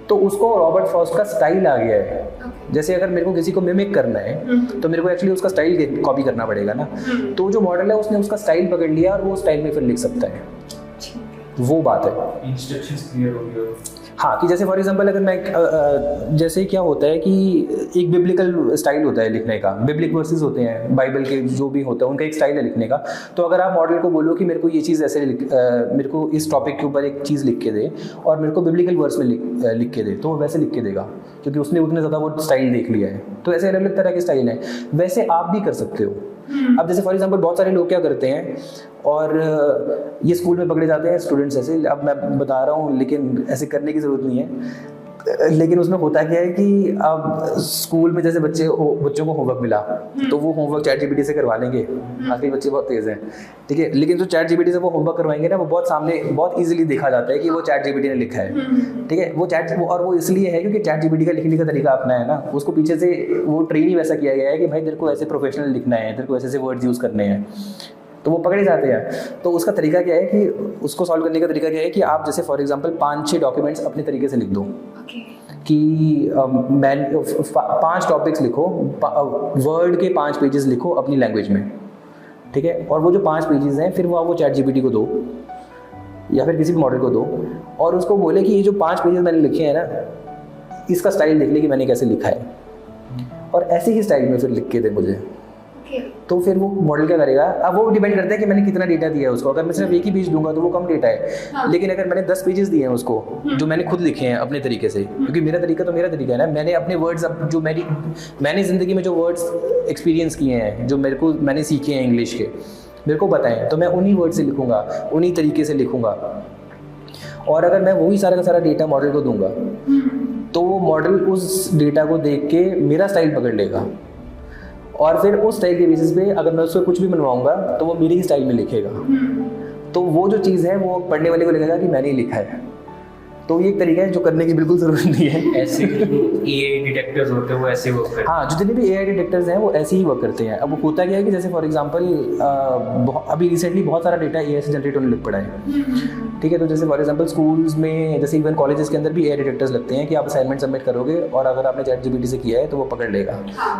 तो उसको रॉबर्ट फ्रॉस्ट का स्टाइल आ गया है। जैसे अगर मेरे को किसी को मिमिक करना है तो मेरे को एक्चुअली उसका स्टाइल कॉपी करना पड़ेगा ना। तो जो मॉडल है उसने उसका स्टाइल पकड़ लिया और वो स्टाइल में फिर लिख सकता है। वो बात है, इंस्ट्रक्शंस क्लियर हो गया। हाँ, कि जैसे फॉर एग्जांपल अगर मैं जैसे क्या होता है कि एक बिब्लिकल स्टाइल होता है लिखने का, बिब्लिक वर्सेस होते हैं बाइबल के जो भी होता है उनका एक स्टाइल है लिखने का। तो अगर आप मॉडल को बोलो कि मेरे को ये चीज़ ऐसे मेरे को इस टॉपिक के ऊपर एक चीज़ लिख के दे और मेरे को बिब्लिकल वर्स में लिख के दे, तो वो वैसे लिख के देगा, क्योंकि उसने उतने ज़्यादा वो स्टाइल देख लिया है। तो ऐसे अलग अलग तरह के स्टाइल हैं, वैसे आप भी कर सकते हो। अब जैसे फॉर एग्जांपल बहुत सारे लोग क्या करते हैं, और ये स्कूल में पकड़े जाते हैं स्टूडेंट्स ऐसे, अब मैं बता रहा हूँ लेकिन ऐसे करने की ज़रूरत नहीं है। लेकिन उसमें होता क्या है कि अब स्कूल में जैसे बच्चों को होमवर्क मिला तो वो होमवर्क चैट जीपीटी से करवा लेंगे। आजकल बच्चे बहुत तेज़ हैं, ठीक है। लेकिन जो चैट जीपीटी से वो होमवर्क करवाएंगे ना, वो बहुत ईजिली देखा जाता है कि वो चैट जीपीटी ने लिखा है, ठीक है। वो इसलिए है क्योंकि चैट जीपीटी का लिखने का तरीका अपना है ना, उसको पीछे से वो ट्रेन ही वैसा किया गया है कि भाई तेरे को ऐसे प्रोफेशनल लिखना है, तेरे को ऐसे वर्ड्स यूज़ करने हैं, तो वो पकड़े जाते हैं। तो उसका तरीका क्या है कि उसको सॉल्व करने का तरीका क्या है कि आप जैसे फॉर एग्जांपल 5-6 डॉक्यूमेंट्स अपने तरीके से लिख दो कि 5 टॉपिक्स लिखो, वर्ड के 5 पेजेस लिखो अपनी लैंग्वेज में, ठीक है। और वो जो 5 पेजेस हैं फिर वो चैट जीपीटी को दो या फिर किसी भी मॉडल को दो, और उसको बोले कि ये जो 5 पेजेस मैंने लिखे हैं ना, इसका स्टाइल देख ले कि मैंने कैसे लिखा है, और ऐसे ही स्टाइल में फिर लिख के दे मुझे। तो फिर वो मॉडल क्या करेगा, अब वो डिपेंड करता है कि मैंने कितना डेटा दिया है उसको। अगर मैं सिर्फ एक ही पेज दूंगा तो वो कम डेटा है, हाँ। लेकिन अगर मैंने 10 पेजेस दिए हैं उसको जो मैंने खुद लिखे हैं अपने तरीके से, क्योंकि मेरा तरीका तो मेरा तरीका है ना, मैंने अपने वर्ड्स जो मैंने ज़िंदगी में जो वर्ड्स एक्सपीरियंस किए हैं, जो मैंने सीखे हैं इंग्लिश के, मेरे को पता है, तो मैं उन्हीं वर्ड से लिखूंगा, उन्हीं तरीके से लिखूंगा। और अगर मैं वही सारा का सारा डेटा मॉडल को दूंगा तो वो मॉडल उस डेटा को देख के मेरा स्टाइल पकड़ लेगा, और फिर उस स्टाइल के बेसिस पे अगर मैं उसको कुछ भी बनवाऊंगा तो वो मेरे ही स्टाइल में लिखेगा। तो वो जो चीज़ है वो पढ़ने वाले को लगेगा कि मैंने ही लिखा है। तो ये एक तरीका है जो करने की बिल्कुल ज़रूरत नहीं है। ऐसे एआई डिटेक्टर्स होते हैं वो ऐसे वर्क करते हैं। हाँ, जितने भी एआई डिटेक्टर्स हैं वो ऐसे ही वर्क करते हैं। अब वो होता क्या है कि जैसे फॉर एग्जांपल अभी रिसेंटली बहुत सारा डेटा एआई से जनरेट होने लग पड़ा है, ठीक है। तो जैसे फॉर एग्जांपल स्कूल्स में, जैसे इवन कॉलेजेस के अंदर भी एआई डिटेक्टर्स लगते हैं कि आप असाइनमेंट सबमिट करोगे और अगर आपने ChatGPT से किया है तो वो पकड़ लेगा,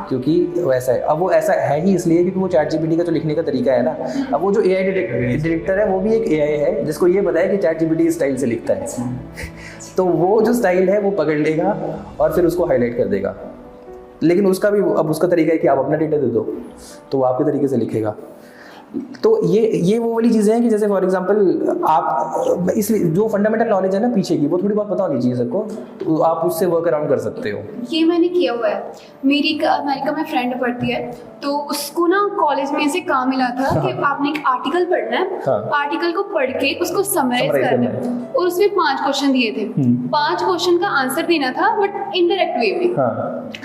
क्योंकि वैसा है। अब वो ऐसा है ही इसलिए क्योंकि वो ChatGPT का जो लिखने का तरीका है ना, अब वो जो एआई डिटेक्टर है वो भी एक एआई है जिसको ये पता है कि ChatGPT इस स्टाइल से लिखता है, तो वो जो स्टाइल है वो पकड़ लेगा और फिर उसको हाईलाइट कर देगा। लेकिन उसका भी अब उसका तरीका है कि आप अपना डेटा दे दो तो वो आपके तरीके से लिखेगा। तो ये वो वाली चीज़ें हैं कि जैसे फॉर एग्जांपल आप इसलिए जो फंडामेंटल नॉलेज है ना पीछे की, वो थोड़ी बहुत पता होनी चाहिए सबको, तो आप उससे वर्क अराउंड कर सकते हो। ये मैंने किया हुआ है। मेरी अमेरिका में फ्रेंड पढ़ती है, तो उसको ना कॉलेज में से काम मिला था कि आपने एक आर्टिकल पढ़ना है, आर्टिकल को पढ़ के उसको समराइज करना है, और उसमें 5 क्वेश्चन दिए थे। 5 क्वेश्चन का आंसर देना था बट इनडायरेक्ट वे में,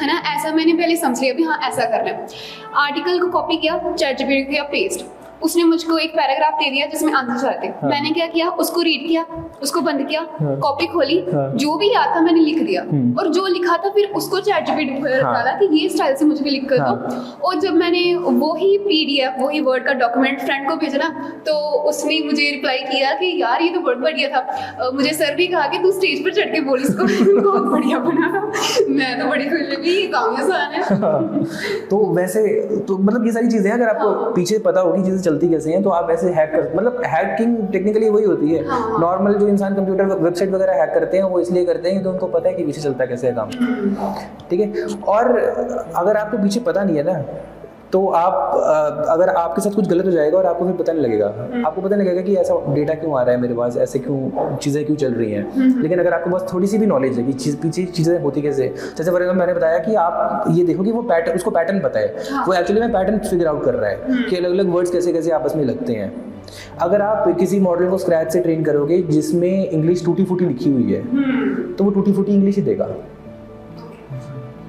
है ना। ऐसा मैंने पहले समझ लिया भी हाँ ऐसा करना है। आर्टिकल को कॉपी किया, ChatGPT किया पेस्ट, उसने मुझको एक पैराग्राफ दे दिया जिसमें आंसर चाहते। मैंने क्या किया, उसको रीड किया, उसको बंद किया, कॉपी खोली, जो भी याद था मैंने लिख दिया, और जो लिखा था फिर उसको ChatGPT पर डाला कि ये स्टाइल से मुझे लिख कर दो। और जब मैंने वही PDF वही वर्ड का डॉक्यूमेंट फ्रेंड को भेजा ना, तो उसने मुझे रिप्लाई किया कि यार ये तो बहुत बढ़िया था, मुझे सर भी कहा कि तू स्टेज पर चढ़ के बोल इसको, बहुत बढ़िया बना था। मैं तो बड़ी खुश हुई, ये काम आसान है। तो वैसे तो मतलब ये सारी चीज़ें अगर आपको पीछे पता होगी चीज़ें चलती कैसे हैं, तो आप ऐसे हैक कर, मतलब हैकिंग टेक्निकली वही होती है। नॉर्मल जो इंसान कंप्यूटर वेबसाइट वगैरह हैक करते हैं वो इसलिए करते हैं कि उनको पता है कि पीछे चलता कैसे है काम, ठीक है। और अगर आपको पीछे पता नहीं है ना, तो आप अगर आपके साथ कुछ गलत हो जाएगा और आपको फिर पता नहीं लगेगा, आपको पता नहीं लगेगा कि ऐसा डेटा क्यों आ रहा है मेरे पास, ऐसे क्यों चीज़ें क्यों चल रही हैं। लेकिन अगर आपके पास थोड़ी सी भी नॉलेज है कि पीछे चीज़ें होती कैसे, जैसे फॉर एग्जाम्पल मैंने बताया कि आप ये देखो कि वो पैटर्न, उसको पैटर्न पता है, वो एक्चुअली में पैटर्न फिगर आउट कर रहा है कि अलग अलग वर्ड्स कैसे कैसे आपस में लगते हैं। अगर आप किसी मॉडल को स्क्रैच से ट्रेन करोगे जिसमें इंग्लिश टूटी फूटी लिखी हुई है, तो वो टूटी फूटी इंग्लिश ही देगा।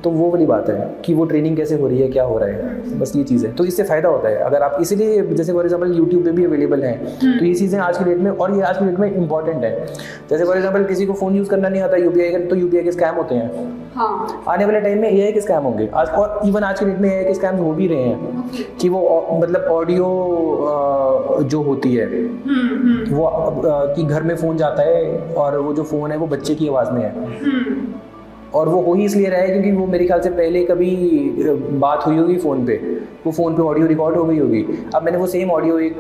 तो वो वाली बात है कि वो ट्रेनिंग कैसे हो रही है, क्या हो रहा है, बस ये चीज़ है। तो इससे फ़ायदा होता है अगर आप, इसीलिए जैसे फॉर एग्जांपल यूट्यूब पे भी अवेलेबल हैं, तो ये चीज़ें आज की डेट में, और ये आज की डेट में इंपॉर्टेंट है। जैसे फॉर एग्जांपल किसी को फ़ोन यूज़ करना नहीं आता UPI का, तो UPI के स्कैम होते हैं। आने वाले टाइम में AI के स्कैम होंगे आज, और इवन आज की डेट में AI के स्कैम हो भी रहे हैं कि वो मतलब ऑडियो जो होती है वो कि घर में फ़ोन जाता है और वो जो फ़ोन है वो बच्चे की आवाज़ में है, और वो हो ही इसलिए रहा है क्योंकि वो मेरे ख्याल से पहले कभी बात हुई होगी फ़ोन पे, वो फ़ोन पे ऑडियो रिकॉर्ड हो गई होगी। अब मैंने वो सेम ऑडियो एक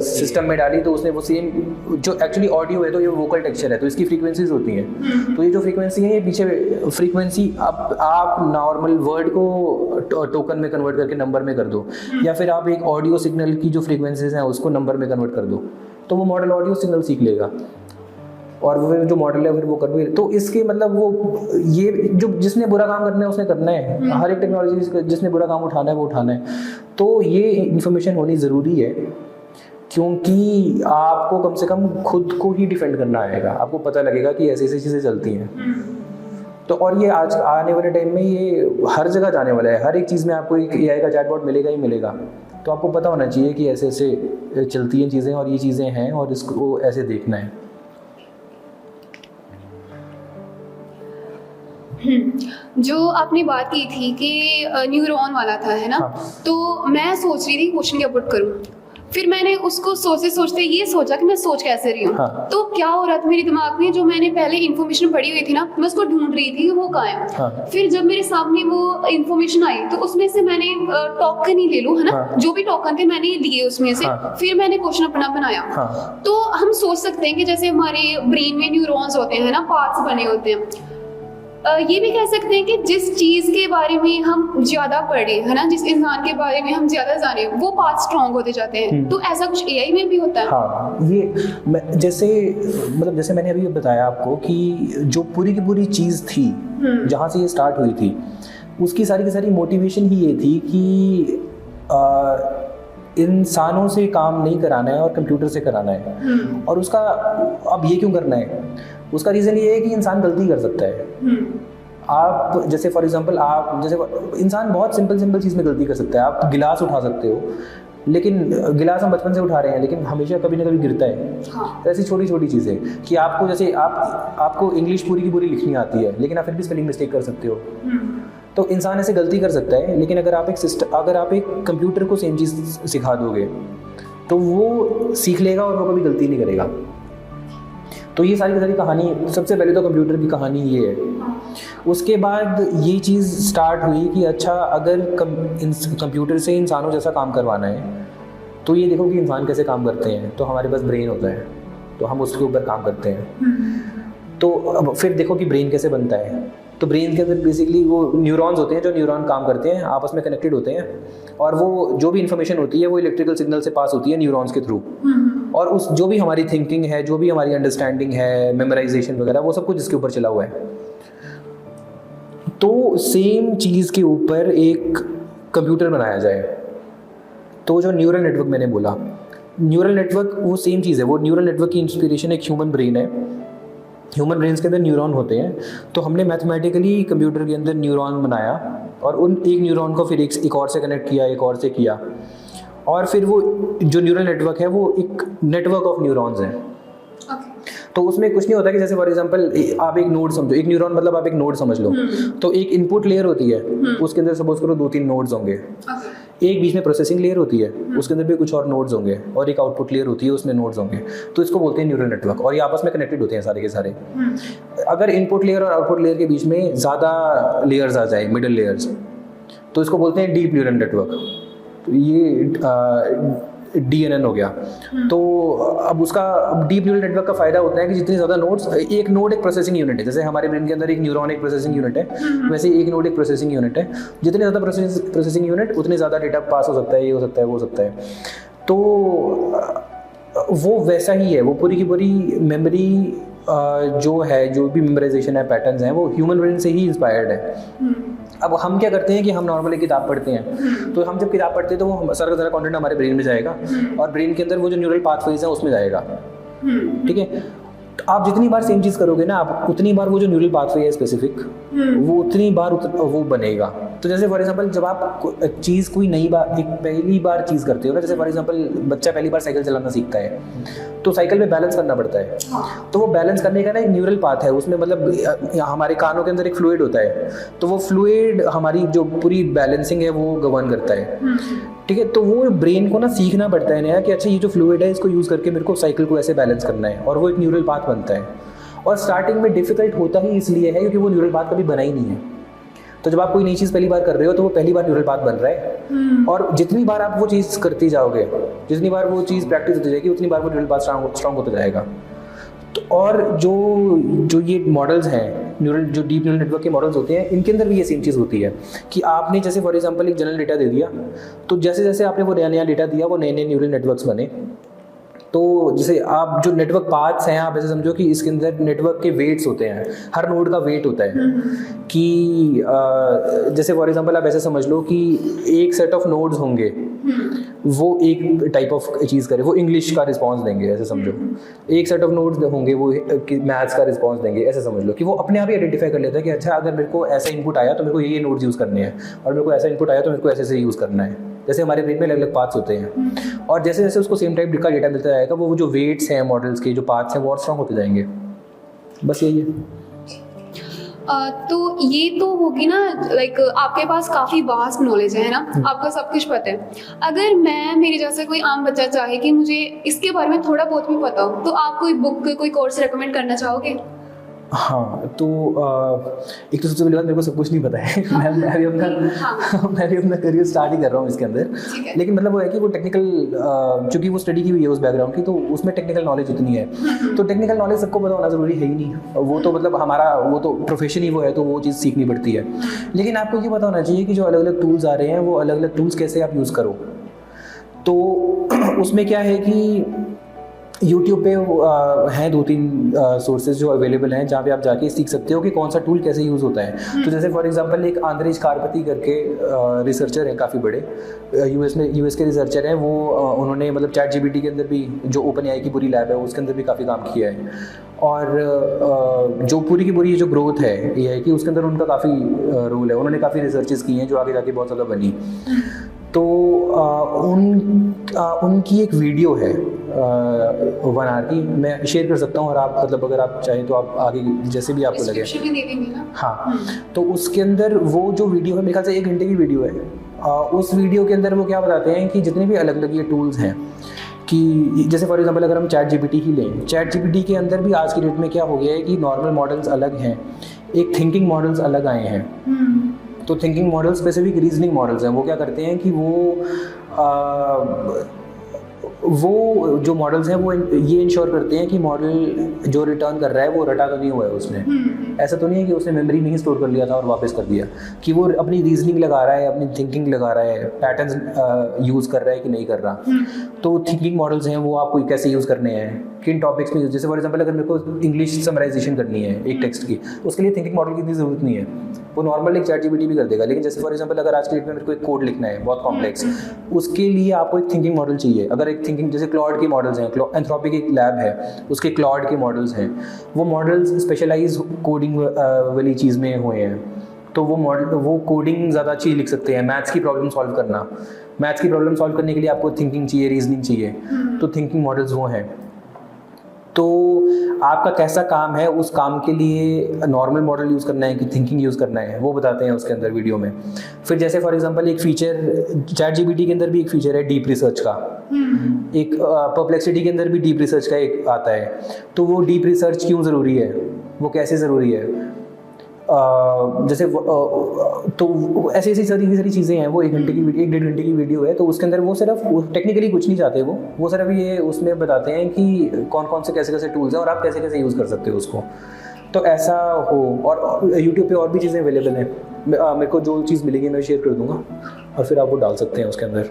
सिस्टम में डाली, तो उसने वो सेम, जो एक्चुअली ऑडियो है तो ये वोकल टेक्सचर है, तो इसकी फ्रीक्वेंसीज होती हैं, तो ये जो फ्रीक्वेंसी है ये पीछे फ्रीक्वेंसी आप नॉर्मल वर्ड को टोकन में कन्वर्ट करके नंबर में कर दो, या फिर आप एक ऑडियो सिग्नल की जो फ्रीक्वेंसीज हैं उसको नंबर में कन्वर्ट कर दो, तो वो मॉडल ऑडियो सिग्नल सीख लेगा और वो जो मॉडल है फिर वो कर भी। तो इसके मतलब वो ये जो जिसने बुरा काम करना है उसने करना है, हर एक टेक्नोलॉजी जिसने बुरा काम उठाना है वो उठाना है। तो ये इन्फॉर्मेशन होनी ज़रूरी है, क्योंकि आपको कम से कम खुद को ही डिफेंड करना आएगा, आपको पता लगेगा कि ऐसी ऐसी चीज़ें चलती हैं। तो और ये आज आने वाले टाइम में ये हर जगह जाने वाला है, हर एक चीज़ में आपको एक AI का चैटबॉट मिलेगा ही मिलेगा। तो आपको पता होना चाहिए कि ऐसे ऐसे चलती हैं चीज़ें और ये चीज़ें हैं और इसको ऐसे देखना है। जो आपने बात की थी कि न्यूरॉन वाला था, है ना। तो मैं सोच रही थी क्वेश्चन क्या पुट करूं, फिर मैंने उसको सोचते सोचते ये सोचा कि मैं सोच कैसे रही हूँ। तो क्या हो रहा था मेरे दिमाग में, जो मैंने पहले इन्फॉर्मेशन पढ़ी हुई थी ना, मैं उसको ढूंढ रही थी कि वो कहाँ है। फिर जब मेरे सामने वो इन्फॉर्मेशन आई तो उसमें से मैंने टोकन ही ले लूँ, है ना, जो भी टोकन थे मैंने लिए उसमें से। फिर मैंने क्वेश्चन अपना बनाया। तो हम सोच सकते हैं कि जैसे हमारे ब्रेन में न्यूरॉन्स होते हैं ना, पार्ट्स बने होते हैं, ये भी कह सकते हैं कि जिस चीज़ के बारे में हम ज़्यादा पढ़े है ना, जिस इंसान के बारे में हम ज़्यादा जाने, वो पाथ स्ट्रॉन्ग होते जाते हैं। तो ऐसा कुछ एआई में भी होता है? हाँ, ये जैसे मतलब जैसे मैंने अभी बताया आपको कि जो पूरी की पूरी चीज़ थी जहाँ से ये स्टार्ट हुई थी, उसकी सारी की सारी मोटिवेशन ही ये थी कि इंसानों से काम नहीं कराना है और कंप्यूटर से कराना है। और उसका अब ये क्यों करना है, उसका रीज़न ये है कि इंसान गलती कर सकता है। आप जैसे फॉर एग्जांपल आप जैसे इंसान बहुत सिंपल चीज़ में गलती कर सकता है। आप गिलास उठा सकते हो, लेकिन गिलास हम बचपन से उठा रहे हैं, लेकिन हमेशा कभी ना कभी गिरता है। तो ऐसी छोटी छोटी चीज़ें कि आपको जैसे आपको इंग्लिश पूरी की पूरी लिखनी आती है, लेकिन आप फिर भी स्पेलिंग मिस्टेक कर सकते हो। तो इंसान ऐसे गलती कर सकता है, लेकिन अगर आप एक कंप्यूटर को सेम चीज़ सिखा दोगे तो वो सीख लेगा और वो कभी गलती नहीं करेगा। तो ये सारी की सारी कहानी, सबसे पहले तो कंप्यूटर की कहानी ये है। उसके बाद ये चीज़ स्टार्ट हुई कि अच्छा, अगर कंप्यूटर से इंसानों जैसा काम करवाना है तो ये देखो कि इंसान कैसे काम करते हैं। तो हमारे पास ब्रेन होता है, तो हम उसके ऊपर काम करते हैं। तो अब फिर देखो कि ब्रेन कैसे बनता है। तो ब्रेन के अंदर बेसिकली वो न्यूरॉन्स होते हैं, जो न्यूरॉन काम करते हैं, आपस में कनेक्टेड होते हैं, और वो जो भी इन्फॉर्मेशन होती है वो इलेक्ट्रिकल सिग्नल से पास होती है न्यूरॉन्स के थ्रू। और उस जो भी हमारी थिंकिंग है, जो भी हमारी अंडरस्टैंडिंग है, मेमोराइजेशन वगैरह, वो सब कुछ इसके ऊपर चला हुआ है। तो सेम चीज़ के ऊपर एक कंप्यूटर बनाया जाए, तो जो न्यूरल नेटवर्क मैंने बोला, न्यूरल नेटवर्क वो सेम चीज़ है। वो न्यूरल नेटवर्क की इंस्पिरेशन एक ह्यूमन ब्रेन है। ह्यूमन ब्रेन्स के अंदर न्यूरॉन होते हैं, तो हमने मैथमेटिकली कंप्यूटर के अंदर न्यूरॉन बनाया और उन एक न्यूरॉन को फिर एक और से कनेक्ट किया, एक और से किया, और फिर वो जो न्यूरल नेटवर्क है वो एक नेटवर्क ऑफ न्यूरॉन्स है। तो उसमें कुछ नहीं होता कि जैसे फॉर एग्जांपल आप एक नोड समझो, एक न्यूरॉन मतलब आप एक नोड समझ लो। तो एक इनपुट लेयर होती है, उसके अंदर सपोज करो 2-3 नोड्स होंगे। एक बीच में प्रोसेसिंग लेयर होती है, उसके अंदर भी कुछ और नोड्स होंगे, और एक आउटपुट लेयर होती है, उसमें नोड्स होंगे। तो इसको बोलते हैं न्यूरल नेटवर्क, और ये आपस में कनेक्टेड होते हैं सारे के सारे। अगर इनपुट लेयर और आउटपुट लेयर के बीच में ज़्यादा लेयर्स आ जाए, मिडल लेयर्स, तो इसको बोलते हैं डीप न्यूरल नेटवर्क। तो ये DNN हो गया। तो अब उसका डीप न्यूरल नेटवर्क का फायदा होता है कि जितनी ज़्यादा नोड्स, एक नोड एक प्रोसेसिंग यूनिट है। जैसे हमारे ब्रेन के अंदर एक न्यूरॉन एक प्रोसेसिंग यूनिट है, वैसे एक नोड एक प्रोसेसिंग यूनिट है। जितने ज़्यादा प्रोसेसिंग यूनिट, उतने ज़्यादा डेटा पास हो सकता है, ये हो सकता है, वो हो सकता है। तो वो वैसा ही है, वो पूरी की पूरी मेमोरी जो है, जो भी मेमोराइजेशन है, पैटर्न्स हैं, वो ह्यूमन ब्रेन से ही इंस्पायर्ड है। अब हम क्या करते हैं कि हम नॉर्मली किताब पढ़ते हैं, तो हम जब किताब पढ़ते हैं तो वो सारा का सारा कंटेंट हमारे ब्रेन में जाएगा, और ब्रेन के अंदर वो जो न्यूरल पाथवेज हैं उसमें जाएगा। ठीक है, तो आप जितनी बार सेम चीज़ करोगे ना, आप उतनी बार वो जो न्यूरल पाथवे है स्पेसिफिक, वो उतनी बार वो बनेगा। तो जैसे फॉर एग्जांपल जब आप चीज़ कोई नई बार, एक पहली बार चीज़ करते हो ना, जैसे फॉर एग्जांपल बच्चा पहली बार साइकिल चलाना सीखता है, तो साइकिल पे बैलेंस करना पड़ता है। तो वो बैलेंस करने का ना एक न्यूरल पाथ है, उसमें मतलब हमारे कानों के अंदर एक फ्लूइड होता है, तो वो फ्लूइड हमारी जो पूरी बैलेंसिंग है वो गवर्न करता है। ठीक है, तो वो ब्रेन को ना सीखना पड़ता है नया कि अच्छा, ये जो फ्लूइड है इसको यूज़ करके मेरे को साइकिल को ऐसे बैलेंस करना है, और वो एक न्यूरल पाथ बनता है। और स्टार्टिंग में डिफिकल्ट होता ही इसलिए है क्योंकि वो न्यूरल पाथ कभी बना ही नहीं है। तो जब आप कोई नई चीज़ पहली बार कर रहे हो, तो वो पहली बार न्यूरल पाथ बन रहा है, और जितनी बार आप वो चीज़ करते जाओगे, जितनी बार वो चीज़ प्रैक्टिस होती जाएगी, उतनी बार वो न्यूरल पाथ स्ट्रांग होता जाएगा। तो और जो ये मॉडल्स हैं, जो डीप न्यूरल नेटवर्क के मॉडल्स होते हैं, इनके अंदर भी ये सेम चीज़ होती है कि आपने जैसे फॉर एग्जांपल एक जनरल डेटा दे दिया, तो जैसे जैसे आपने वो नया नया डेटा दिया, वो नए नए न्यूरल नेटवर्क्स बने। तो जैसे आप जो नेटवर्क पाथ्स हैं, आप ऐसे समझो कि इसके अंदर नेटवर्क के वेट्स होते हैं, हर नोड का वेट होता है। कि जैसे फॉर एग्जांपल आप ऐसे समझ लो कि एक सेट ऑफ नोड्स होंगे, वो एक टाइप ऑफ चीज़ करे, वो इंग्लिश का रिस्पॉन्स देंगे, ऐसे समझो। एक सेट ऑफ नोड्स होंगे, वो मैथ्स का रिस्पॉन्स देंगे, ऐसे समझ लो। कि वो अपने आप ही आइडेंटिफाई कर लेता है कि अच्छा, अगर मेरे को ऐसा इनपुट आया तो मेरे को ये नोड्स यूज़ करने हैं, और मेरे को ऐसा इनपुट आया तो मेरे को ऐसे यूज़ करना है। जैसे हमारे ब्रेन में अलग अलग पाथ्स होते हैं, और जैसे जैसे उसको सेम टाइप का डेटा मिलता जाएगा, वो जो वेट्स हैं मॉडल्स के, जो पाथ्स हैं, वो और स्ट्रॉन्ग होते जाएंगे। बस यही है। तो ये तो होगी ना, लाइक आपके पास काफ़ी वास्ट नॉलेज है ना, आपको सब कुछ पता है। अगर मैं, मेरे जैसा कोई आम बच्चा चाहे कि मुझे इसके बारे में थोड़ा बहुत भी पता हो, तो आप कोई बुक, कोई कोर्स रेकमेंड करना चाहोगे? हाँ, तो एक तो सबसे पहली बात, मेरे को सब कुछ नहीं पता है। मैं भी अपना करियर स्टार्ट ही कर रहा हूँ इसके अंदर। ठीक है। लेकिन मतलब वो है कि वो टेक्निकल, चूँकि वो स्टडी की हुई है उस बैकग्राउंड की, तो उसमें टेक्निकल नॉलेज इतनी है। तो टेक्निकल नॉलेज सबको पता होना ज़रूरी है ही नहीं। वो तो मतलब हमारा वो तो प्रोफेशन ही वो है, तो वो चीज़ सीखनी पड़ती है। लेकिन आपको ये पता होना चाहिए कि जो अलग अलग टूल्स आ रहे हैं, वो अलग अलग टूल्स कैसे आप यूज़ करो। तो उसमें क्या है कि यूट्यूब पे हैं 2-3 सोर्सेज जो अवेलेबल हैं, जहाँ पे आप जाके सीख सकते हो कि कौन सा टूल कैसे यूज़ होता है। तो जैसे फॉर एग्जांपल एक आंद्रेज कारपति करके रिसर्चर हैं, काफ़ी बड़े यूएस के रिसर्चर हैं। वो उन्होंने मतलब चैट जीपीटी के अंदर भी, जो ओपन एआई की पूरी लैब है उसके अंदर भी काफ़ी काम किया है। और जो पूरी की पूरी जो ग्रोथ है एआई की, उसके अंदर उनका काफ़ी रोल है। उन्होंने काफ़ी रिसर्चेस की हैं जो आगे जाके बहुत ज़्यादा बनी। तो उनकी एक वीडियो है 1 आवर की, मैं शेयर कर सकता हूँ, और आप मतलब अगर आप चाहें तो आप आगे जैसे भी आपको लगे। डिस्क्रिप्शन में दे देंगे ना। हाँ, तो उसके अंदर वो जो वीडियो है, मेरे ख्याल से 1 घंटे की वीडियो है। उस वीडियो के अंदर वो क्या बताते हैं कि जितने भी अलग अलग ये टूल्स हैं, कि जैसे फॉर एग्जांपल अगर हम चैट जीपीटी ही लें, चैट जीपीटी के अंदर भी आज की डेट में क्या हो गया है कि नॉर्मल मॉडल्स अलग हैं, एक थिंकिंग मॉडल्स अलग आए हैं। तो thinking model specific reasoning models हैं। वो क्या करते हैं कि वो जो मॉडल्स हैं वो ये इंश्योर करते हैं कि मॉडल जो रिटर्न कर रहा है वो रटा तो नहीं हुआ है उसने। ऐसा तो नहीं है कि उसने मेमोरी में ही स्टोर कर लिया था और वापस कर दिया, कि वो अपनी रीजनिंग लगा रहा है, अपनी थिंकिंग लगा रहा है, पैटर्न्स यूज़ कर रहा है कि नहीं कर रहा। तो थिंकिंग मॉडल्स हैं, वो आपको कैसे यूज़ करने हैं, किन टॉपिक्स में यूज़। जैसे फॉर एग्जांपल अगर मेरे को इंग्लिश समराइजेशन करनी है एक टेक्स्ट की, उसके लिए थिंकिंग मॉडल की इतनी ज़रूरत नहीं है, वो नॉर्मल एक चैट जीपीटी भी कर देगा। लेकिन जैसे फॉर एग्जांपल अगर आज के डेट में मेरे को एक कोड लिखना है बहुत कॉम्प्लेक्स, उसके लिए आपको एक थिंकिंग मॉडल चाहिए। अगर एक थिंकिंग, जैसे क्लॉड के मॉडल्स हैं, एंथ्रोपिक एक लैब है, उसके क्लॉड के मॉडल्स हैं, वो मॉडल्स स्पेशलाइज कोडिंग वाली चीज़ में हुए हैं। तो वो मॉडल, वो कोडिंग ज़्यादा अच्छी लिख सकते हैं। मैथ्स की प्रॉब्लम सॉल्व करना, मैथ्स की प्रॉब्लम सॉल्व करने के लिए आपको थिंकिंग चाहिए, रीजनिंग चाहिए, तो थिंकिंग मॉडल्स वो हैं। तो आपका कैसा काम है, उस काम के लिए नॉर्मल मॉडल यूज़ करना है कि थिंकिंग यूज़ करना है, वो बताते हैं उसके अंदर वीडियो में। फिर जैसे फॉर एग्जांपल एक फीचर चैट जीपीटी के अंदर भी एक फीचर है डीप रिसर्च का, एक परप्लेक्सिटी के अंदर भी डीप रिसर्च का एक आता है। तो वो डीप रिसर्च क्यों ज़रूरी है, वो कैसे ज़रूरी है, जैसे तो ऐसी ऐसी सारी चीज़ें हैं। वो 1 घंटे की वीडियो, 1-1.5 घंटे की वीडियो है। तो उसके अंदर वो सिर्फ टेक्निकली कुछ नहीं चाहते, वो सिर्फ ये उसमें बताते हैं कि कौन कौन से कैसे कैसे टूल्स हैं और आप कैसे कैसे यूज़ कर सकते हो उसको। तो ऐसा हो। और यूट्यूब पे और भी चीज़ें अवेलेबल हैं। मेरे को जो चीज़ मिलेगी मैं शेयर कर दूँगा और फिर आप वो डाल सकते हैं उसके अंदर।